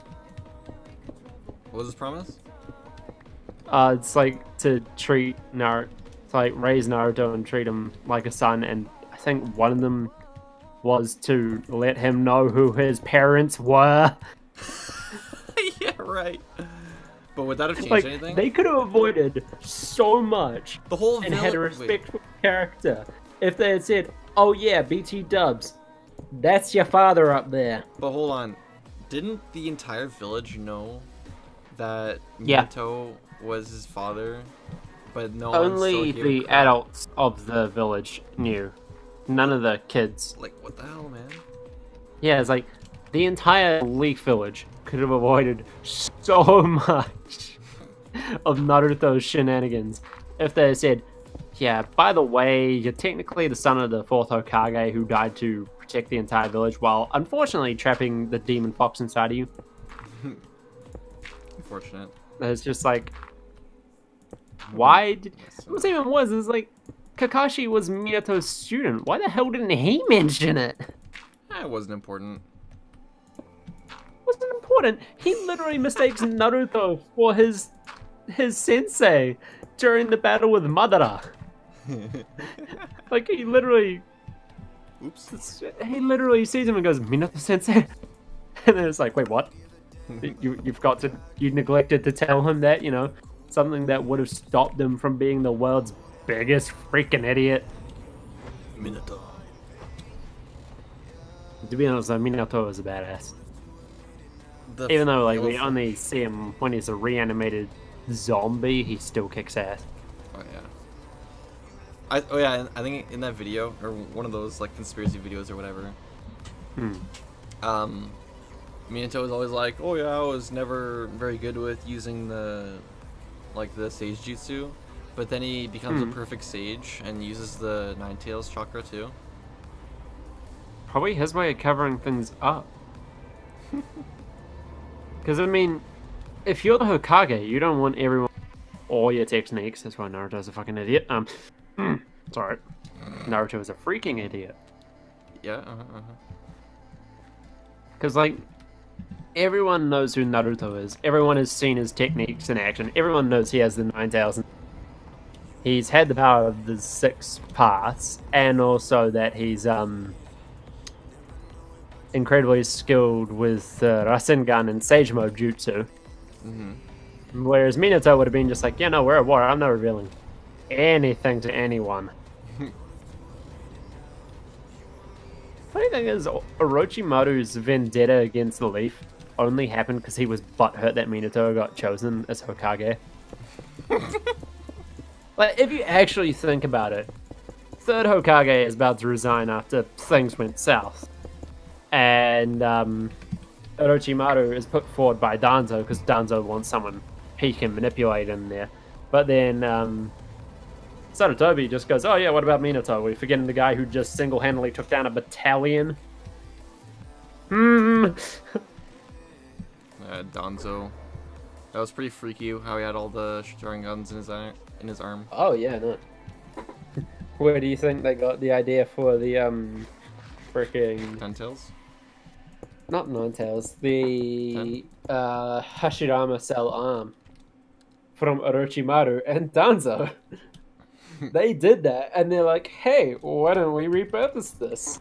What was his promise? It's like to treat Naruto, to like raise Naruto and treat him like a son, and I think one of them was to let him know who his parents were. Yeah, right. But would that have changed anything? They could have avoided so much. The whole and had a respectful character if they had said, "Oh yeah, BT Dubs, that's your father up there." But hold on, didn't the entire village know that Minato was his father? But no one only still the adults of the village knew. None of the kids. Like, what the hell, man? Yeah, it's like the entire Leaf village could have avoided so much of Naruto's shenanigans if they had said, "Yeah, by the way, you're technically the son of the fourth Hokage who died to protect the entire village while unfortunately trapping the demon fox inside of you." Unfortunate. It's just like, why did... What's even worse is like, Kakashi was Minato's student. Why the hell didn't he mention it? It wasn't important. Wasn't important. He literally mistakes Naruto for his sensei during the battle with Madara. Like, he literally... Oops. He literally sees him and goes, "Minato sensei?" And then it's like, wait, what? You neglected to tell him that, you know, something that would have stopped him from being the world's biggest freaking idiot. Minato. To be honest, though, Minato is a badass. The Even though, like, we yellow only see him when he's a reanimated zombie, he still kicks ass. Oh yeah. Oh yeah, I think in that video, or one of those like conspiracy videos or whatever, Minato was always like, "Oh yeah, I was never very good with using the sage jutsu," but then he becomes a perfect sage and uses the Nine Tails chakra too. Probably his way of covering things up. Because, I mean, if you're the Hokage, you don't want everyone... all your techniques. That's why Naruto's a fucking idiot. Sorry. Naruto is a freaking idiot. Yeah, Because, like, everyone knows who Naruto is. Everyone has seen his techniques in action. Everyone knows he has the 9,000. He's had the power of the 6 paths, and also that he's, incredibly skilled with Rasengan and Sage Mode Jutsu. Whereas Minato would have been just like, yeah, no, we're at war. I'm not revealing anything to anyone. Funny thing is, Orochimaru's vendetta against the Leaf only happened because he was butthurt that Minato got chosen as Hokage. Like, if you actually think about it, third Hokage is about to resign after things went south. And Orochimaru is put forward by Danzo because Danzo wants someone he can manipulate in there. But then Sarutobi just goes, "Oh yeah, what about Minato? We're forgetting the guy who just single-handedly took down a battalion." Danzo. That was pretty freaky how he had all the Sharingans in his arm. Oh yeah, no. Where do you think they got the idea for the freaking... Ten Tails? Not Ninetales, the Hashirama Cell arm from Orochimaru and Danzo. They did that, and they're like, "Hey, why don't we repurpose this?"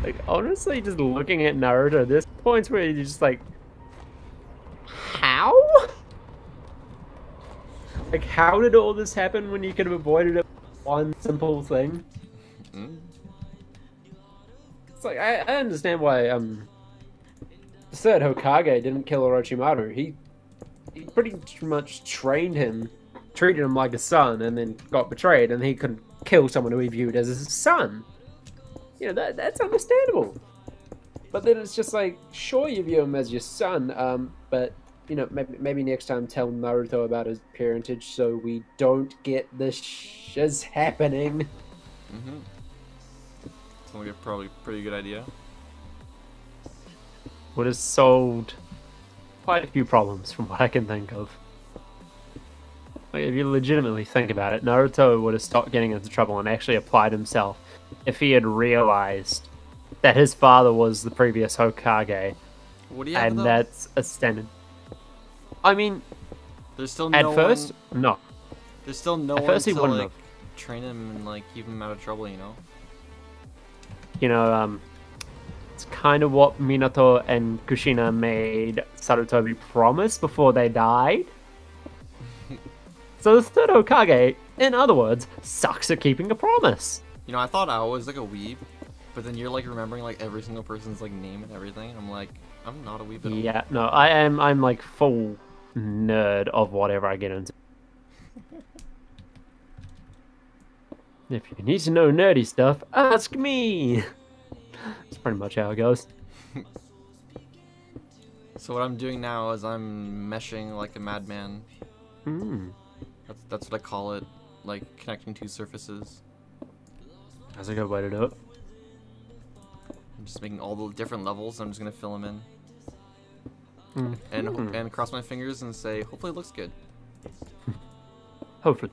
Like, honestly, just looking at Naruto, there's points where you're just like, how? Like, how did all this happen when you could have avoided it with one simple thing? It's like, I understand why the third Hokage didn't kill Orochimaru. He pretty much trained him, treated him like a son, and then got betrayed, and he couldn't kill someone who he viewed as his son. You know, that's understandable. But then it's just like, sure, you view him as your son, but, you know, maybe next time tell Naruto about his parentage so we don't get this shiz happening. Sounds like a probably pretty good idea. Would have solved quite a few problems from what I can think of. Like, if you legitimately think about it, Naruto would have stopped getting into trouble and actually applied himself if he had realized that his father was the previous Hokage. What do you have, and though? that's a standard. I mean, there's still no at first, one, no. There's still no At one first he to wouldn't like have. train him and like keep him out of trouble, you know? You know, it's kind of what Minato and Kushina made Sarutobi promise before they died. So the third Hokage, in other words, sucks at keeping a promise. You know, I thought I was like a weeb, but then you're like remembering like every single person's like name and everything. And I'm like, I'm not a weeb at all. Yeah, no, I'm like full nerd of whatever I get into. If you need to know nerdy stuff, ask me. That's pretty much how it goes. So what I'm doing now is I'm meshing like a madman. That's what I call it, like connecting two surfaces. That's a good way to do it. I'm just making all the different levels. I'm just gonna fill them in, and cross my fingers and say, hopefully it looks good. Hopefully.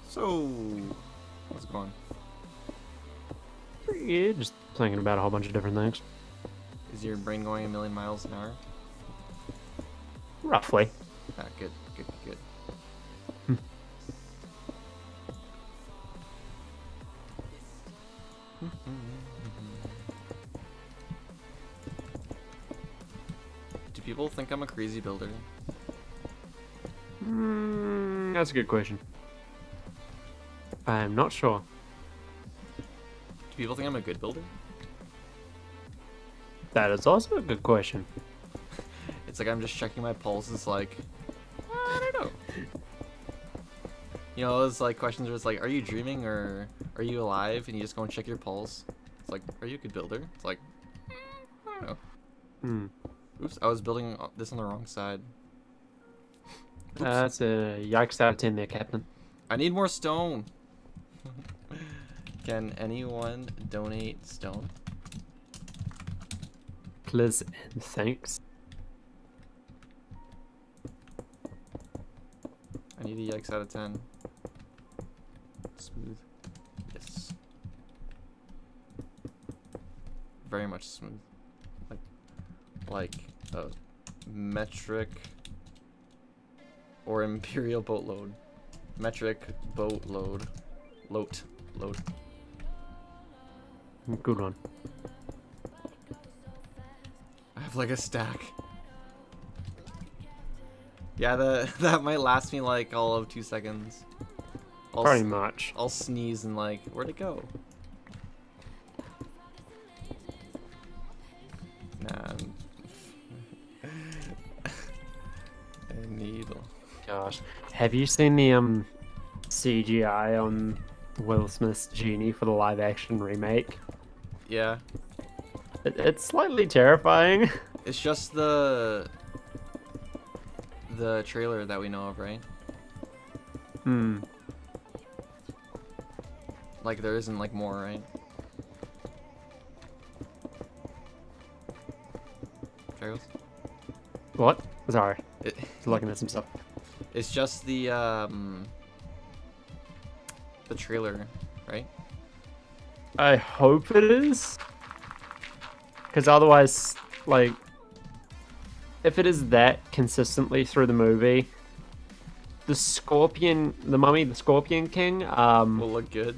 So, how's it going? Yeah, just thinking about a whole bunch of different things. Is your brain going a million miles an hour? Roughly. Ah, good, good, good. Do people think I'm a crazy builder? That's a good question. I'm not sure. Do people think I'm a good builder? That is also a good question. It's like I'm just checking my pulse. It's like, I don't know. You know, those like questions where it's like, are you dreaming or are you alive? And you just go and check your pulse. It's like, are you a good builder? It's like, I don't know. Oops, I was building this on the wrong side. That's a yikes out of 10 there, Captain. I need more stone. Can anyone donate stone? Please and thanks. I need a yikes out of 10. Smooth. Yes. Very much smooth. Like a metric or imperial boatload. Metric boatload. Load. Good one. I have like a stack. Yeah, that might last me like all of 2 seconds. Pretty much. I'll sneeze and like, where'd it go? Nah. A needle. Gosh. Have you seen the CGI on Will Smith's Genie for the live action remake? Yeah. It's slightly terrifying. It's just the trailer that we know of, right? Like there isn't like more, right? Trails? What? Sorry. Looking at some stuff. It's just the trailer, right? I hope it is. Because otherwise, like, if it is that consistently through the movie, the Mummy, the Scorpion King, Will look good.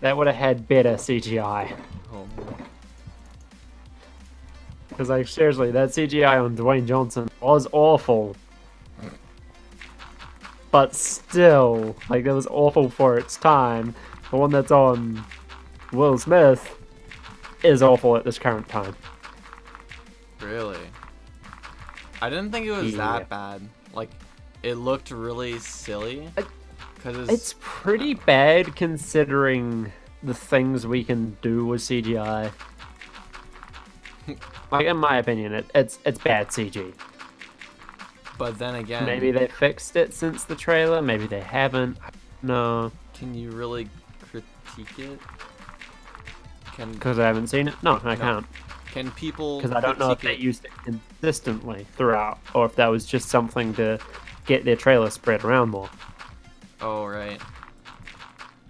that would have had better CGI. Oh boy. Because, like, seriously, that CGI on Dwayne Johnson was awful. But still, like, it was awful for its time. The one that's on Will Smith is awful at this current time. Really? I didn't think it was that bad. Like, it looked really silly. Cause It's pretty bad considering the things we can do with CGI. Like, in my opinion, it's bad CG. But then again, Maybe they fixed it since the trailer, maybe they haven't. No. can you really critique it? Because I haven't seen it? No, I can't. Can people? Because I don't know if they used it consistently throughout, or if that was just something to get their trailer spread around more. Oh right.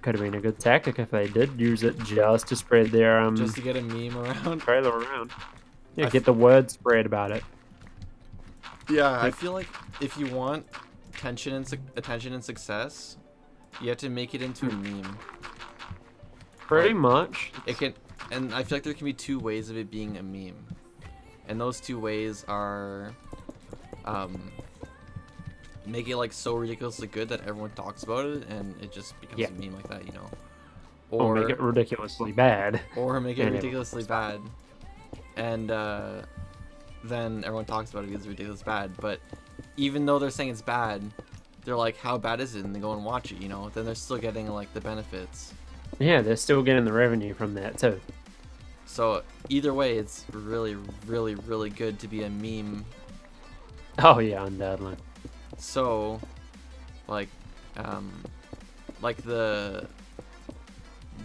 Could have been a good tactic if they did use it just to spread their Just to get a meme around. trailer around. Yeah, get the word spread about it. Yeah, I feel like if you want attention and success, you have to make it into a meme. Pretty much. It can, and I feel like there can be two ways of it being a meme, and those two ways are, make it like so ridiculously good that everyone talks about it, and it just becomes a meme like that, you know. Or make it ridiculously bad. Or make it ridiculously bad, and then everyone talks about it because it's ridiculously bad. But even though they're saying it's bad, they're like, how bad is it? And they go and watch it, you know. Then they're still getting like the benefits. Yeah, they're still getting the revenue from that too. So either way, it's really, really, really good to be a meme. Oh yeah, undoubtedly. So, like the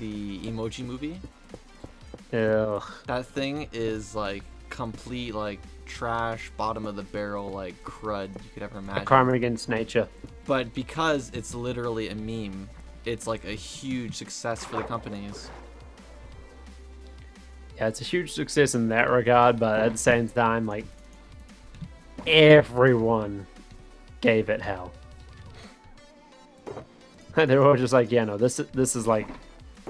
emoji movie. Ugh. That thing is like complete like trash, bottom of the barrel, like crud you could ever imagine. A crime against nature. But because it's literally a meme, it's like a huge success for the companies. Yeah, it's a huge success in that regard, but at the same time, like, everyone gave it hell. And they're all just like, yeah, no, this is like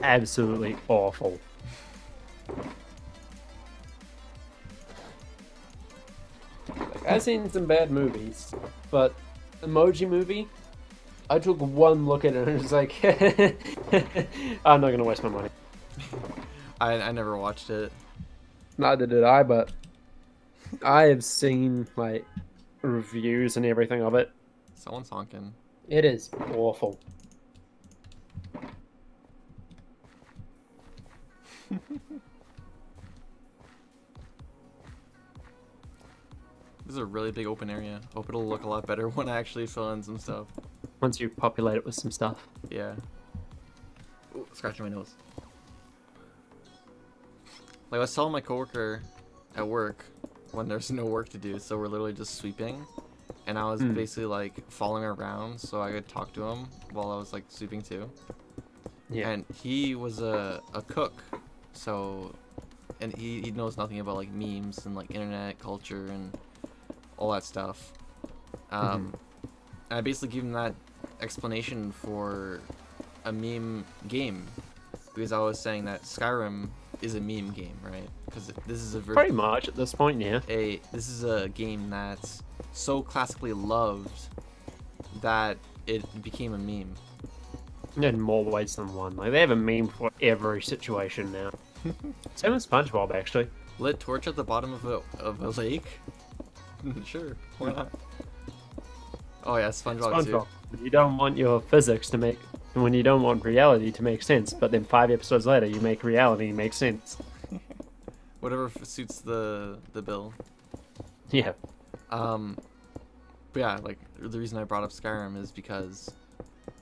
absolutely awful. Like, I've seen some bad movies, but Emoji Movie, I took one look at it and I was like, I'm not gonna waste my money. I never watched it. Neither did I, but I have seen like reviews and everything of it. Someone's honking. It is awful. This is a really big open area. Hope it'll look a lot better when I actually fill in some stuff. Once you populate it with some stuff. Yeah. Ooh, scratching my nose. Like I was telling my coworker at work when there's no work to do, so we're literally just sweeping, and I was basically like following around so I could talk to him while I was like sweeping too. Yeah. And he was a cook, so, and he knows nothing about like memes and like internet culture and all that stuff. And I basically gave him that explanation for a meme game, because I was saying that Skyrim is a meme game, right? Because this is a pretty much at this point, yeah. This is a game that's so classically loved that it became a meme. In more ways than one. Like they have a meme for every situation now. Same with SpongeBob, actually. Lit torch at the bottom of a lake. Sure, why not? Oh yeah, SpongeBob too. You don't want your physics to make, when you don't want reality to make sense, but then 5 episodes later you make reality make sense. Whatever suits the bill. Yeah. But yeah, like the reason I brought up Skyrim is because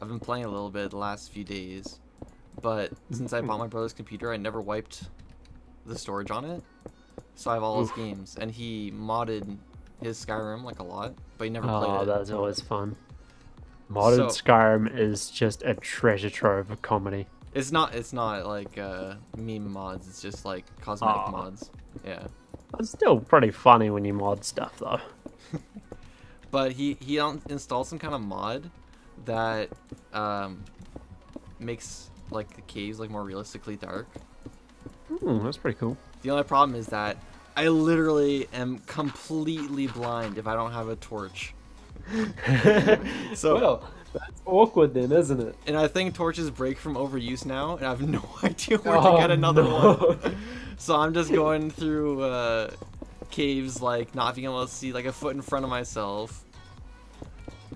I've been playing a little bit the last few days, but since I bought my brother's computer, I never wiped the storage on it. So I have all his games, and he modded his Skyrim like a lot, but he never played it. Oh, that's always fun. Modded Skyrim is just a treasure trove of comedy. It's not like meme mods. It's just like cosmetic mods. Yeah. It's still pretty funny when you mod stuff though. But he installed some kind of mod that makes like the caves like more realistically dark. That's pretty cool. The only problem is that I literally am completely blind if I don't have a torch. So well, that's awkward then, isn't it? And I think torches break from overuse now, and I have no idea where to get another one. So I'm just going through caves, like not being able to see like a foot in front of myself.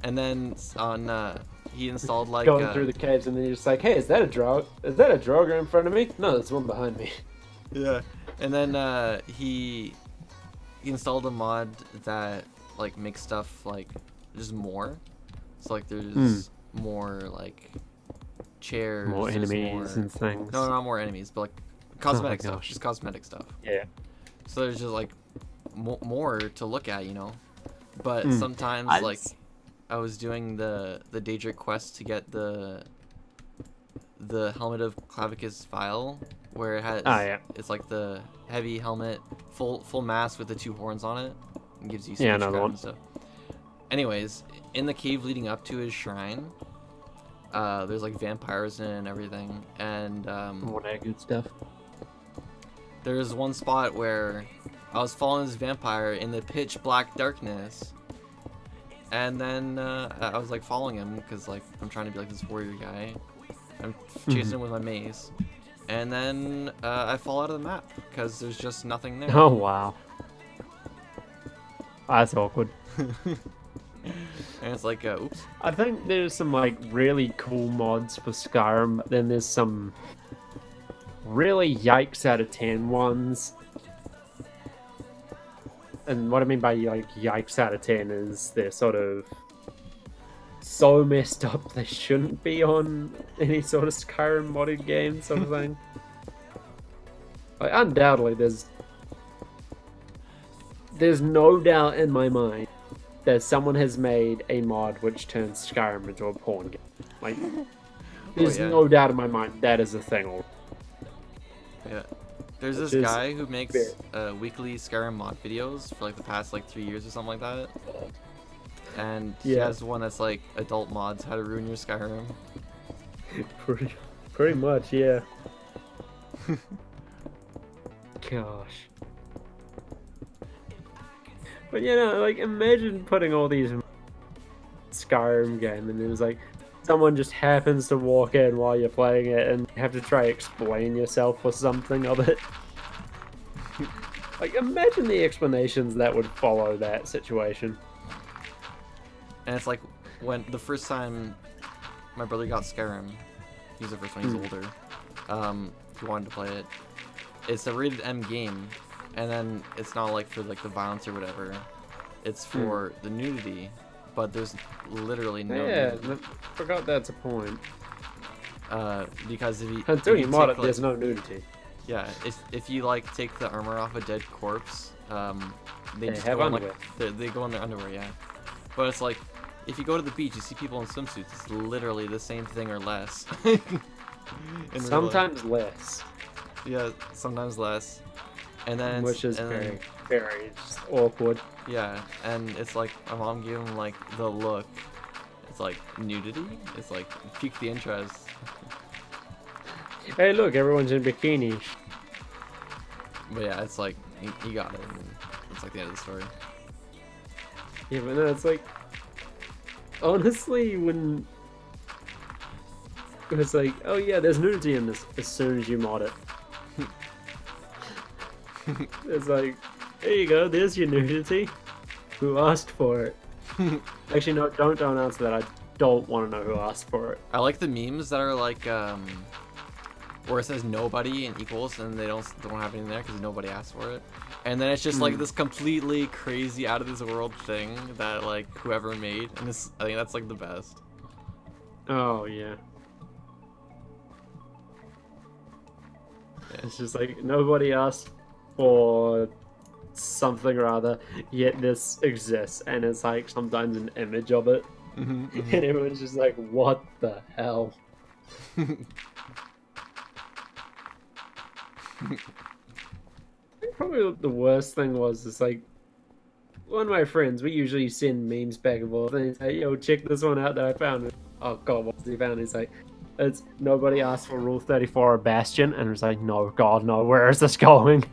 And then on he installed like going through the caves, and then you're just like, hey, is that a Draugr in front of me? No, there's one behind me. Yeah. And then he installed a mod that like makes stuff like just more. So like there's more like chairs, more enemies and things. No, not more enemies, but like cosmetic stuff. Just cosmetic stuff. Yeah. So there's just like more to look at, you know. But sometimes like I was doing the Daedric quest to get the helmet of Clavicus Vile, where it has it's like the heavy helmet, full mask with the 2 horns on it, and gives you another one and stuff. Anyways, in the cave leading up to his shrine, there's like vampires in it and everything, and all that good stuff. There's one spot where I was following this vampire in the pitch black darkness, and then I was like following him because like I'm trying to be like this warrior guy. I'm chasing him with my mace, and then I fall out of the map because there's just nothing there. Oh wow, that's awkward. And it's like, oops. I think there's some like really cool mods for Skyrim, but then there's some really yikes out of 10 ones. And what I mean by like yikes out of 10 is they're sort of so messed up they shouldn't be on any sort of Skyrim modded game sort of thing. Like, undoubtedly there's no doubt in my mind that someone has made a mod which turns Skyrim into a porn game. Like, there's no doubt in my mind that is a thing. Yeah. There's this Which is guy who makes fair. weekly Skyrim mod videos for like the past like 3 years or something like that. And he Yeah. has one that's like adult mods, how to ruin your Skyrim. Pretty much, yeah. Gosh. But you know, like imagine putting all these Skyrim game and there's like someone just happens to walk in while you're playing it and you have to try explain yourself or something of it. Like imagine the explanations that would follow that situation. And it's like when the first time my brother got Skyrim, he was the first one, he's older. He wanted to play it. It's a rated M game, and then it's not like for like the violence or whatever. It's for the nudity, but there's literally no nudity. Forgot that's a point. Because if you Until if you you mod take, it, there's no nudity. Yeah, if you like take the armor off a dead corpse, they just have go in, underwear. like they go in their underwear, yeah. But it's like if you go to the beach, you see people in swimsuits. It's literally the same thing or less. In real life. Sometimes less. Yeah, sometimes less. And then Which is very, very just awkward. yeah, and it's like my mom gave him like the look. It's like nudity. It's like pique the interest. Hey, look, everyone's in bikinis. But yeah, it's like he got it. And it's like the end of the story. Yeah, but no, it's like honestly when it's like, oh yeah, there's nudity in this as soon as you mod it. It's like, there you go, there's your nudity. Who asked for it? Actually, no, don't answer that. I don't want to know who asked for it. I like the memes that are like where it says nobody and equals, and they don't have anything there because nobody asked for it. And then it's just like this completely crazy out of this world thing that like whoever made, and this I think that's like the best. Oh yeah. It's just like nobody asked for something or other, yet this exists, and it's like sometimes an image of it, and everyone's just like, "What the hell?" Probably the worst thing was it's like one of my friends. We usually send memes back and forth, and he's like, "Yo, check this one out that I found." Oh god, what's he found? He's like, it's nobody asked for Rule 34 or Bastion, and it's like, no, God, no, where is this going?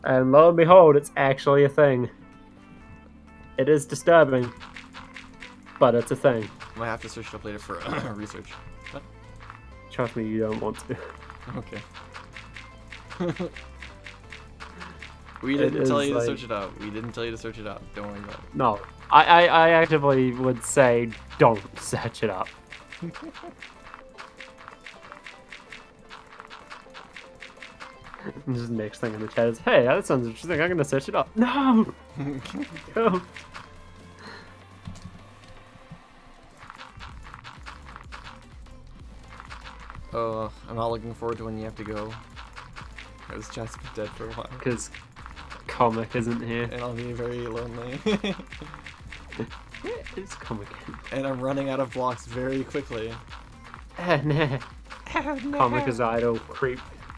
And lo and behold, it's actually a thing. It is disturbing, but it's a thing. Might have to search it up later for research. What? Trust me, you don't want to. Okay. We didn't tell you to like- search it up. We didn't tell you to search it up. Don't worry about it. No, I actively would say don't search it up. And just next thing in the chat is, hey, that sounds interesting. I'm gonna search it up. No, go. Oh, I'm not looking forward to when you have to go. This chat's been dead for a while, Because comic isn't here. and I'll be very lonely. Where is comic? And I'm running out of blocks very quickly. Nah. Comic is idle.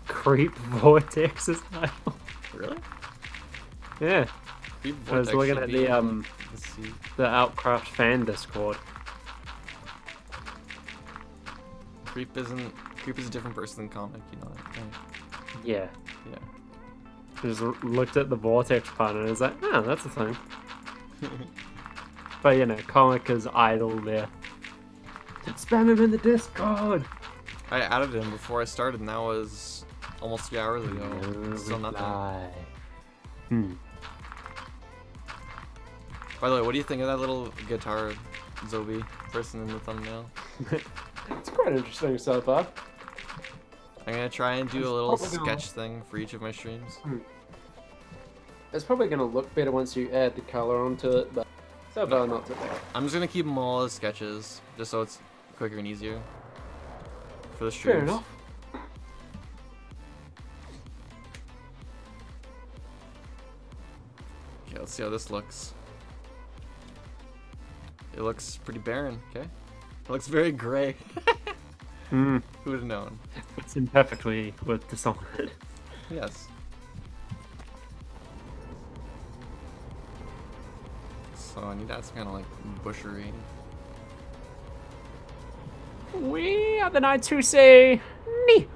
Creep vortex is idle. Really? Yeah. Creep I was Vortex looking should at be the in Let's see. Outcraft fan Discord. Creep is a different person than comic. You know that, right? Yeah. Yeah. Just looked at the vortex part and I was like, oh, that's a thing. But you know, comic is idle there. Spam him in the Discord. I added him before I started, and that was almost 3 hours ago. Still nothing. By the way, what do you think of that little guitar Zoby person in the thumbnail? It's quite interesting so far. I'm gonna try and do It's a little probably gonna- sketch thing for each of my streams. It's probably going to look better once you add the color onto it, but so far not too bad. I'm just gonna keep them all as sketches, just so it's quicker and easier for the streams. Fair enough. Okay, let's see how this looks. It looks pretty barren, okay? It looks very gray. Hmm. Who would have known? Fits in perfectly with Dishonored. Yes. So I need to add some kind of like bushery. We are the knights who say "Nee,"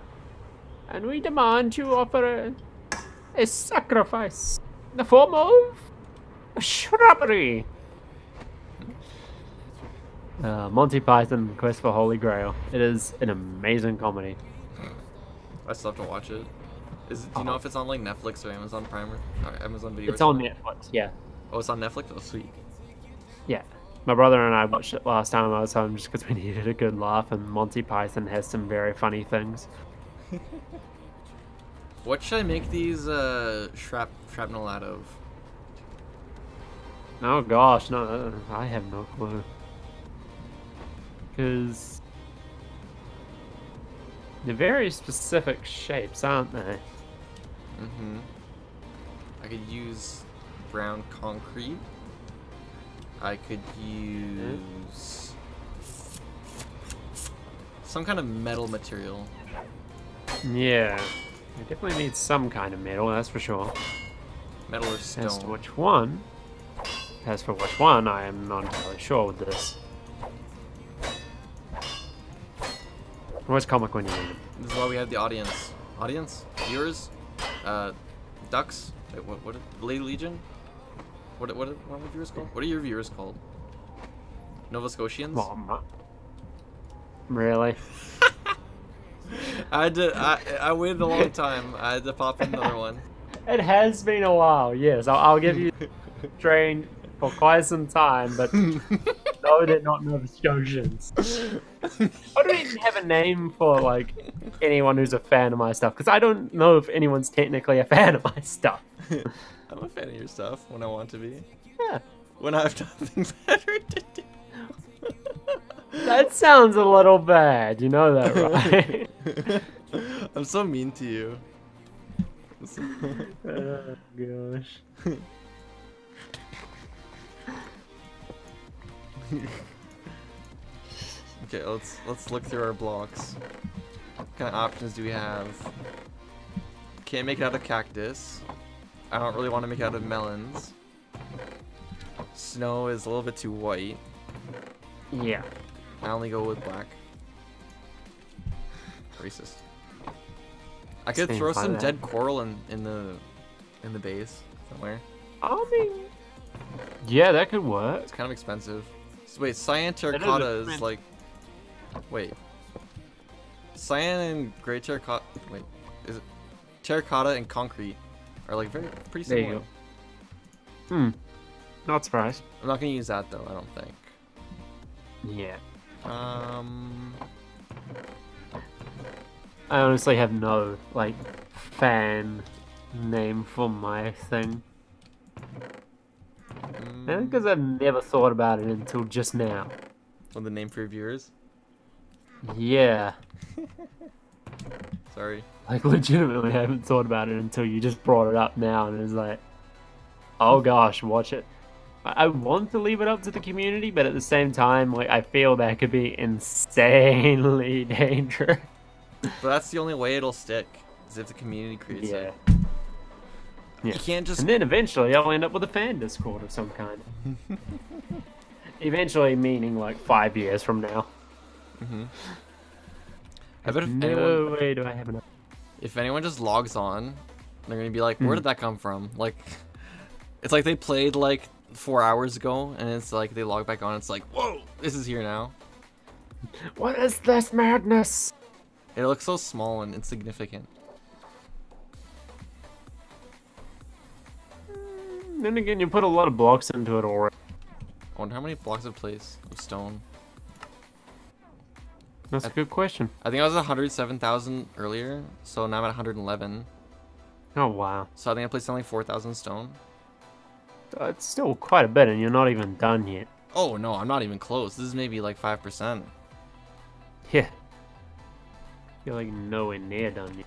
and we demand you offer a sacrifice in the form of a shrubbery. Monty Python Quest for Holy Grail. It is an amazing comedy. I still have to watch it. Do you know if it's on like Netflix or Amazon Prime or Amazon Video? It's on Netflix, yeah. Oh, it's on Netflix? Oh, sweet. Yeah. My brother and I watched it last time I was home just because we needed a good laugh, and Monty Python has some very funny things. What should I make these shrapnel out of? Oh gosh, no, I have no clue. Because they're very specific shapes, aren't they? Mm-hmm. I could use brown concrete. I could use some kind of metal material. Yeah. We definitely need some kind of metal, that's for sure. Metal or stone. As for which one, I am not entirely sure with this. Where's comic when you need it? This is why we have the audience. Audience? Viewers? Ducks? Wait, what Lady Legion? What are my viewers called? What are your viewers called? Nova Scotians? Well, really? I waited a long time. I had to pop in another one. It has been a while, yes. I'll give you trained for quite some time, but no, they're not Nova Scotians. I don't even have a name for like anyone who's a fan of my stuff, because I don't know if anyone's technically a fan of my stuff. I'm a fan of your stuff when I want to be. Yeah. When I have nothing better to do. That sounds a little bad, you know that, right? I'm so mean to you. Oh gosh. Okay, let's look through our blocks. What kind of options do we have? Can't make it out of cactus. I don't really want to make it out of melons. Snow is a little bit too white. Yeah. I only go with black. Racist. I could throw some dead coral in the base somewhere. I mean, yeah, that could work. It's kind of expensive. So wait, cyan terracotta is like. Wait. Cyan and gray terracotta. Wait, is it terracotta and concrete are like pretty There similar. you go. Not surprised. I'm not gonna use that though. I don't think. Yeah. I honestly have no like fan name for my thing. I think because I've never thought about it until just now. What the name for your viewers? Yeah. Sorry. Like legitimately haven't thought about it until you just brought it up now, and it's like, oh gosh, watch it. I want to leave it up to the community, but at the same time, like I feel that could be insanely dangerous. But that's the only way it'll stick, is if the community creates it. Yeah. You can't just. And then eventually I'll end up with a fan Discord of some kind. Eventually meaning like 5 years from now. Mm-hmm. I bet No way do I have enough. if anyone just logs on, they're gonna be like, where did that come from? Like, it's like they played like 4 hours ago, and it's like they log back on, it's like, whoa, this is here now. What is this madness? It looks so small and insignificant. Then again, you put a lot of blocks into it already. I wonder how many blocks of place of stone. That's a good question. I think I was at 107,000 earlier, so now I'm at 111. Oh wow. So I think I placed only 4,000 stone. It's still quite a bit, and you're not even done yet. Oh no, I'm not even close. This is maybe like 5%. Yeah. You're like nowhere near done yet.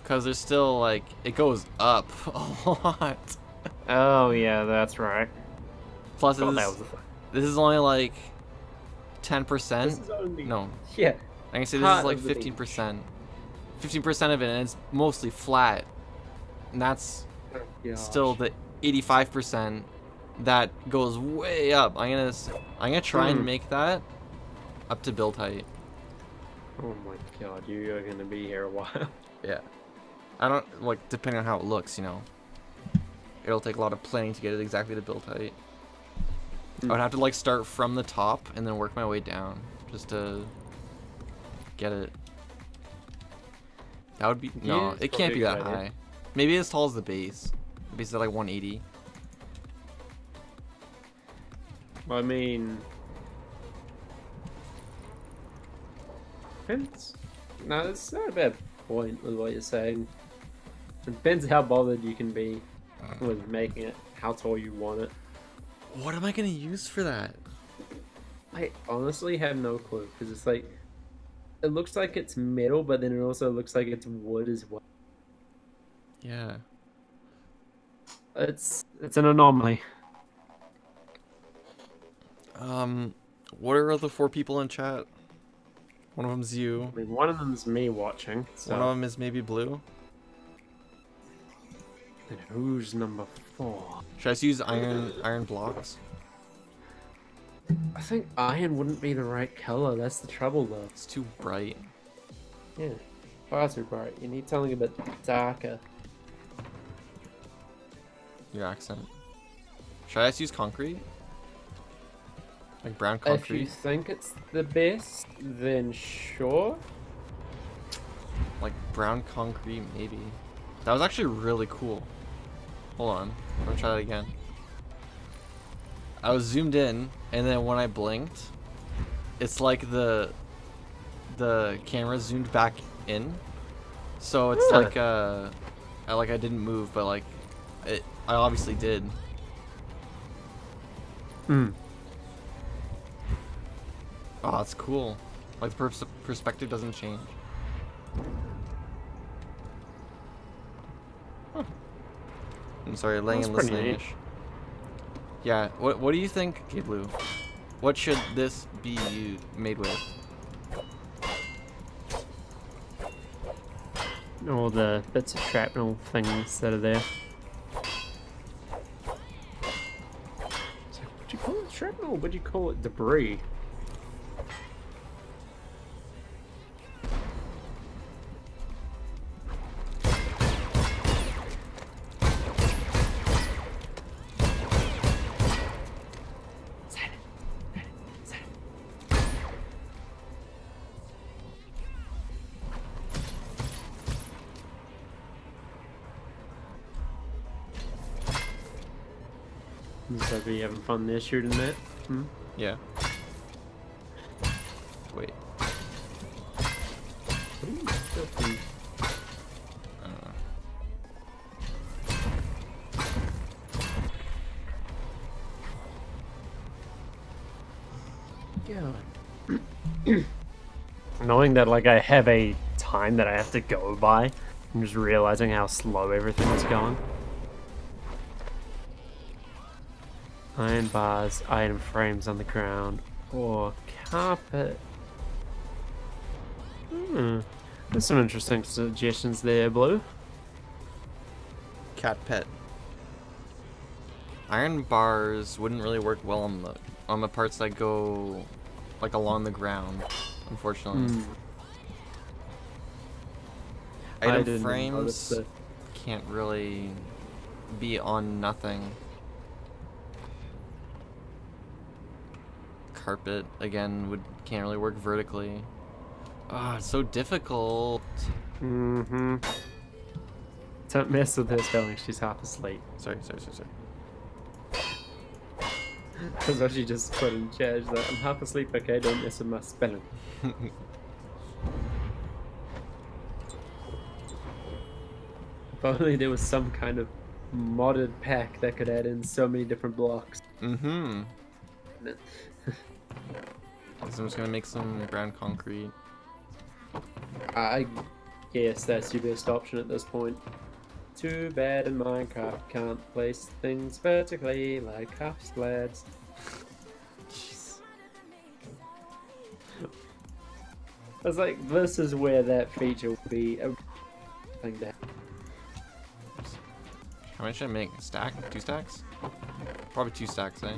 Because there's still like, it goes up a lot. Oh yeah, that's right. Plus That was the thing. this is only like 10%. This is only, No. Yeah, Like I say, this is like 15%. 15% of it, and it's mostly flat. And that's still the 85% that goes way up. I'm gonna try and make that up to build height. Oh my god, you are gonna be here a while. Yeah. I don't, like, depending on how it looks, you know. It'll take a lot of planning to get it exactly to build height. I would have to, like, start from the top and then work my way down just to get it. That would be, no, it can't be that high. Maybe as tall as the base. The base is at like 180. I mean, depends. No, it's not a bad point with what you're saying. It depends how bothered you can be with making it, how tall you want it. What am I gonna use for that? I honestly have no clue, because it's like, it looks like it's metal, but then it also looks like it's wood as well. Yeah. It's an anomaly. What are the 4 people in chat? One of them's you. I mean, one of them's me watching. So. One of them is maybe blue. And who's number 4? Should I just use iron blocks? I think iron wouldn't be the right color. That's the trouble, though. It's too bright. Yeah, far too bright. You need something a bit darker. Your accent. Should I just use concrete? Like brown concrete? If you think it's the best, then sure. Like brown concrete, maybe. That was actually really cool. Hold on. I'm gonna try that again. I was zoomed in, and then when I blinked, it's like the camera zoomed back in. So it's like I didn't move, but like I obviously did. Hmm. Oh, that's cool. Like the perspective doesn't change. Huh. I'm sorry, laying and listening-ish. Yeah, what do you think, okay, Blue? What should this be made with? All the bits of shrapnel things that are there. So, would you call it shrapnel or would you call it debris? So be having fun there shooting that? Hmm? Yeah. Wait. God. Knowing that like I have a time that I have to go by, I'm just realizing how slow everything is going. Iron bars, item frames on the ground, or carpet. There's some interesting suggestions there, Blue. Cat pet. Iron bars wouldn't really work well on the parts that go like along the ground, unfortunately. Item frames can't really be on nothing. Carpet again can't really work vertically. Ah, it's so difficult. Don't mess with her spelling, she's half asleep. Sorry. That's what she just put in chat. She's like, I'm half asleep, okay, don't mess with my spelling. If only there was some kind of modded pack that could add in so many different blocks. So I'm just gonna make some brown concrete. I guess that's your best option at this point. Too bad in Minecraft can't place things vertically like half slabs. Jeez. I was like, this is where that feature will be a thing to happen. How many should I make? A stack? 2 stacks? Probably 2 stacks, eh?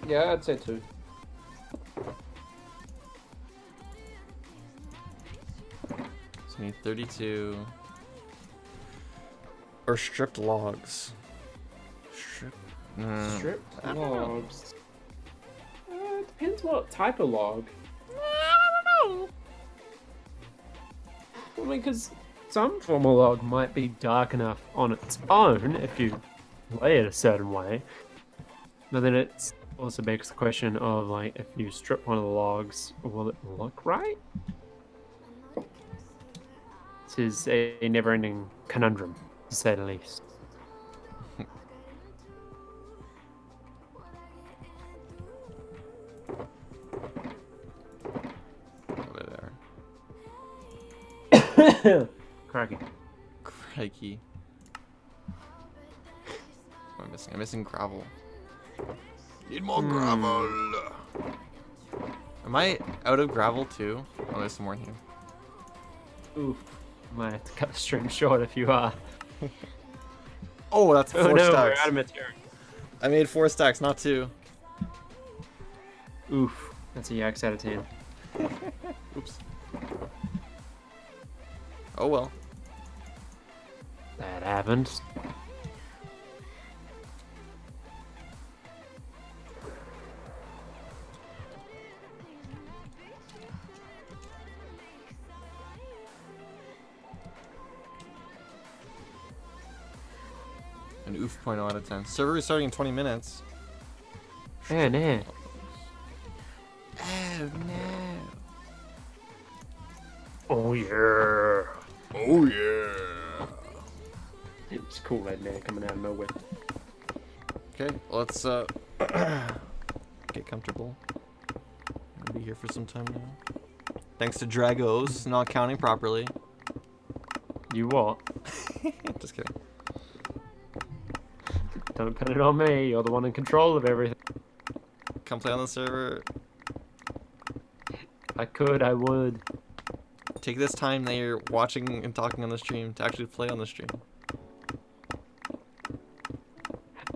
Yeah, I'd say 2. So I need 32. Or stripped logs. Stripped logs. It depends what type of log. I don't know. I mean, because some form of log might be dark enough on its own if you lay it a certain way. But then it also begs the question of, like, if you strip one of the logs, will it look right? This is a never-ending conundrum, to say the least. Over there. Crikey. Crikey. What am I missing? I'm missing gravel. Need more gravel. Am I out of gravel too? Oh, there's some more here. Oof. Might have to cut the stream short if you are. Oh, that's 4 Oh no, we're stacks. out of material. I made 4 stacks, not 2. Oof. That's a yikes out of 10. Oops. Oh well. That happens. An oof 0.0 out of 10. Server restarting in 20 minutes. Oh no. Oh no. Oh yeah. Oh yeah. It's cool right now coming out of nowhere. Okay, let's get comfortable. I'll be here for some time now. Thanks to Dragos not counting properly. You what? Just kidding. Don't put it on me. You're the one in control of everything. Come play on the server. If I could, I would. Take this time that you're watching and talking on the stream to actually play on the stream.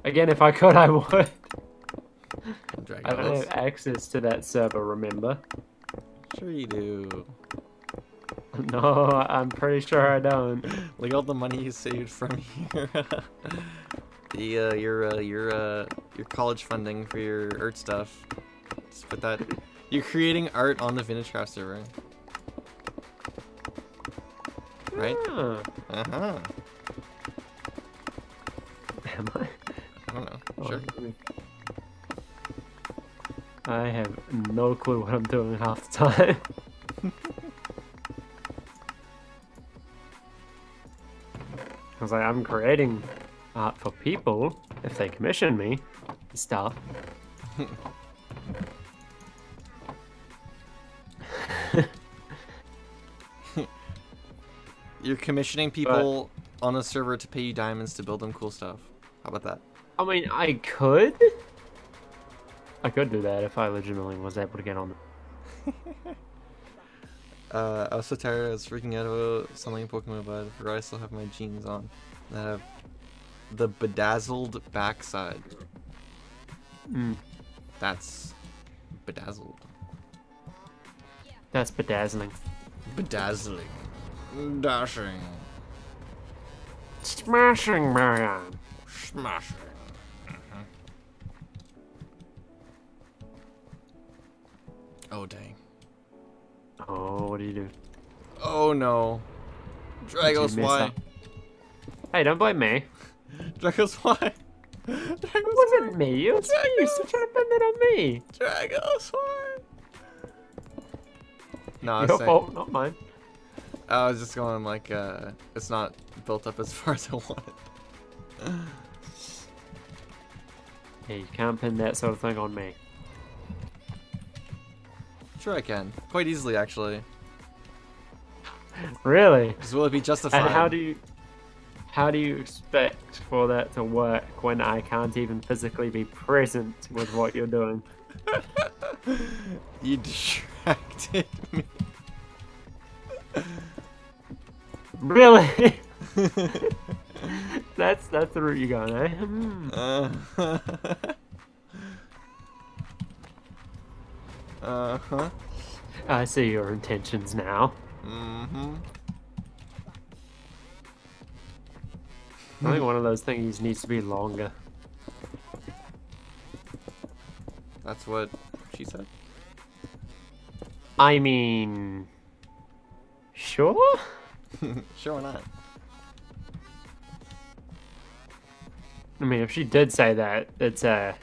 Again, if I could, I would. I don't Dragos. have access to that server, remember? Sure you do. No, I'm pretty sure I don't. Look at all the money you saved from your college funding for your art stuff. Just put that. You're creating art on the Vintagecraft server, right? Ah, Uh-huh. am I? I don't know. Oh, Sure. I have no clue what I'm doing half the time. I was like, I'm creating art for people if they commission me stuff. You're commissioning people on a server to pay you diamonds to build them cool stuff. How about that? I mean, I could do that if I legitimately was able to get on. I was so tired I was freaking out about something in Pokemon, but I forgot I still have my jeans on. That have the bedazzled backside. That's bedazzled. That's bedazzling. Bedazzling. Dashing. Smashing, Marianne. Smashing. Oh dang. Oh, what do you do? Oh no. Dragos, mess why? up? Hey, don't blame me. Dragos, why? It Dragos, wasn't me. It was you. Stop trying to pin that on me. Dragos, why? No, I was Your saying, fault, not mine. I was just going like, it's not built up as far as I want it. Yeah, you can't pin that sort of thing on me. Sure I can. Quite easily, actually. Really? Because will it be justified? And how do you expect for that to work when I can't even physically be present with what you're doing? You distracted me. Really? That's the route you're going, eh? Uh-huh. I see your intentions now. Mm-hmm. I think one of those things needs to be longer. That's what she said. I mean... Sure? Sure, why not? I mean, if she did say that, that's a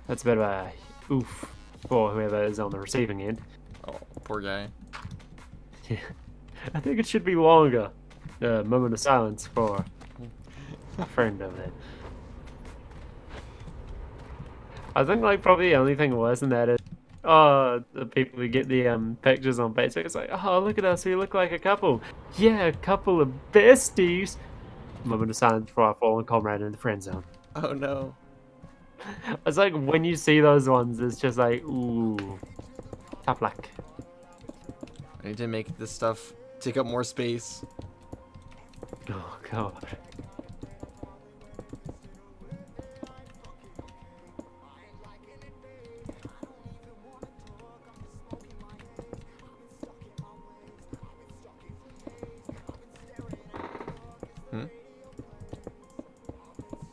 bit of a oof for whoever is on the receiving end. Oh, poor guy. Yeah. I think it should be longer. A moment of silence for a friend over there. I think like probably the only thing worse than that is the people who get the pictures on Facebook. It's like, oh, look at us, we look like a couple. Yeah, a couple of besties. Moment of silence for our fallen comrade in the friend zone. Oh no. It's like when you see those ones, it's just like, ooh, tough luck. I need to make this stuff take up more space. Oh god.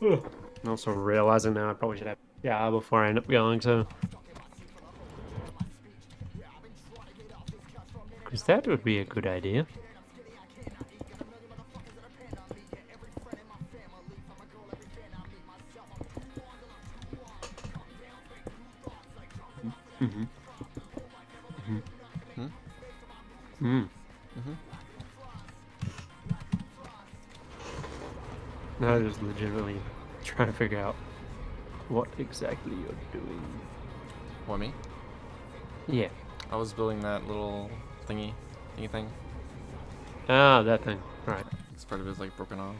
I'm also realizing now I probably should have before I end up going to. Because that would be a good idea. Mm-hmm. Mm-hmm. Mm. Mm-hmm. I was just legitimately trying to figure out what exactly you're doing. What, me? Yeah. I was building that little thingy thing. Ah, that thing. Right. This part of it is like broken off.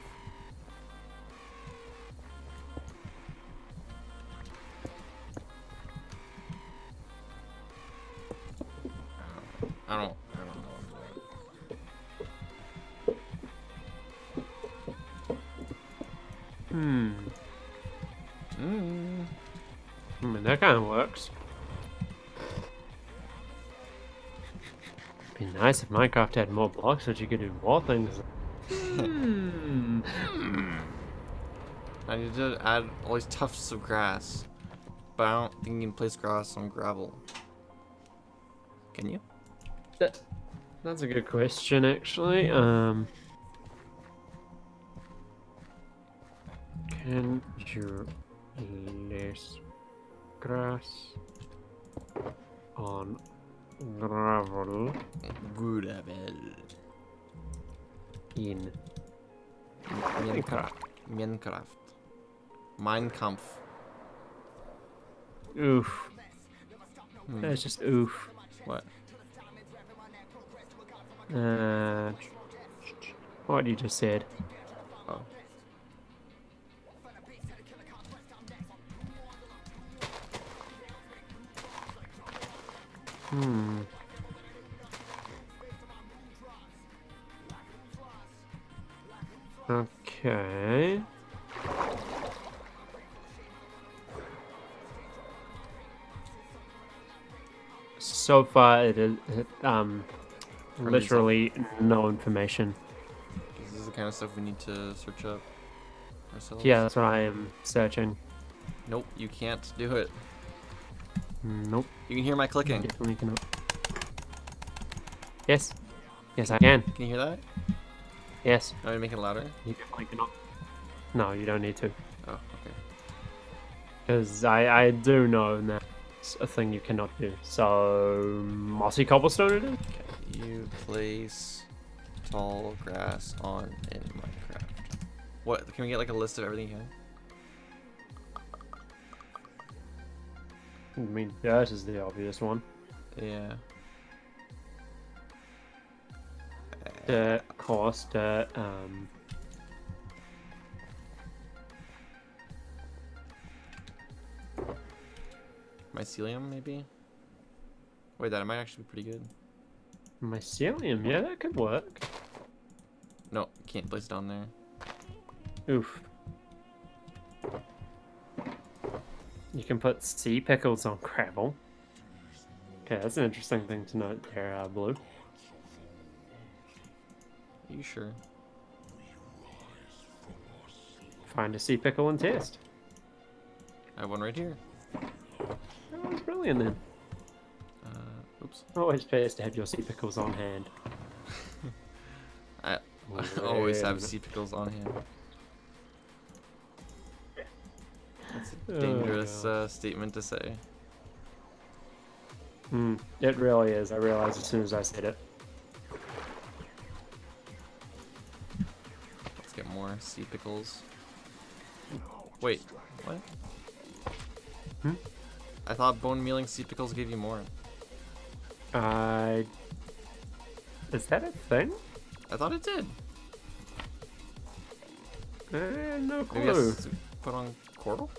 I don't know. I mean, that kind of works. It'd be nice if Minecraft had more blocks so you could do more things. I need to add all these tufts of grass, but I don't think you can place grass on gravel. Can you? That's a good question, actually. Can you place grass on gravel Gravel. in Minecraft. Minecraft. Mein Kampf. Oof. That's just oof. What? What you just said. Oh. Okay. So far, it is literally no information. This is the kind of stuff we need to search up ourselves. Yeah, that's what I am searching. Nope, you can't do it. Nope. You can hear my clicking. Definitely cannot. Yes. Yes, I can. Can you hear that? Yes. No, you make it louder? You definitely cannot. No, you don't need to. Oh, okay. Because I do know that's a thing you cannot do. So, mossy cobblestone it is? Okay, you place tall grass on in Minecraft. What? Can we get like a list of everything you can? I mean, dirt is the obvious one. Yeah. Dirt, coarse dirt, Mycelium, maybe? Wait, that might actually be pretty good. Mycelium, yeah, that could work. No, can't place it down there. Oof. You can put sea pickles on gravel. Okay, that's an interesting thing to note there, Blue. Are you sure? Find a sea pickle and test. I have one right here. Oh, that's brilliant then. Oops. Always best to have your sea pickles on hand. I always have sea pickles on hand. That's a dangerous statement to say. It really is. I realized as soon as I said it. Let's get more sea pickles. Wait, what? I thought bone mealing sea pickles gave you more. Is that a thing? I thought it did. No Maybe I clue. put on coral?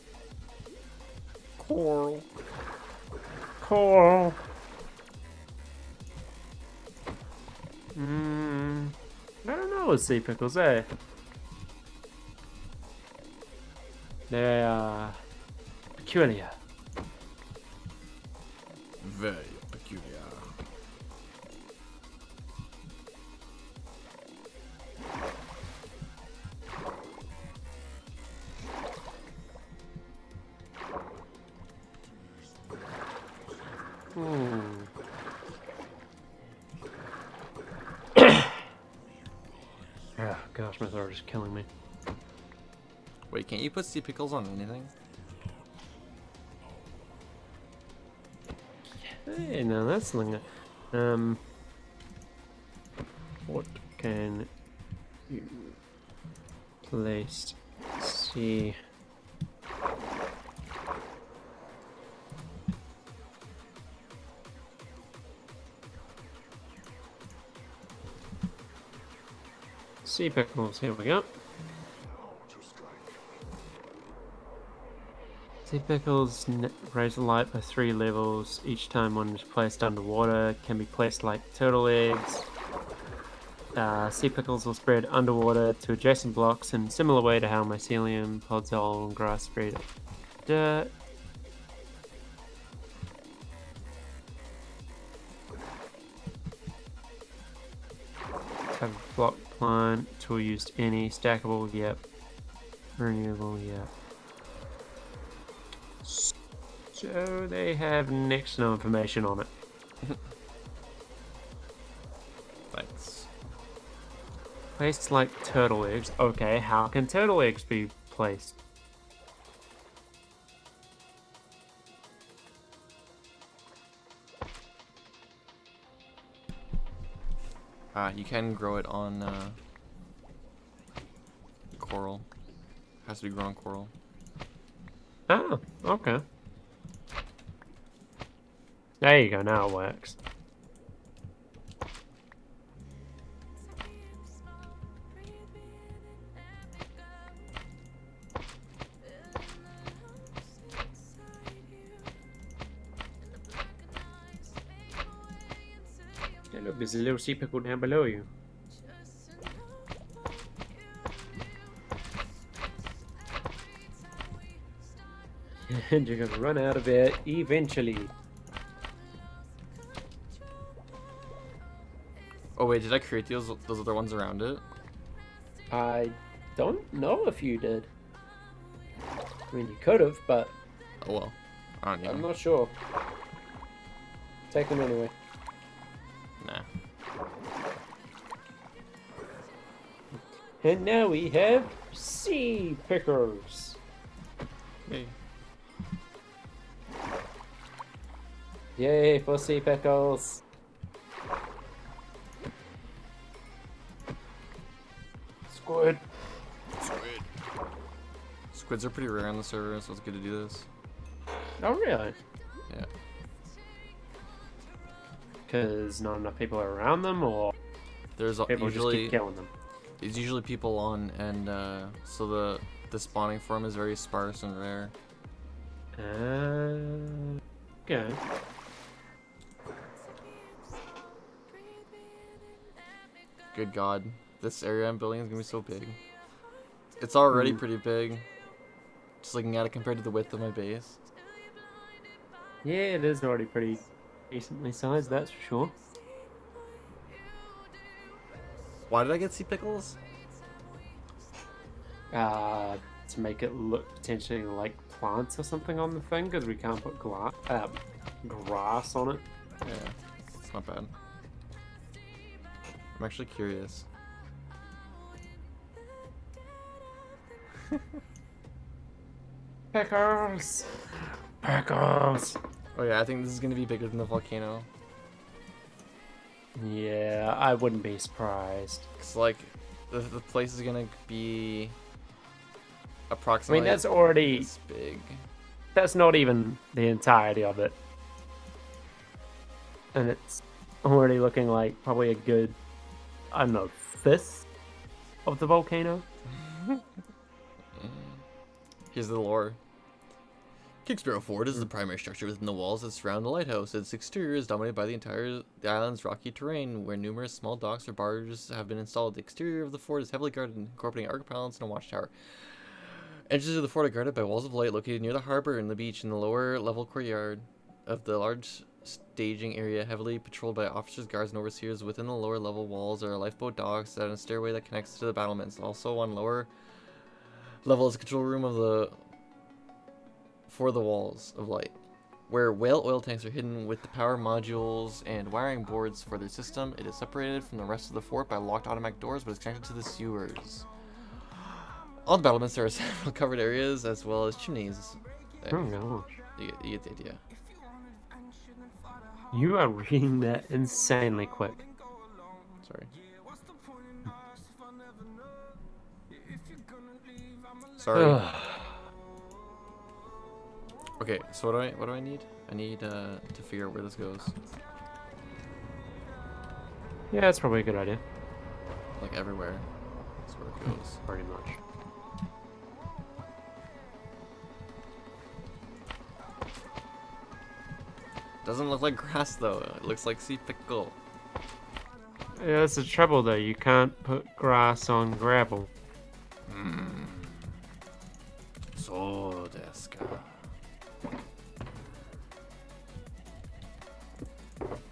Coral. Coral. I don't know with sea pickles, eh? They are peculiar. Very peculiar. Oh gosh, my throat is killing me. Wait, can't you put sea pickles on anything? Hey, now that's something. What can you place sea? Sea pickles, here we go. Sea pickles raise the light by 3 levels. Each time one is placed underwater, can be placed like turtle eggs. Sea pickles will spread underwater to adjacent blocks in a similar way to how mycelium, podzol, and grass spread dirt. Have a block plant, tool used any, stackable, yep. Renewable, yep. So they have next to no information on it. Thanks. Placed like turtle eggs. Okay, how can turtle eggs be placed? You can grow it on coral. Has to be grown on coral. Oh, okay. There you go, now it works. Hey, look, there's a little sea pickle down below you. And you're gonna run out of air eventually. Oh wait, did I create those other ones around it? I don't know if you did. I mean, you could have, but Oh well. I don't I'm know. not sure. Take them anyway. Nah. And now we have sea pickers. Hey. Yay for sea pickles. Squid. Squid. Squids are pretty rare on the server, so it's good to do this. Oh, really? Yeah. Because not enough people are around them, or There's people just usually keep killing them? there's usually people on, and so the spawning form is very sparse and rare. Okay. Good God. This area I'm building is going to be so big. It's already pretty big. Just looking at it compared to the width of my base. Yeah, it is already pretty decently sized, that's for sure. Why did I get sea pickles? To make it look potentially like plants or something on the thing, because we can't put grass on it. Yeah, it's not bad. I'm actually curious. Pickles! Pickles! Oh yeah, I think this is going to be bigger than the volcano. Yeah, I wouldn't be surprised. It's like, the place is going to be I approximately mean, that's already... this big. That's not even the entirety of it. And it's already looking like probably a good, I don't know, fifth of the volcano. Here's the lore. Kingsparrow Fort is the primary structure within the walls that surround the lighthouse. Its exterior is dominated by the island's rocky terrain, where numerous small docks or barges have been installed. The exterior of the fort is heavily guarded, incorporating arc pylons and a watchtower. Entrances of the fort are guarded by walls of light located near the harbor and the beach in the lower level courtyard of the large staging area, heavily patrolled by officers, guards, and overseers. Within the lower level walls are lifeboat docks and a stairway that connects to the battlements. Also on lower level is a control room for the walls of light, where whale oil tanks are hidden with the power modules and wiring boards for their system. It is separated from the rest of the fort by locked automatic doors, but is connected to the sewers. On the battlements there are several covered areas as well as chimneys. Oh no. You get the idea. You are reading that insanely quick. Sorry. Sorry. Okay, so what do I need? I need to figure out where this goes. Yeah, that's probably a good idea. Like everywhere. That's where it goes. Pretty much. Doesn't look like grass though. It looks like sea pickle. Yeah, that's the trouble though. You can't put grass on gravel. So desu ka.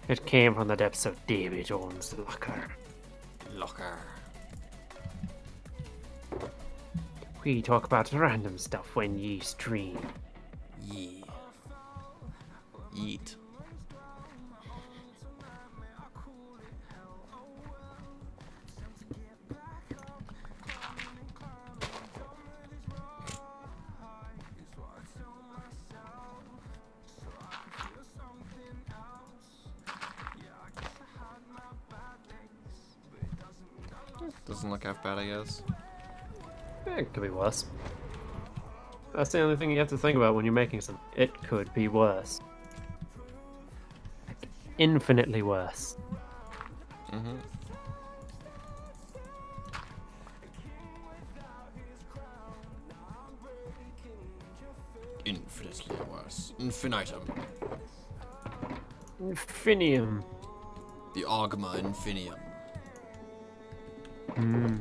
It came from the depths of Davy Jones' locker. Locker. We talk about random stuff when ye stream. Yee. Yeet. Doesn't look half bad, I guess. It could be worse. That's the only thing you have to think about when you're making something. It could be worse. Like, infinitely worse. Mm-hmm. Infinitely worse. Infinitum. Infinium. The Ogma Infinium. Hmm.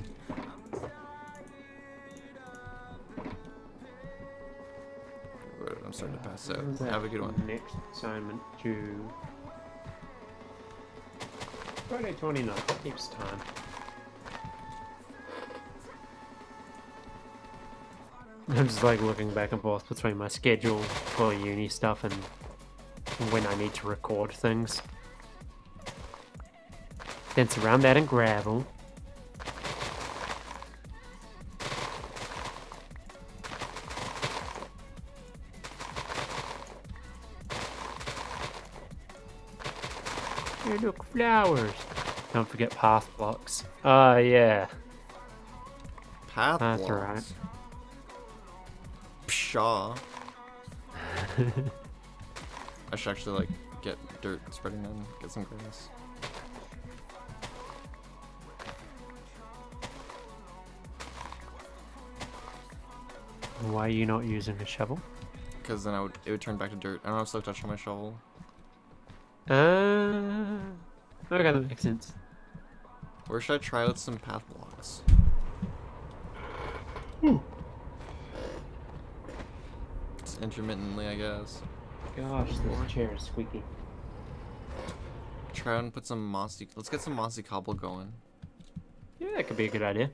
I'm starting to pass out. Have a good one. Next assignment due Friday 29th. Keeps time. I'm just like looking back and forth between my schedule for uni stuff and when I need to record things. Then surround that in gravel. Hey, look, flowers. Don't forget path blocks. Yeah. Path That's blocks. right. Pshaw. I should actually like get dirt spreading them, get some grass. Why are you not using a shovel? Because then it would turn back to dirt. I don't have silk touch on my shovel. Okay, that makes sense. Where should I try out some path blocks? Just intermittently, I guess. Gosh, this chair is squeaky. Try out and put some mossy. Let's get some mossy cobble going. Yeah, that could be a good idea.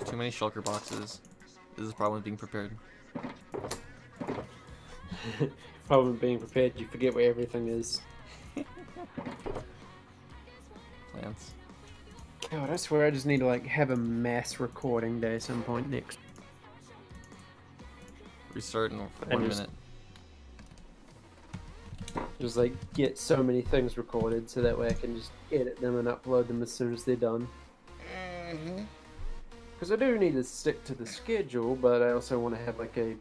Too many shulker boxes. This is the problem with being prepared. Problem with being prepared, you forget where everything is. Plants. God, I swear I just need to like have a mass recording day at some point next. Restart in And 1 just- minute. Just like get so many things recorded so that way I can just edit them and upload them as soon as they're done. Because I do need to stick to the schedule, but I also want to have like a...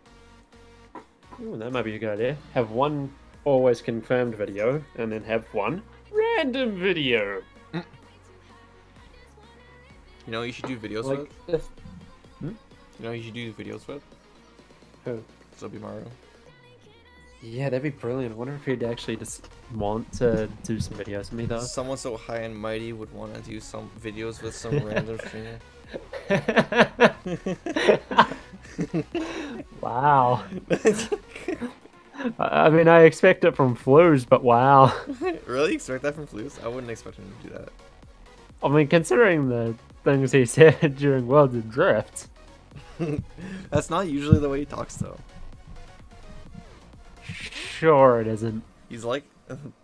Ooh, that might be a good idea. Have one always confirmed video, and then have one random video. You know who you should do videos Like, with? if... You know who you should do videos with? Who? Zobymaruu. Yeah, that'd be brilliant. I wonder if he'd actually just want to do some videos with me, though. Someone so high and mighty would want to do some videos with some random streamer. Wow. I mean, I expect it from Flues, but wow. Really? Expect that from Flues? I wouldn't expect him to do that. I mean, considering the things he said during Worlds of Drift. That's not usually the way he talks, though. Sure, it isn't. He's like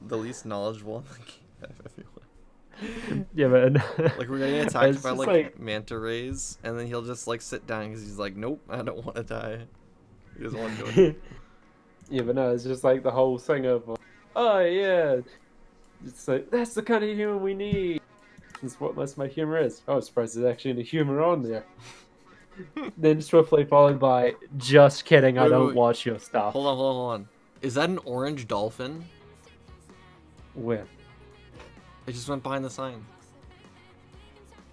the least knowledgeable in the game, I feel like. Yeah, but Like, we're getting attacked It's by just like manta rays, and then he'll just like sit down because he's like, nope, I don't want to die. He doesn't want to do it. yeah, but no, it's just like the whole thing of, oh yeah, it's like that's the kind of humor we need. That's what most of my humor is. Oh, I'm surprised there's actually any humor on there. Then swiftly followed by, just kidding, I Wait, don't wait. watch your stuff. Hold on, hold on, hold on. Is that an orange dolphin? Where? It just went behind the sign.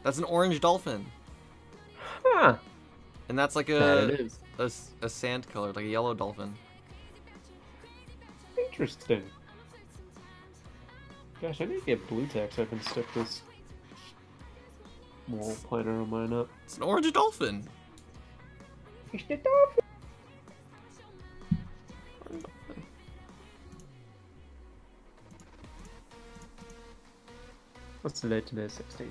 That's an orange dolphin. Huh. And that's like That it is. a sand color, like a yellow dolphin. Interesting. Gosh, I need to get blue text so I can stick this wall planner on mine up. It's an orange dolphin. It's the dolphin. Orange dolphin. What's the date today? 16th.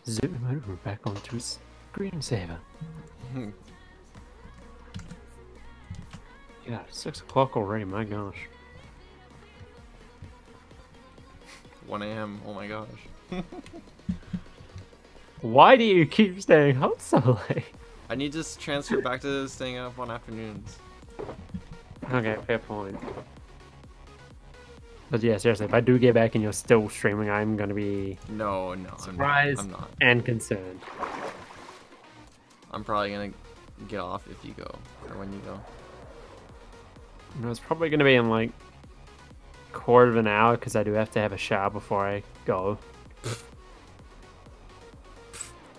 Zobymaruu back onto his screensaver. Yeah, 6 o'clock already, my gosh. 1 a.m. Oh my gosh. Why do you keep staying up so late? I need to transfer back to staying up on afternoons. Okay, fair point. But yeah, seriously, if I do get back and you're still streaming, I'm gonna be No, surprised I'm not. and concerned. I'm probably gonna get off if you go, or when you go. No, it's probably gonna be in like quarter of an hour because I do have to have a shower before I go.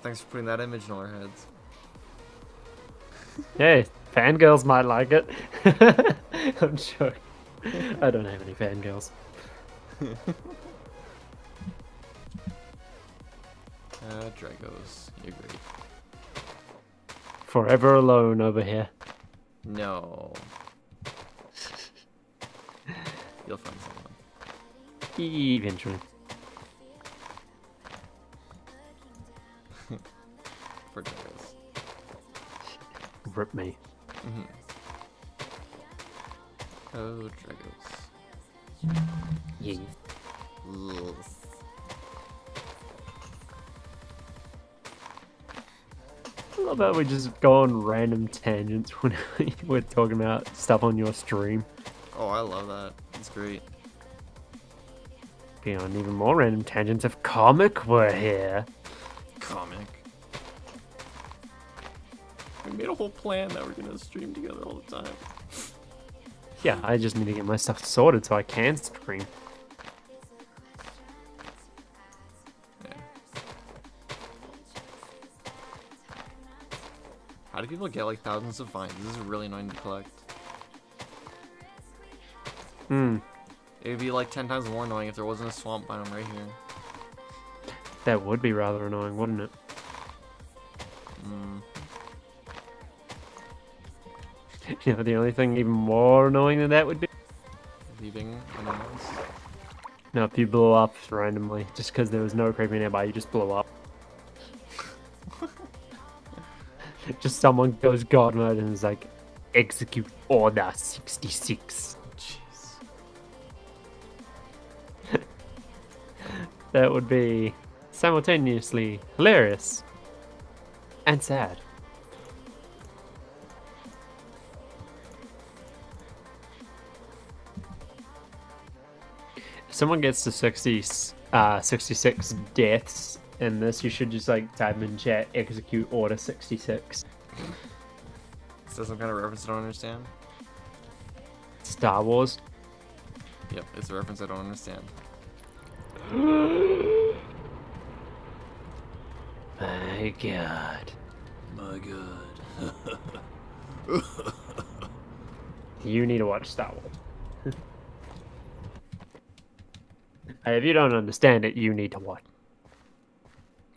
Thanks for putting that image in our heads. Hey, fangirls might like it. I'm sure. I don't have any fangirls. Dragos, you're great. Forever alone over here. No. You'll find someone. Eventually. For Dragos. Rip me. Oh, Dragos. Yeah. Ugh. I love how we just go on random tangents when we're talking about stuff on your stream. Oh, I love that. It's great. Be on even more random tangents if Comic were here. Comic. We made a whole plan that we're gonna stream together all the time. Yeah, I just need to get my stuff sorted so I can stream. Yeah. How do people get like thousands of vines? This is really annoying to collect. Hmm. It would be like 10 times more annoying if there wasn't a swamp biome right here. That would be rather annoying, wouldn't it? Hmm. You know, the only thing even more annoying than that would be... Leaving animals. No, if you blew up randomly, just because there was no creepy nearby, you just blew up. Just someone goes god mode and is like, execute order 66. Jeez. That would be simultaneously hilarious and sad. If someone gets to 66 deaths in this, you should just like type in chat, execute order 66. Is that some kind of reference I don't understand? Star Wars. Yep, it's a reference I don't understand. My god. My god. You need to watch Star Wars. If you don't understand it, you need to watch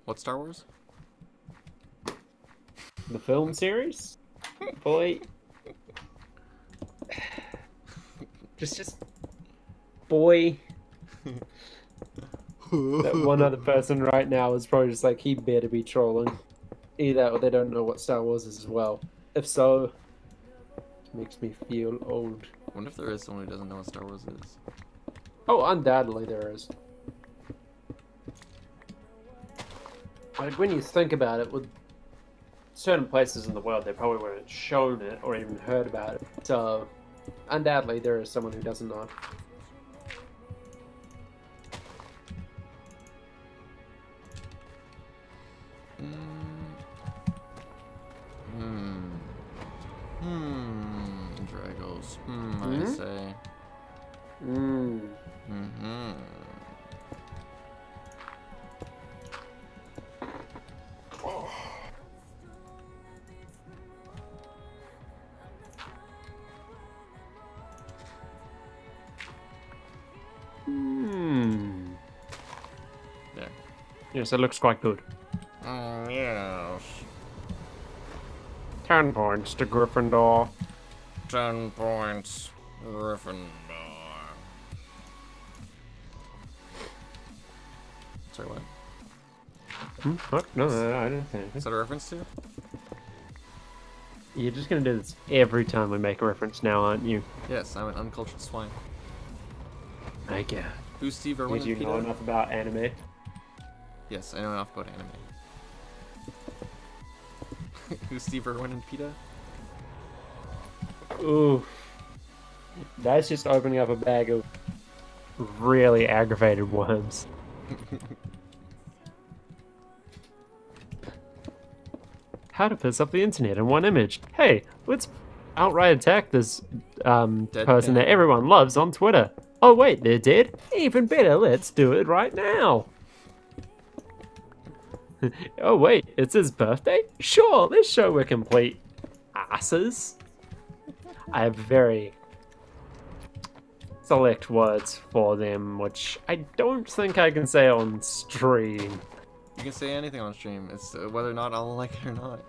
What Star Wars? the film series. Boy, just boy. That one other person right now is probably just like, he better be trolling. Either or they don't know what Star Wars is as well. If so, it makes me feel old. I wonder if there is someone who doesn't know what Star Wars is. Oh, undoubtedly there is. Like, when you think about it, with certain places in the world, they probably weren't shown it or even heard about it. So, undoubtedly there is someone who doesn't know. Dragos. I Hmm? say. Mm-hmm. There. Yes, it looks quite good. Yes. 10 points to Gryffindor. 10 points. Gryffindor. Sorry, what? What? No, I didn't say anything. Is that a reference to? You're just gonna do this every time we make a reference now, aren't you? Yes, I'm an uncultured swine. I guess. Who's Steve Irwin Did you and know PETA? enough about anime? Yes, I know enough about anime. Who's Steve Irwin and PETA? Ooh. That's just opening up a bag of really aggravated worms. How to piss off the internet in one image. Hey, let's outright attack this person cat. that everyone loves on Twitter. Oh wait, they're dead? Even better, let's do it right now. Oh wait, it's his birthday? Sure, let's show we're complete asses. I have very select words for them, which I don't think I can say on stream. You can say anything on stream. It's whether or not I'll like it or not.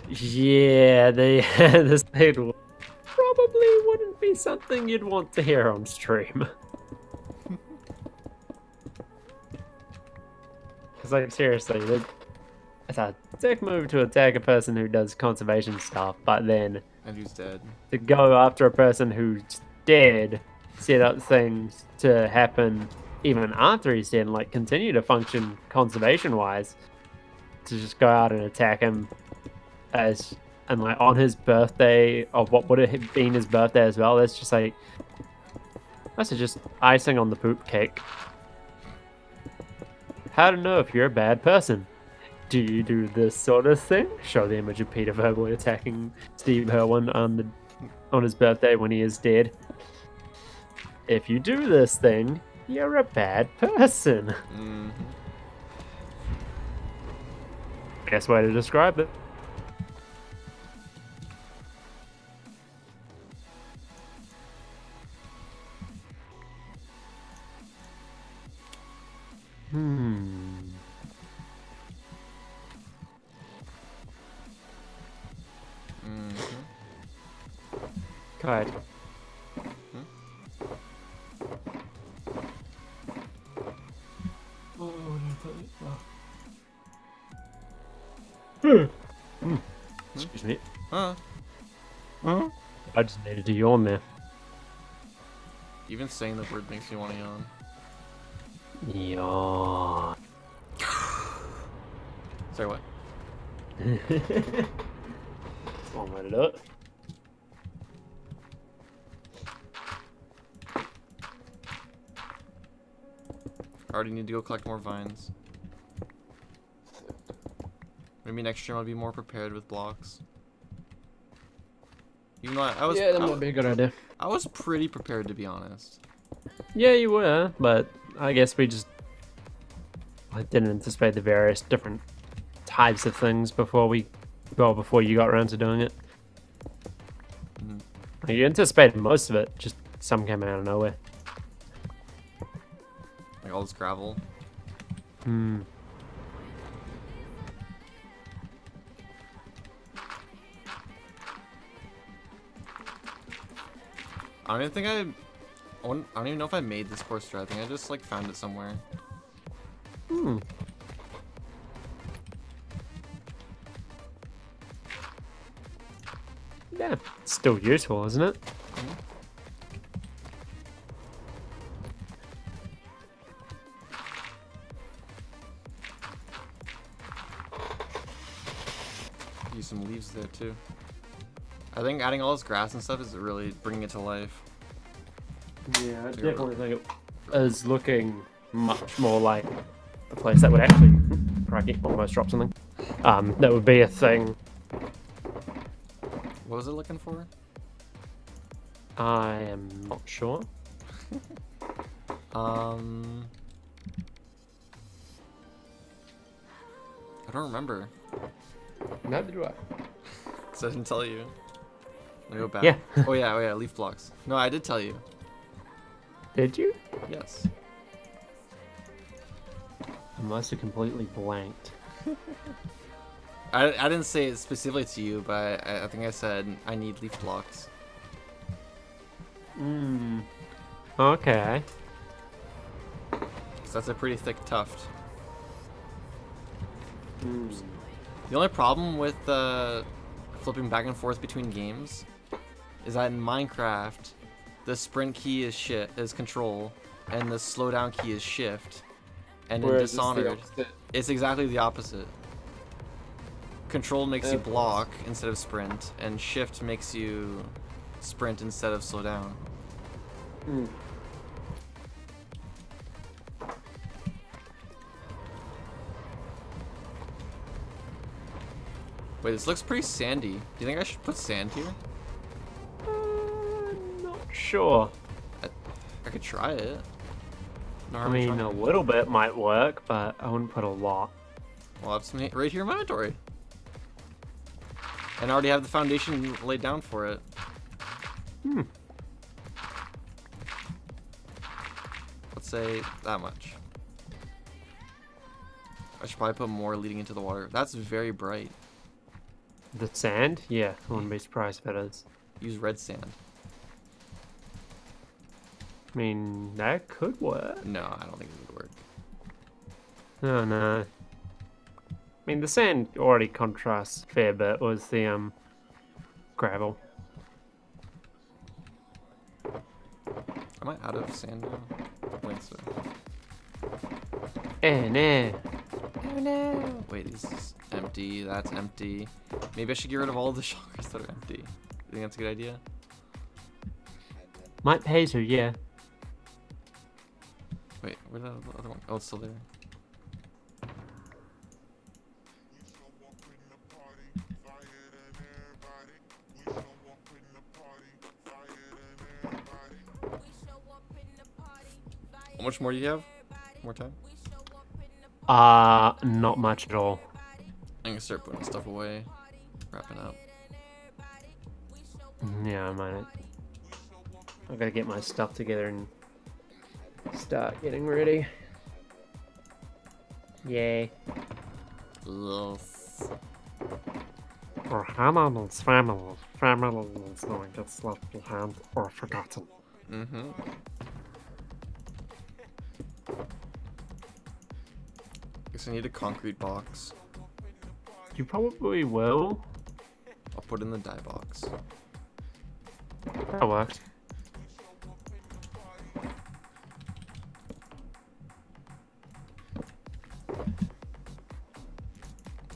Yeah, this title probably wouldn't be something you'd want to hear on stream. Because, like, seriously, it's a dick move to attack a person who does conservation stuff, but then And who's dead? to go after a person who's dead, set up things to happen even after he's dead and, like, continue to function conservation-wise, to just go out and attack him as, and like on his birthday, or what would it have been his birthday as well, that's just like, that's just icing on the poop cake. How to know if you're a bad person? Do you do this sort of thing? Show the image of Peter verbally attacking Steve Irwin on his birthday when he is dead. If you do this thing, you're a bad person. Mm-hmm. Best way to describe it. Kite. Excuse me. Huh? I just needed to yawn there. Even saying the word makes me want to yawn. Yawn. Sorry, what? That's one way to do it. I already need to go collect more vines. Maybe next stream I'll be more prepared with blocks. Even though I was, Yeah, that might be a good idea. I was pretty prepared, to be honest. Yeah, you were, but I guess I didn't anticipate the various different types of things before you got around to doing it. You anticipated most of it, just some came out of nowhere. Like all this gravel. I don't even think I don't even know if I made this course through. I think I just like found it somewhere. Yeah, it's still useful, isn't it? Use some leaves there too. I think adding all this grass and stuff is really bringing it to life. Yeah, I definitely think it is looking much more like a place that would actually... Crikey, almost dropped something. That would be a thing. What was it looking for? I am not sure. I don't remember. Neither do I. Cause I didn't tell you. Let me go back. Yeah. Oh yeah, leaf blocks. No, I did tell you. Did you? Yes. I must have completely blanked. I didn't say it specifically to you, but I think I said I need leaf blocks. Okay. So that's a pretty thick tuft. The only problem with flipping back and forth between games is that in Minecraft, the sprint key is control, and the slowdown key is shift. And in Dishonored, it's exactly the opposite. Control makes you block instead of sprint, and shift makes you sprint instead of slow down. Wait, this looks pretty sandy. Do you think I should put sand here? Not sure. I could try it. No I harm in mean, trying. a little bit might work, but I wouldn't put a lot. Well, I have some right here in my inventory. And I already have the foundation laid down for it. Let's say that much. I should probably put more leading into the water. That's very bright. The sand? Yeah, I wouldn't be surprised if it is. Use red sand. I mean, that could work. No, I don't think it would work. Oh, no. I mean, the sand already contrasts a fair bit with the gravel. Am I out of sand now? I think so. No. Oh no! Wait, this is empty. That's empty. Maybe I should get rid of all the chakras that are empty. You think that's a good idea? Might pay to, yeah. Wait, where's the other one? Oh, it's still there. How much more do you have? More time? Not much at all. I'm gonna start putting stuff away. Wrapping up. Yeah, I might. I gotta get my stuff together and start getting ready. Yay. Yes. For Hannah's family is knowing gets left behind or forgotten. Mm-hmm. Guess I need a concrete box. You probably will. I'll put in the dye box. That works.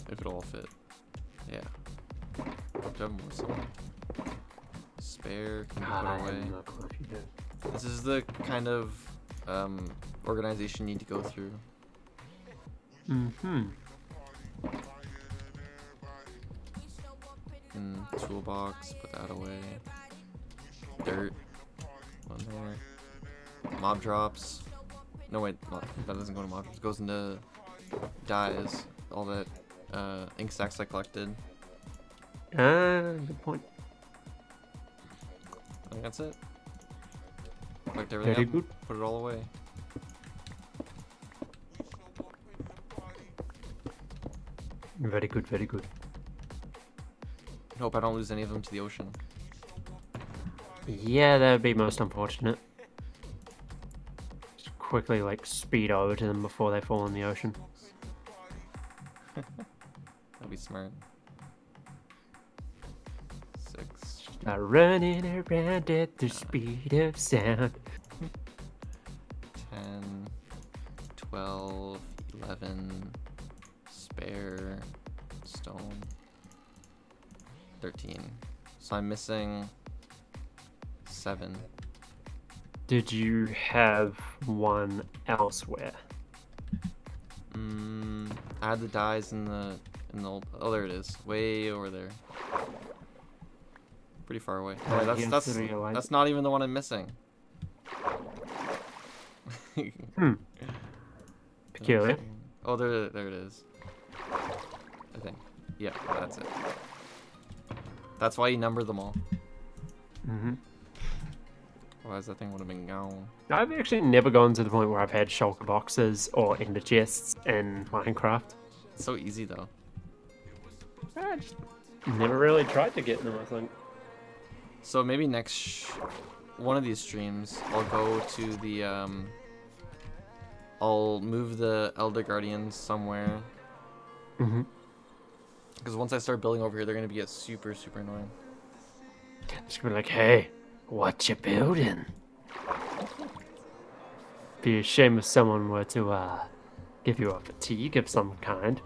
If it'll all fit. Yeah. Do I have more somewhere? Spare, can you put I away? have no clue if you do. This is the kind of organization you need to go through. Mm-hmm. Toolbox, put that away. Dirt, one there. Mob drops. No wait, that doesn't go to mob drops. It goes into dyes. All that ink sacks I collected. Good point. I think that's it. Collect everything Very up, good. put it all away. Very good, very good. Hope I don't lose any of them to the ocean. Yeah, that would be most unfortunate. Just quickly, like, speed over to them before they fall in the ocean. That'd be smart. 6. Running around at the speed of sound. 10, 12, 11, spare, stone, 13. So I'm missing 7. Did you have one elsewhere? I had the dyes in the old. Oh, there it is, way over there. Pretty far away. Oh, that's not even the one I'm missing. Peculiar. Oh, there it is. I think. Yeah, that's it. That's why you number them all. Mm-hmm. Otherwise, that thing would have been gone. I've actually never gone to the point where I've had shulker boxes or ender chests in Minecraft. It's so easy though. I just never really tried to get them, I think. So maybe next one of these streams, I'll go to the I'll move the Elder Guardians somewhere. Mm-hmm. Because once I start building over here, they're gonna get super annoying. Just gonna be like, hey, what you building? Be a shame if someone were to give you a fatigue of some kind.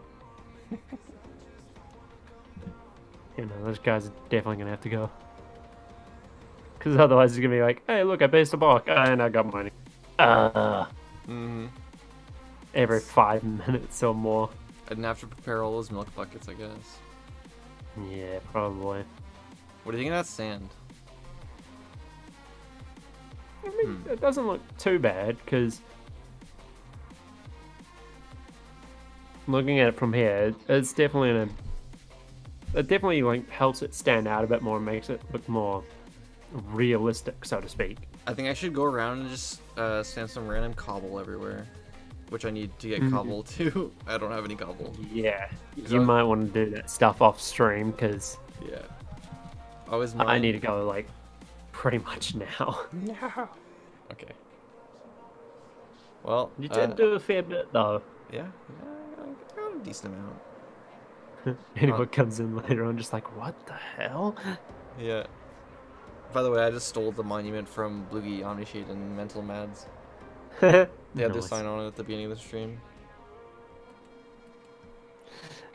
You know, those guys are definitely gonna have to go. Because otherwise it's gonna be like, hey, look, I based a block and I got money. Every 5 minutes or more. I didn't have to prepare all those milk buckets, I guess. Yeah, probably. What do you think of that sand? I mean, it doesn't look too bad, because looking at it from here, it's definitely it definitely like helps it stand out a bit more and makes it look more realistic, so to speak. I think I should go around and just stand some random cobble everywhere. Which I need to get cobble too. I don't have any cobble. Yeah, you might want to do that stuff off stream, because yeah, I need to go like pretty much now. No. Okay. Well, You did do a fair bit though. Yeah, I got a decent amount. Anyone comes in later on, just like, what the hell? Yeah. By the way, I just stole the monument from Bluey, Omnishade, and Mental Mads. They had their sign on it at the beginning of the stream.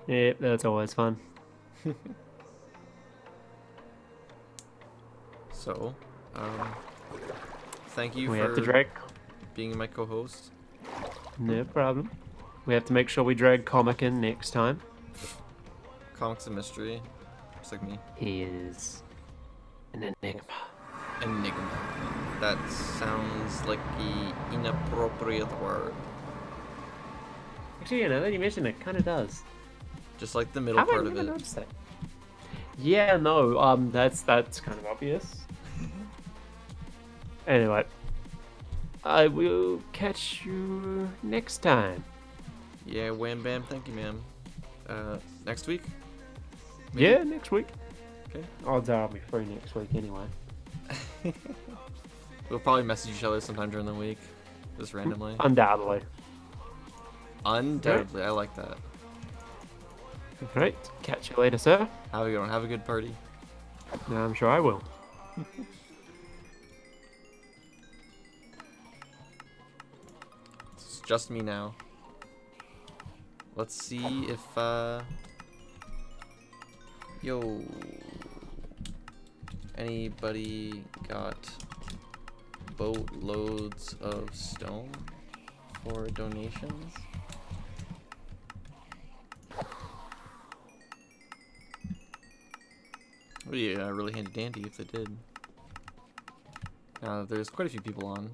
Yep, that's always fun. So, thank you We for have to drag. being my co-host. No problem. We have to make sure we drag Comic in next time. Comic's a mystery, just like me. He is an enigma. Enigma. That sounds like an inappropriate word. Actually, now that you mention it, kind of does. Just like the middle How have I part of never it. noticed that? Yeah, no, that's kind of obvious. Anyway, I will catch you next time. Yeah, wham bam, thank you, ma'am. Next week? Yeah, next week. Okay. Odds are I'll be free next week anyway. We'll probably message each other sometime during the week. Just randomly. Undoubtedly. Undoubtedly, I like that. Right, catch you later, sir. Have a good one. Have a good party. I'm sure I will. It's just me now. Let's see if, yo, anybody got boatloads of stone for donations? Would be really handy dandy if they did. There's quite a few people on.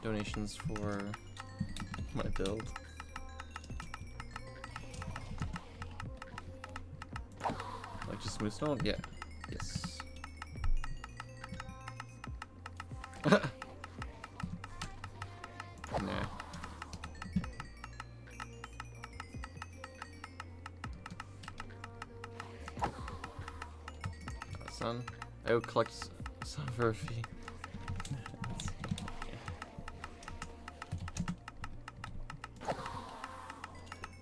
Donations for my build. Like just smooth stone? Yeah. Yes. Nah. Son, I will collect some for a fee.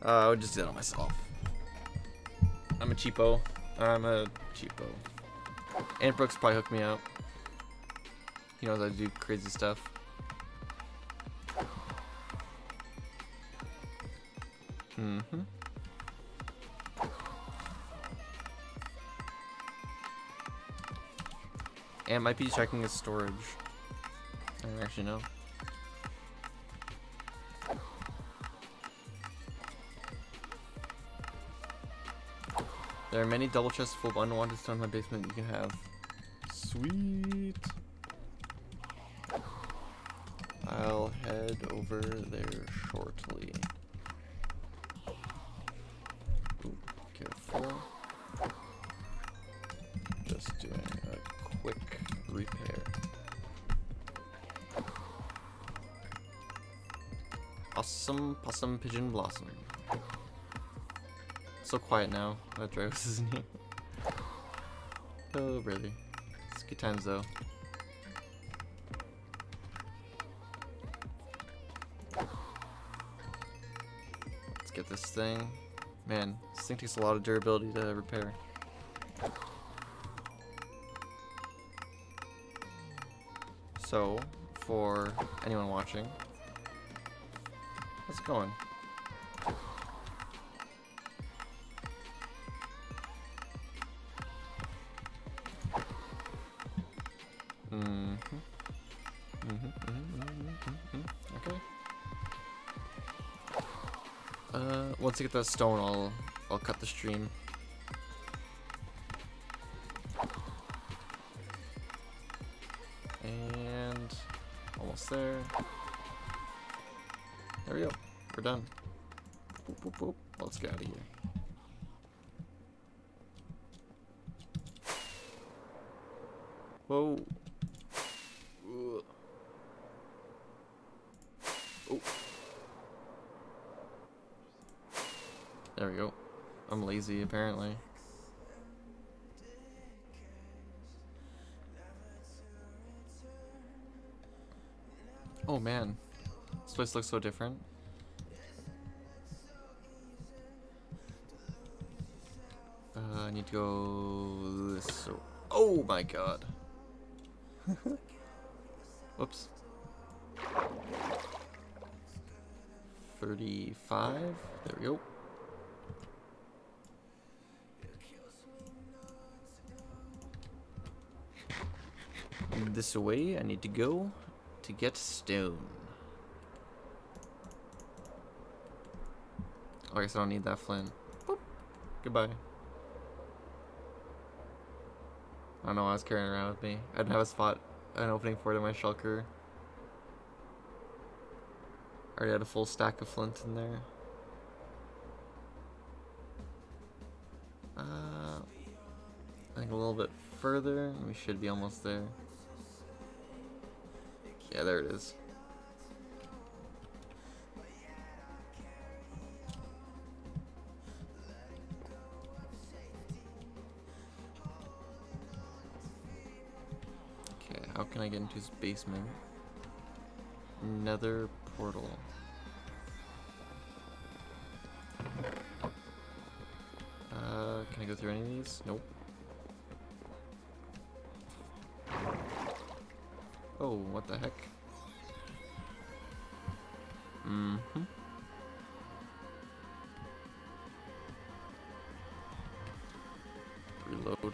I would just do that on myself. I'm a cheapo. And Brooks probably hooked me up. He knows I do crazy stuff. And might be checking his storage. I don't actually know. There are many double chests full of unwanted stone in my basement you can have. Sweet. I'll head over there shortly. Ooh, careful. Just doing a quick repair. Awesome possum pigeon blossom. So quiet now that Dragos isn't here. Oh, really? It's good times though. Let's get this thing. Man, this thing takes a lot of durability to repair. So, for anyone watching, how's it going? Okay. Once I get that stone, I'll cut the stream. And almost there. There we go. We're done. Boop, boop, boop. Let's get out of here. Whoa. Ugh. Oh. There we go. I'm lazy apparently. Oh man. This place looks so different. I need to go this. So, oh my god. Whoops. 35. There we go. This way I need to go to get stone. Oh, I guess I don't need that flint. Boop. Goodbye. I don't know why I was carrying it around with me. I didn't have a spot, an opening for it in my shulker. I already had a full stack of flint in there. I think a little bit further. We should be almost there. Yeah, there it is. Okay, how can I get into his basement? Nether portal. Can I go through any of these? Nope. Oh, what the heck? Mm-hmm. Reload.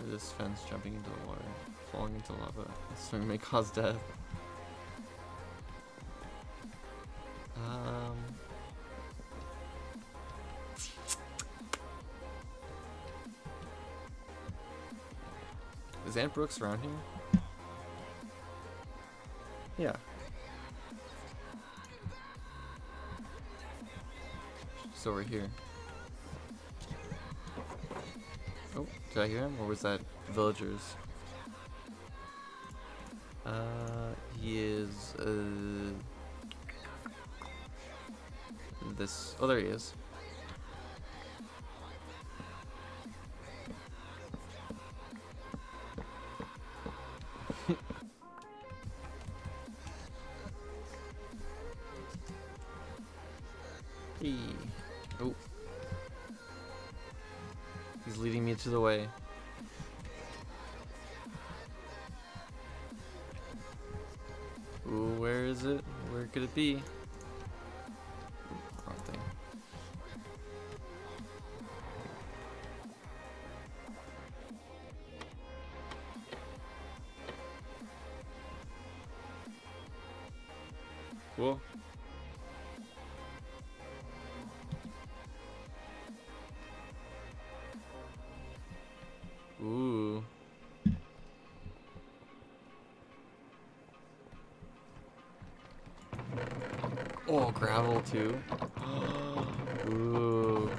This fence jumping into the water, falling into lava. This thing may cause death. Is Aunt Brooks around here? Yeah. She's over here. Oh, did I hear him? Or was that villagers? He is, this, oh, there he is. Hey. Oh. He's leading me to the way. Ooh, where is it? Where could it be? Ooh, wrong thing. Cool. Ooh. Oh, gravel too. Ooh.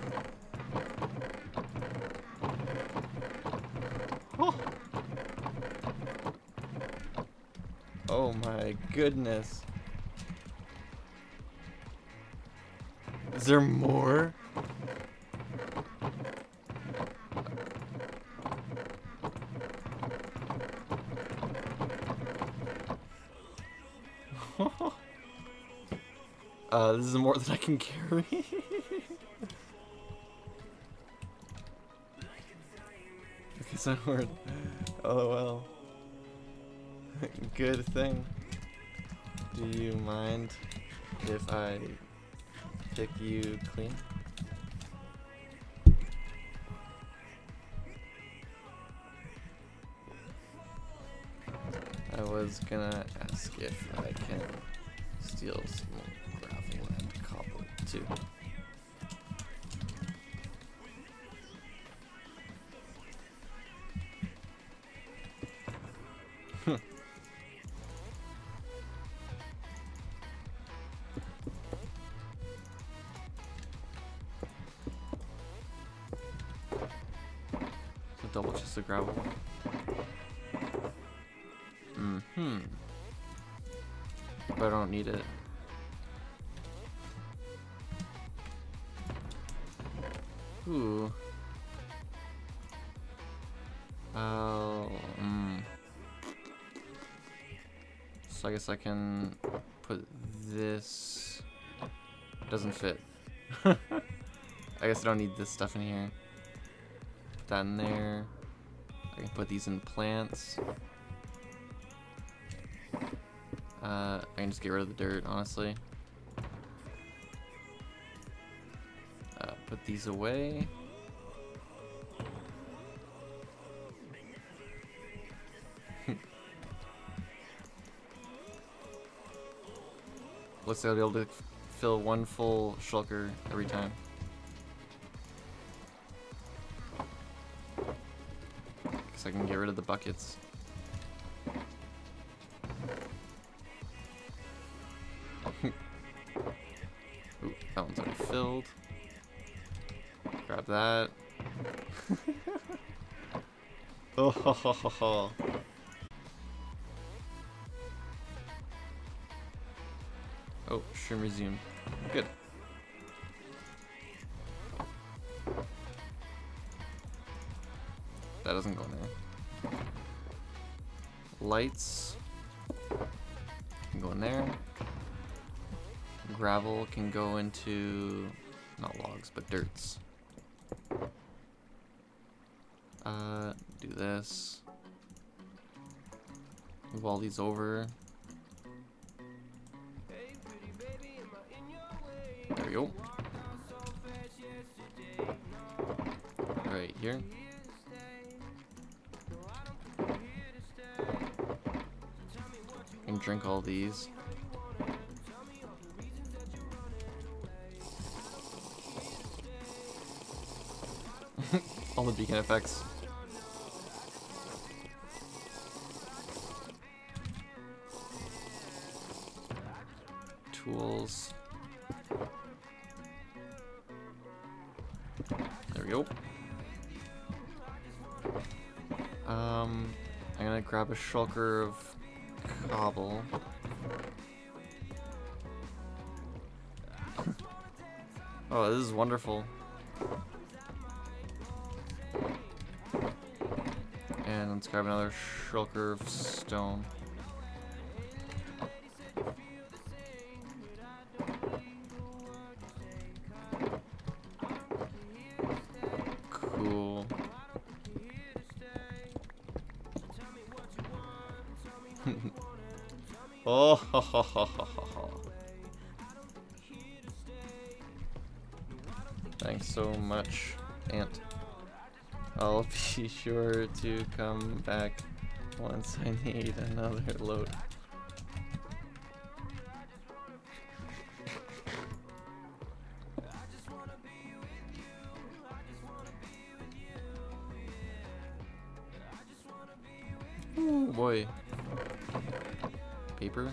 Oh. Oh my goodness. Is there more? This is more than I can carry. Okay, so we're... Oh well. Good thing. Do you mind if I pick you clean? I was gonna ask if I can steal some gravel and cobble too. A double chest of gravel. But I don't need it. Ooh. Oh. So I guess I can put this. Doesn't fit. I guess I don't need this stuff in here. Put that in there. I can put these in plants. I can just get rid of the dirt, honestly. Put these away. Looks like I'll be able to fill one full shulker every time. Guess I can get rid of the buckets. Ooh, that one's already filled. Grab that. Oh, ho, ho, ho, ho. Oh, stream resumed. Good. That doesn't go in there. Lights can go in there. Gravel can go into, not logs, but dirts. Do this. Move all these over. There we go. Right here. And drink all these. All the beacon effects. Tools. There we go. I'm gonna grab a shulker of cobble. Oh, this is wonderful. And let's grab another shulker of stone. Cool. Oh, ho, ho, ho, ho, ho. Thanks so much, Ant. I'll be sure to come back once I need another load. Oh boy. Paper?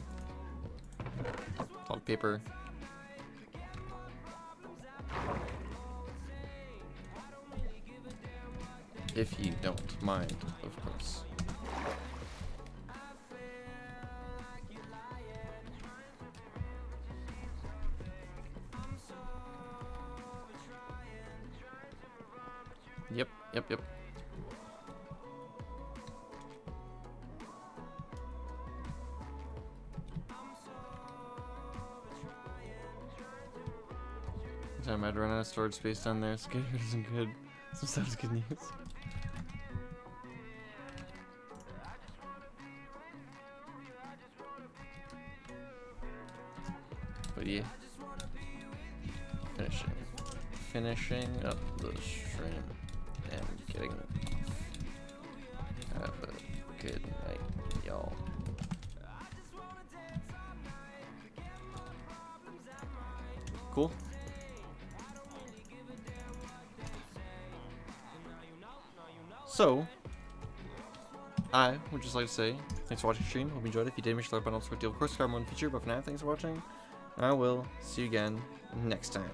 Called paper. If you don't mind, of course. Yep. Time I'd run out of storage space down there. Scared isn't good. Sometimes good news. But yeah, finishing up the stream and getting off. Have a good night, y'all. Cool. So, I would just like to say thanks for watching the stream. Hope you enjoyed it. If you did, make sure to like button, subscribe, of course, card one feature. But for now, thanks for watching. I will see you again next time.